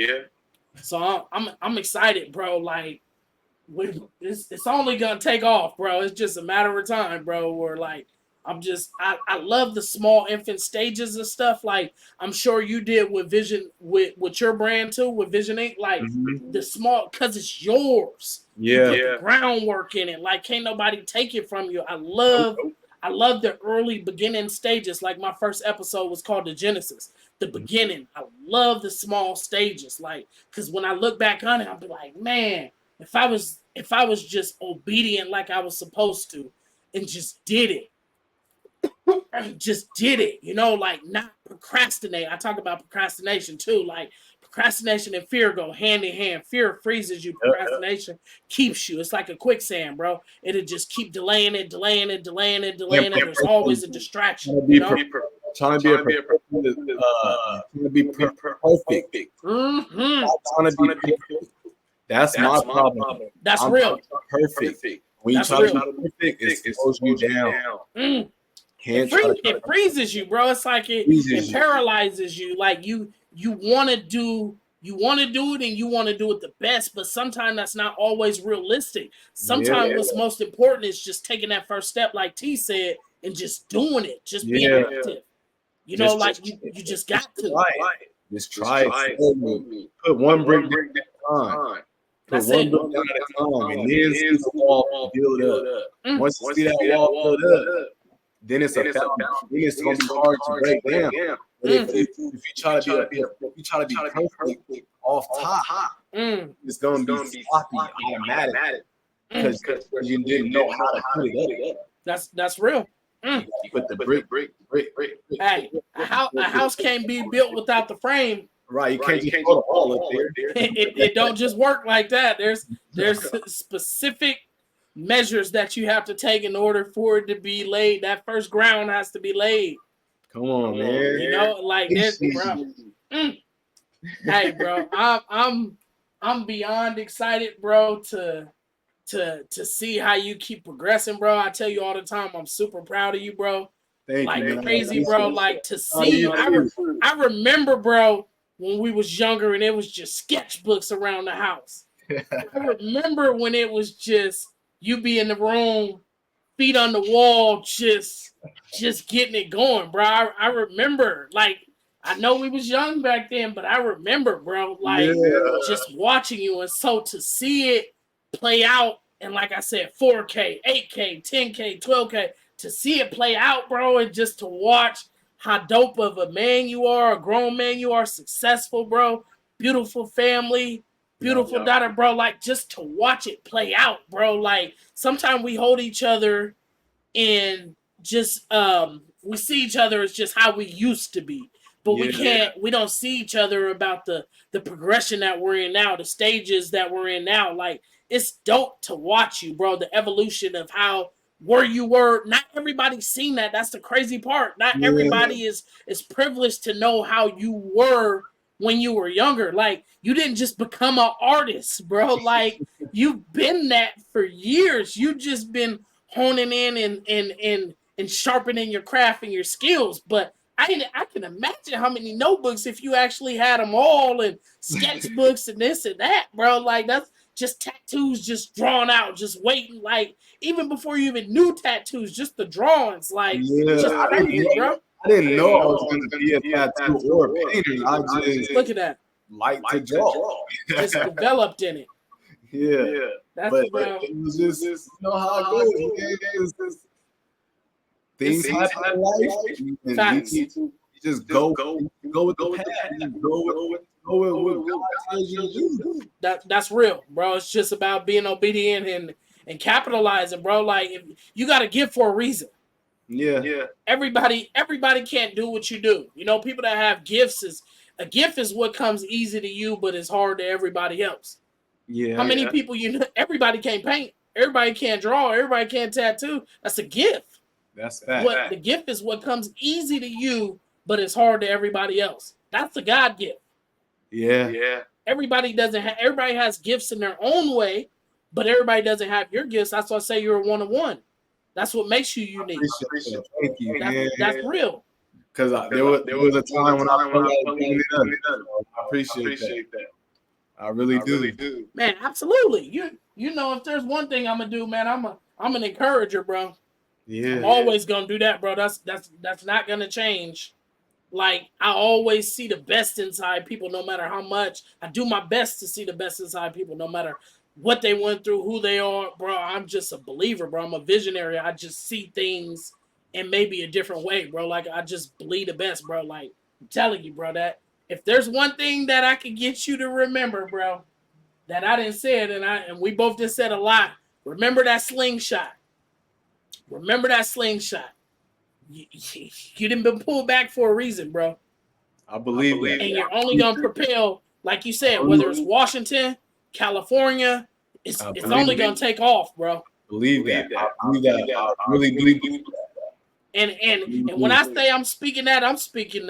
So I'm excited, bro. Like, it's only gonna take off, bro. It's just a matter of time, bro. Where like I love the small infant stages and stuff. Like I'm sure you did with Vision with your brand too, with Vision Inc. Like the small, cause it's yours. You put the groundwork in it. Like can't nobody take it from you. I love the early beginning stages. Like my first episode was called The Genesis, the beginning. I love the small stages. Like, cause when I look back on it, I'll be like, man, if I was just obedient like I was supposed to, and just did it, like not procrastinate. I talk about procrastination too. Like procrastination and fear go hand in hand. Fear freezes you. Procrastination keeps you. It's like a quicksand, bro. It'll just keep delaying it. There's always a distraction. Trying to be perfect. Trying to be perfect. That's my problem. That's real. Perfect. When you try to be perfect, it slows you down. It freezes you, bro. It's like it paralyzes you. Like you want to do it and you want to do it the best, but sometimes that's not always realistic. Sometimes what's most important is just taking that first step, like T said, and just doing it, just being active. You just got to. Just try it. Put one brick at a time. Put one brick at a time, and then see the wall build up. Once you see that wall build up, then it's gonna be hard to break down. But if you try to be perfect off top, it's gonna be sloppy automatic because you didn't know how to put it up. That's real. Put the brick. Hey, a house can't be built without the frame. Right, you can't just put a wall up there. It don't just work like that. There's specific measures that you have to take in order for it to be laid. That first ground has to be laid. Come on, man. Like this, bro. Hey, bro, I'm beyond excited, bro, to see how you keep progressing, bro. I tell you all the time, I'm super proud of you, bro. Thank you, man. Crazy, bro. Like to see, I remember, bro, when we was younger and it was just sketchbooks around the house. I remember when it was just you be in the room, feet on the wall, just getting it going, bro. I remember, like, I know we was young back then, but I remember, bro, like just watching you. And so to see it play out, and like I said, 4K, 8K, 10K, 12K, to see it play out, bro, and just to watch how dope of a man you are, a grown man you are, successful, bro, beautiful family, beautiful daughter, bro, like just to watch it play out, bro. Like sometimes we hold each other and just we see each other as just how we used to be. but we don't see each other about the progression that we're in now, the stages that we're in now. Like, it's dope to watch you, bro. The evolution of how where you were. Not everybody's seen that. That's the crazy part. Not everybody is privileged to know how you were when you were younger. Like, you didn't just become an artist, bro. Like, you've been that for years. You just been honing in and sharpening your craft and your skills. But I can imagine how many notebooks if you actually had them all, and sketchbooks and this and that, bro. Like, that's just tattoos just drawn out, just waiting. Like, even before you even knew tattoos, just the drawings. Like, just crazy, bro. I didn't know I was going to be a tattoo or a painter. I just look at that. Like to draw. Just developed in it. Yeah. That's but it was just, you know how it goes. Things happen in life. Facts. You just go with the path. You go with what God tells you to do. That's real, bro. It's just about being obedient and capitalizing, bro. Like, if you got to give for a reason. Yeah. Everybody can't do what you do. You know, people that have gifts is a gift is what comes easy to you, but it's hard to everybody else. Yeah. How many people you know? Everybody can't paint. Everybody can't draw. Everybody can't tattoo. That's a gift. That's fact. The gift is what comes easy to you, but it's hard to everybody else. That's a God gift. Yeah. Everybody doesn't have. Everybody has gifts in their own way, but everybody doesn't have your gifts. That's why I say you're a one-of-one. That's what makes you unique. Thank you. That's real. Because there was a time when I felt like giving it up. I appreciate that. I really do. Man, absolutely. You know, if there's one thing I'm gonna do, man, I'm an encourager, bro. Yeah. I'm always gonna do that, bro. That's not gonna change. Like, I always see the best inside people, no matter how much. I do my best to see the best inside people, no matter what they went through, who they are, bro. I'm just a believer, bro. I'm a visionary. I just see things in maybe a different way, bro. Like, I just believe the best, bro. Like, I'm telling you, bro, that if there's one thing that I could get you to remember, bro, that I didn't say it, and we both just said a lot. Remember that slingshot. Remember that slingshot. You didn't been pulled back for a reason, bro. I believe that. And you're only gonna propel, like you said, whether it's Washington, California, it's only gonna take off, bro. Believe that. I believe that. I really believe that. And when I say I'm speaking that, I'm speaking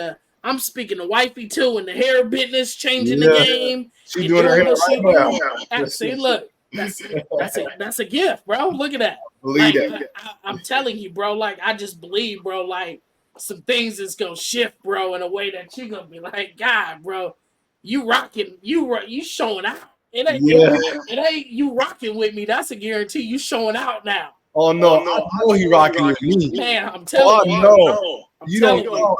to wifey too, and the hair business changing the game. She's doing her hair right now. See, look, that's a gift, bro. Look at that. Believe that. I'm telling you, bro. Like, I just believe, bro. Like, some things is gonna shift, bro, in a way that you're gonna be like, God, bro, you rocking, you showing out. It ain't you rocking with me. That's a guarantee. You showing out now. Oh no, I know he rocking with me. Man, I'm telling you. No. You don't know.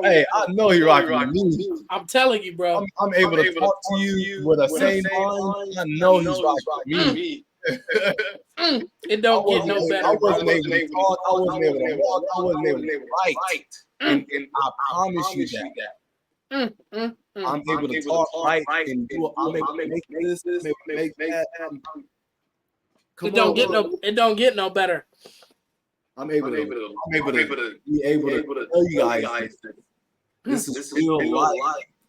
Hey, I know he rocking with me. I'm telling you, bro. I'm able to talk to you with the same mind. I know he's rocking with me. It don't get no better. I wasn't able to talk. I wasn't able to walk. I wasn't able to write. And I promise you that. I'm able to talk right and do. I'm able to make this, make that. It don't get no better. I'm able to tell you guys this is real life.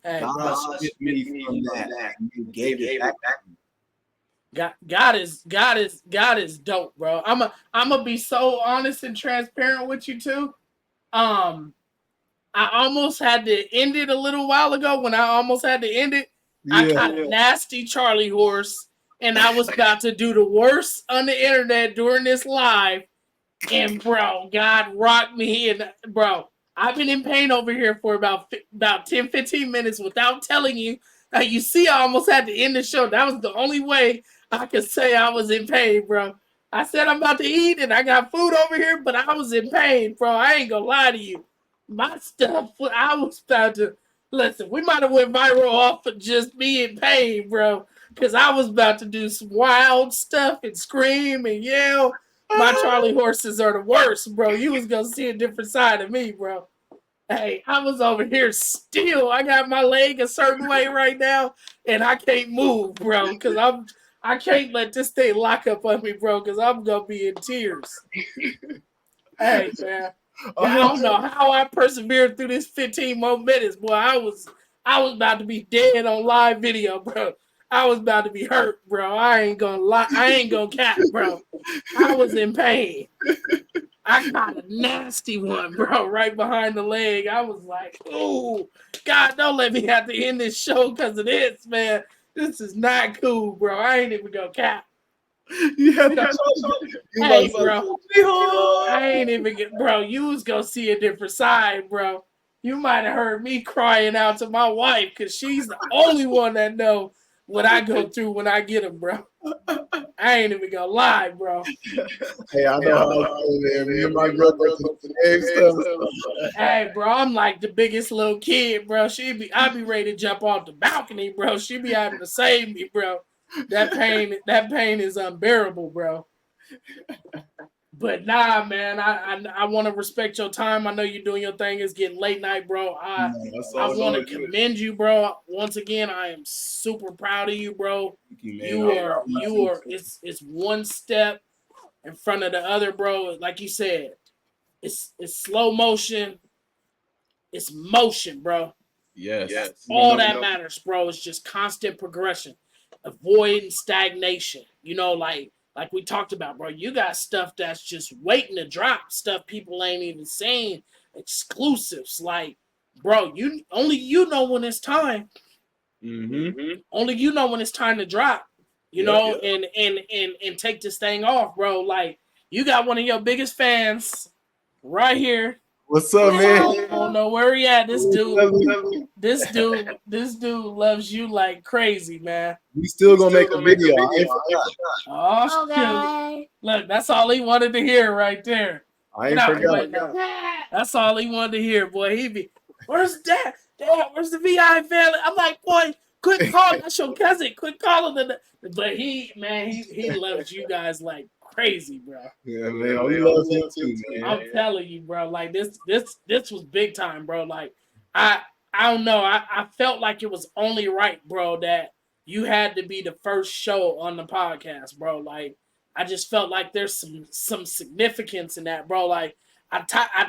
Hey, God stripped me from that. You gave it back to me. God is dope, bro. I'm gonna be so honest and transparent with you too. I almost had to end it a little while ago. When I almost had to end it, I got a nasty Charlie horse, and I was about to do the worst on the internet during this live. And bro, God rocked me, and bro, I've been in pain over here for about 10, 15 minutes without telling you. You see, I almost had to end the show. That was the only way I could say I was in pain, bro. I said I'm about to eat, and I got food over here, but I was in pain, bro. I ain't gonna lie to you. My stuff, I was about to listen. We might have went viral off of just me in pain, bro, because I was about to do some wild stuff and scream and yell. My Charlie horses are the worst, bro. You was gonna see a different side of me, bro. Hey, I was over here still. I got my leg a certain way right now, and I can't move, bro, because I can't let this thing lock up on me, bro, because I'm gonna be in tears. Hey, man. I don't know how I persevered through this 15 more minutes, boy. I was about to be dead on live video, bro. I was about to be hurt, bro. I ain't gonna lie. I ain't gonna cap, bro. I was in pain. I got a nasty one, bro, right behind the leg. I was like, ooh, God, don't let me have to end this show because of this, man. This is not cool, bro. I ain't even gonna cap. Yeah, hey, bro. I ain't even get, bro. You was gonna see a different side, bro. You might have heard me crying out to my wife because she's the only one that know what I go through when I get him, bro. I ain't even gonna lie, bro. Hey, I know how I feel, man. Me and my girl go to the same stuff. Hey, bro, I'm like the biggest little kid, bro. I be ready to jump off the balcony, bro. She be having to save me, bro. That pain is unbearable, bro. But nah, man, I want to respect your time. I know you're doing your thing. It's getting late night, bro. I want to commend you, bro. Once again, I am super proud of you, bro. You are. It's one step in front of the other, bro. Like you said, it's slow motion. It's motion, bro. Yes. All that matters, bro. It's just constant progression, avoiding stagnation. You know, like we talked about, bro. You got stuff that's just waiting to drop. Stuff people ain't even saying. Exclusives, like, bro. You know when it's time. Mm-hmm. Only you know when it's time to drop. You know, and take this thing off, bro. Like, you got one of your biggest fans right here. What's up, man? I don't know where he at. This dude loves you like crazy, man. We still gonna make a video. Oh, okay. Look, that's all he wanted to hear right there. I ain't forgot. That's all he wanted to hear, boy. He be, where's Dad? Dad, where's the VI family? I'm like, boy, quit calling. That's your cousin. Quit calling the. But he loves you guys like crazy, bro. Yeah, man. We love you too, man. I'm telling you, bro. Like this was big time, bro. Like I don't know. I felt like it was only right, bro, that you had to be the first show on the podcast, bro. Like I just felt like there's some significance in that, bro. Like I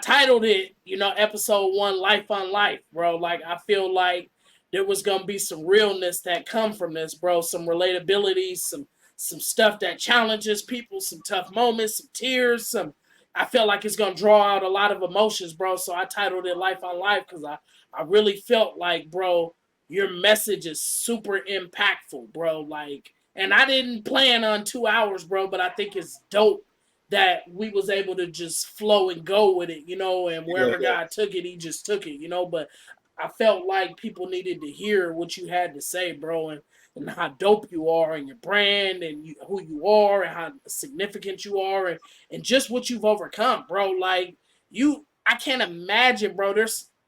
titled it, you know, episode 1, Life on Life, bro. Like I feel like there was gonna be some realness that come from this, bro. Some relatability, some stuff that challenges people, some tough moments, some tears, I felt like it's gonna draw out a lot of emotions, bro. So I titled it Life on Life because I really felt like, bro, your message is super impactful, bro. Like, and I didn't plan on 2 hours, bro, but I think it's dope that we was able to just flow and go with it, you know, and wherever God took it, he just took it, you know. But I felt like people needed to hear what you had to say, bro, and how dope you are and your brand and who you are and how significant you are and just what you've overcome, bro. Like I can't imagine, bro.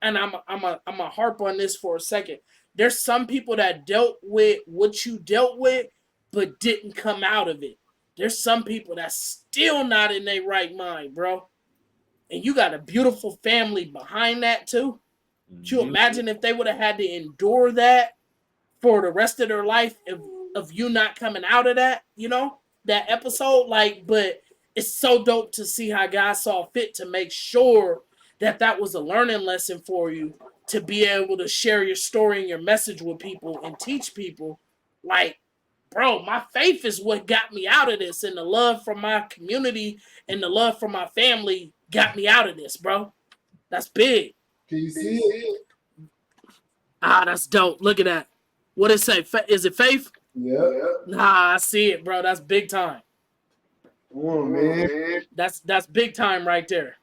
And I'm a harp on this for a second. There's some people that dealt with what you dealt with, but didn't come out of it. There's some people that's still not in their right mind, bro. And you got a beautiful family behind that too. Could you imagine if they would have had to endure that for the rest of their life of you not coming out of that, you know, that episode? Like, but it's so dope to see how God saw fit to make sure that was a learning lesson for you to be able to share your story and your message with people and teach people. Like, bro, my faith is what got me out of this, and the love from my community and the love from my family got me out of this, bro. That's big. Can you see it? Ah, that's dope. Look at that. What it say? Is it faith? Yeah. Nah, I see it, bro. That's big time. Come on, man. That's big time right there.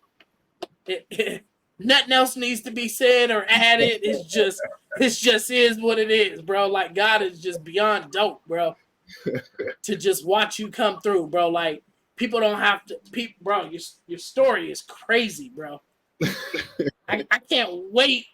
Nothing else needs to be said or added. It's just is what it is, bro. Like, God is just beyond dope, bro. To just watch you come through, bro. Like, people don't have to. Bro, your story is crazy, bro. I can't wait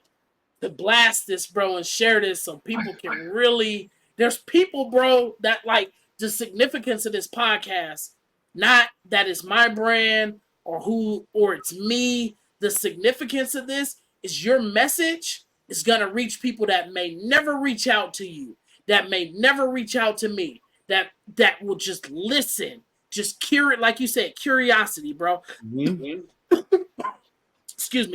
to blast this, bro, and share this so people can really. There's people, bro, that like the significance of this podcast. Not that it's my brand or it's me. The significance of this is your message is gonna reach people that may never reach out to you, that may never reach out to me, that will just listen, just like you said, curiosity, bro.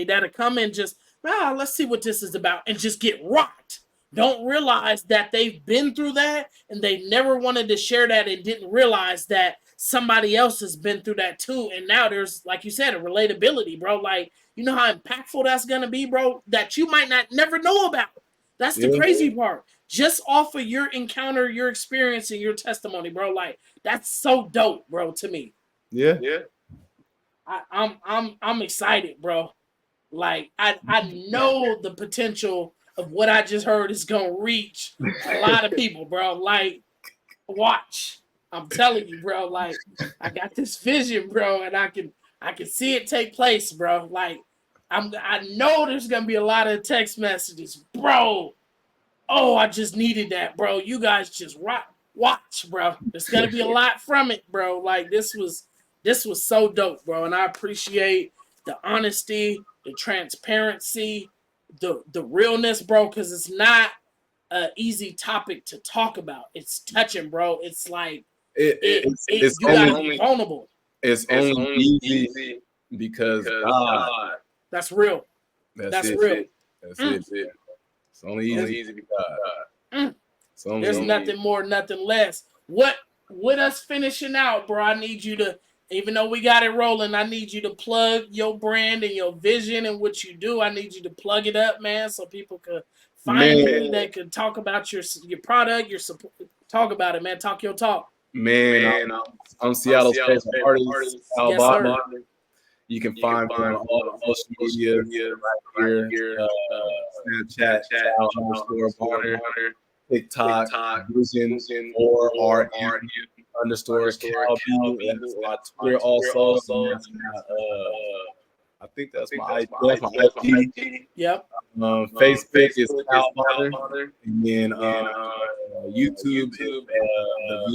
that'll come and just, let's see what this is about, and just get rocked. Don't realize that they've been through that and they never wanted to share that and didn't realize that somebody else has been through that too. And now there's, like you said, a relatability, bro. Like, you know how impactful that's gonna be, bro, that you might not never know about. That's the crazy part. Just off of your encounter, your experience, and your testimony, bro. Like, that's so dope, bro, to me. Yeah. I'm excited, bro. Like, I know the potential of what I just heard is gonna reach a lot of people, bro. Like, watch. I'm telling you, bro. Like, I got this vision, bro, and I can see it take place, bro. Like, I know there's gonna be a lot of text messages, bro. Oh, I just needed that, bro. You guys just watch, bro. There's gonna be a lot from it, bro. Like, this was so dope, bro, and I appreciate the honesty, the transparency, the realness, bro, because it's not an easy topic to talk about. It's touching, bro. It's like it's you gotta be vulnerable. It's only easy because God. That's real. That's real. That's it. It's only easy because God. There's nothing more, nothing less. What with us finishing out, bro? I need you to, even though we got it rolling, I need you to plug your brand and your vision and what you do. I need you to plug it up, man, so people could find you. They could talk about your product, your support. Talk about it, man. Talk your talk. Man, I'm Seattle's favorite artist, Al Bobby. You can find me on all the social media right here. Snapchat, _Bonner, TikTok, Vision, or _Calbu. That's my Twitter also. I think that's my IG. Yep. Facebook is Al Bonner, and then YouTube is the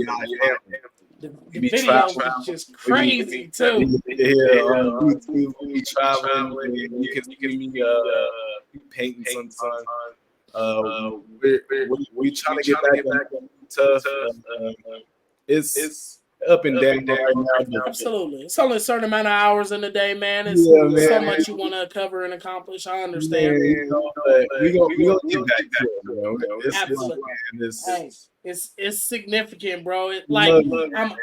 VI family. The video is just crazy too. Yeah, on YouTube we traveling. You can see me painting sometimes. We trying to get back tough. It's up and down right now. Absolutely. It's only a certain amount of hours in the day, man. It's so much you want to cover and accomplish. I understand. We're gonna get back to it, Absolutely. It's significant, bro.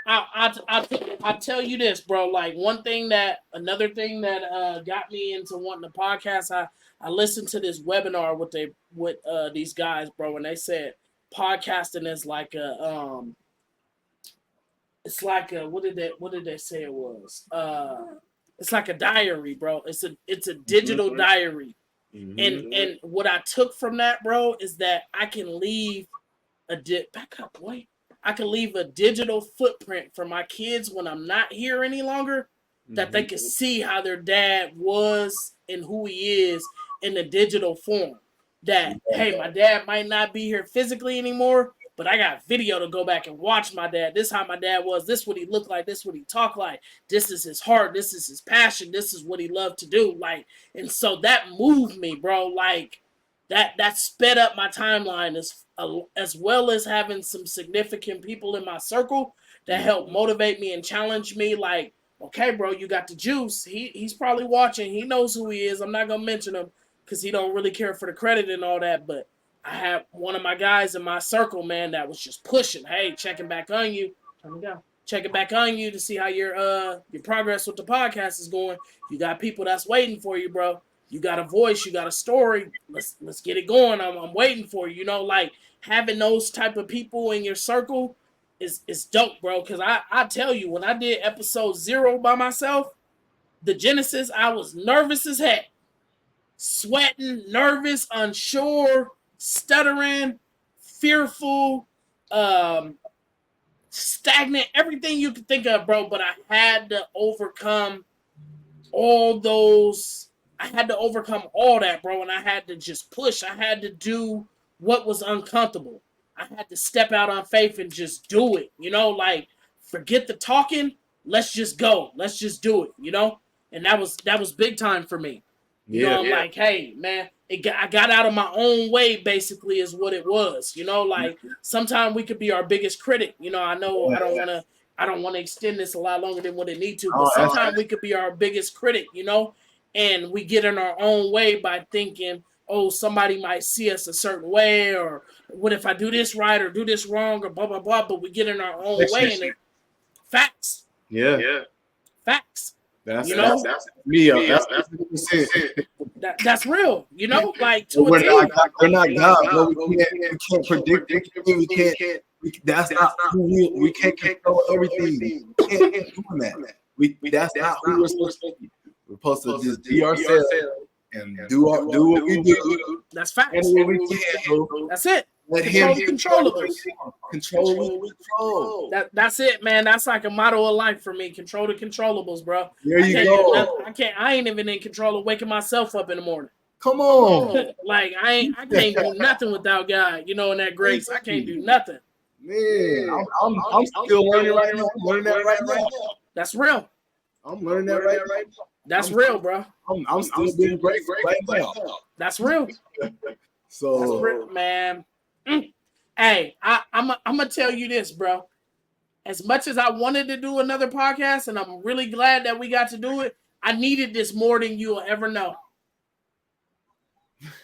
I'll tell you this, bro. Like, another thing that got me into wanting to podcast. I listened to this webinar with these guys, bro, and they said podcasting is like what did they say it was? It's like a diary, bro. It's a digital diary. Mm-hmm. And what I took from that, bro, is that I can leave I can leave a digital footprint for my kids when I'm not here any longer, that they can see how their dad was and who he is in the digital form. That, hey, my dad might not be here physically anymore, but I got video to go back and watch my dad. This is how my dad was. This is what he looked like. This is what he talked like. This is his heart. This is his passion. This is what he loved to do. Like, and so that moved me, bro. Like, that sped up my timeline as well as having some significant people in my circle that helped motivate me and challenge me. Like, okay, bro, you got the juice. He's probably watching. He knows who he is. I'm not gonna mention him because he don't really care for the credit and all that. But I have one of my guys in my circle, man, that was just pushing. Hey, checking back on you. Turn it down. Checking back on you to see how your progress with the podcast is going. You got people that's waiting for you, bro. You got a voice, you got a story. Let's get it going. I'm waiting for you. You know, like, having those type of people in your circle is dope, bro. Because I tell you, when I did episode 0 by myself, the Genesis, I was nervous as heck. Sweating, nervous, unsure, stuttering, fearful, stagnant, everything you could think of, bro. But I had to overcome all those. I had to overcome all that, bro, and I had to just push. I had to do what was uncomfortable. I had to step out on faith and just do it, you know, like, forget the talking. Let's just go. Let's just do it, you know? And that was big time for me. You know, I'm like, hey, man, I got out of my own way, basically, is what it was. You know, like, sometimes we could be our biggest critic. You know, I know I don't want to extend this a lot longer than what it need to, but sometimes we could be our biggest critic, you know? and we get in our own way by thinking, oh, somebody might see us a certain way, or what if I do this right or do this wrong, or blah blah blah. But we get in our own way, and it facts. Yeah. Facts. That's That's me. That's That's 100%. That's real. Like to We're a T. not God. But we can't predict everything. We can't. That's not who we can't control everything. We can't do that. That's not who we're supposed to be. We're supposed to just be ourselves and do what we do. That's facts. And what we can. That's it. Let Control him the controllables. Control. That's it, man. That's like a motto of life for me. Control the controllables, bro. There you go. I ain't even in control of waking myself up in the morning. Come on. Like I can't do nothing without God. In that grace, I can't do nothing. Man, I'm still learning right now. I'm learning that right now. That's real. I'm learning that right now. That's real, bro. I'm still being great right now. That's real. So That's real, man. Hey, I'm gonna tell you this, bro. As much as I wanted to do another podcast, and I'm really glad that we got to do it, I needed this more than you'll ever know.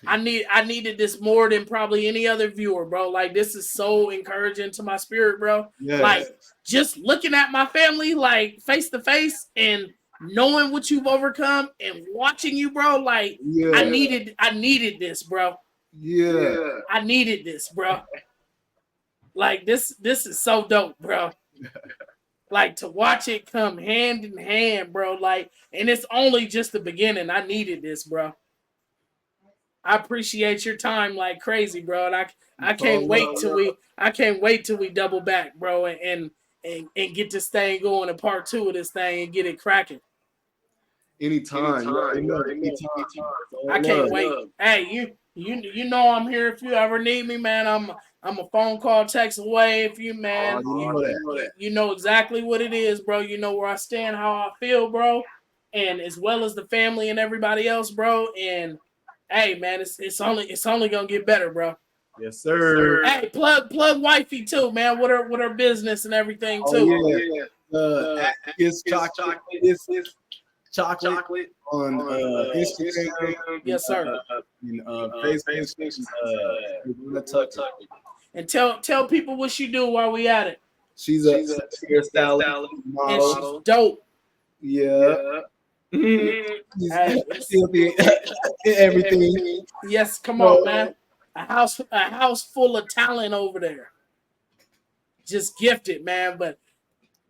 I needed this more than probably any other viewer, bro. Like, this is so encouraging to my spirit, bro. yes. Like, just looking at my family, like, face to face, and knowing what you've overcome, and watching you, bro. Like, Yeah. I needed this, bro. Yeah. I needed this, bro. Like, this is so dope, bro. Like, to watch it come hand in hand, bro. Like, and it's only just the beginning. I needed this, bro. I appreciate your time like crazy, bro. And I can't wait till we double back, bro, and get this thing going in part 2 of this thing and get it cracking. Anytime. I can't wait. Hey, you know I'm here if you ever need me, man. I'm a phone call, text away. If you, man, you know exactly what it is, bro. You know where I stand, how I feel, bro, and as well as the family and everybody else, bro. And hey, man, it's only gonna get better, bro. Yes, sir. Hey, plug wifey too, man. With her business and everything too. It's chocolate on Instagram. Yes, sir. Facebook. And tell people what she do while we at it. She's a hairstylist And model. she's dope. Yeah. Hey. Everything. Yes, come on, man. A house full of talent over there. Just gifted, man. But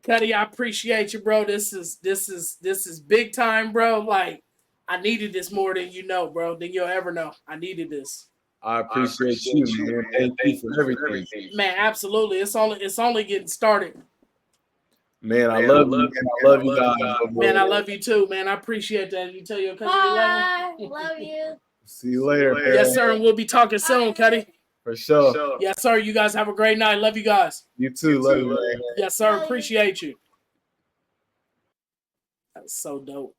Cuddy, I appreciate you, bro. This is big time, bro. Like, I needed this more than bro, than you'll ever know. I needed this. I appreciate you, man. Thank you for everything. Man, absolutely. It's only getting started. Man, I love you. Man, I love you guys. Man, I love you too, man. I appreciate that. You tell your cousin you love him. Love you. See you later. Man. Yes, sir. And we'll be talking soon, Cuddy. For sure. Yes, sir. You guys have a great night. Love you guys. You too. Love you, man. Yes, sir. Appreciate you. That's so dope.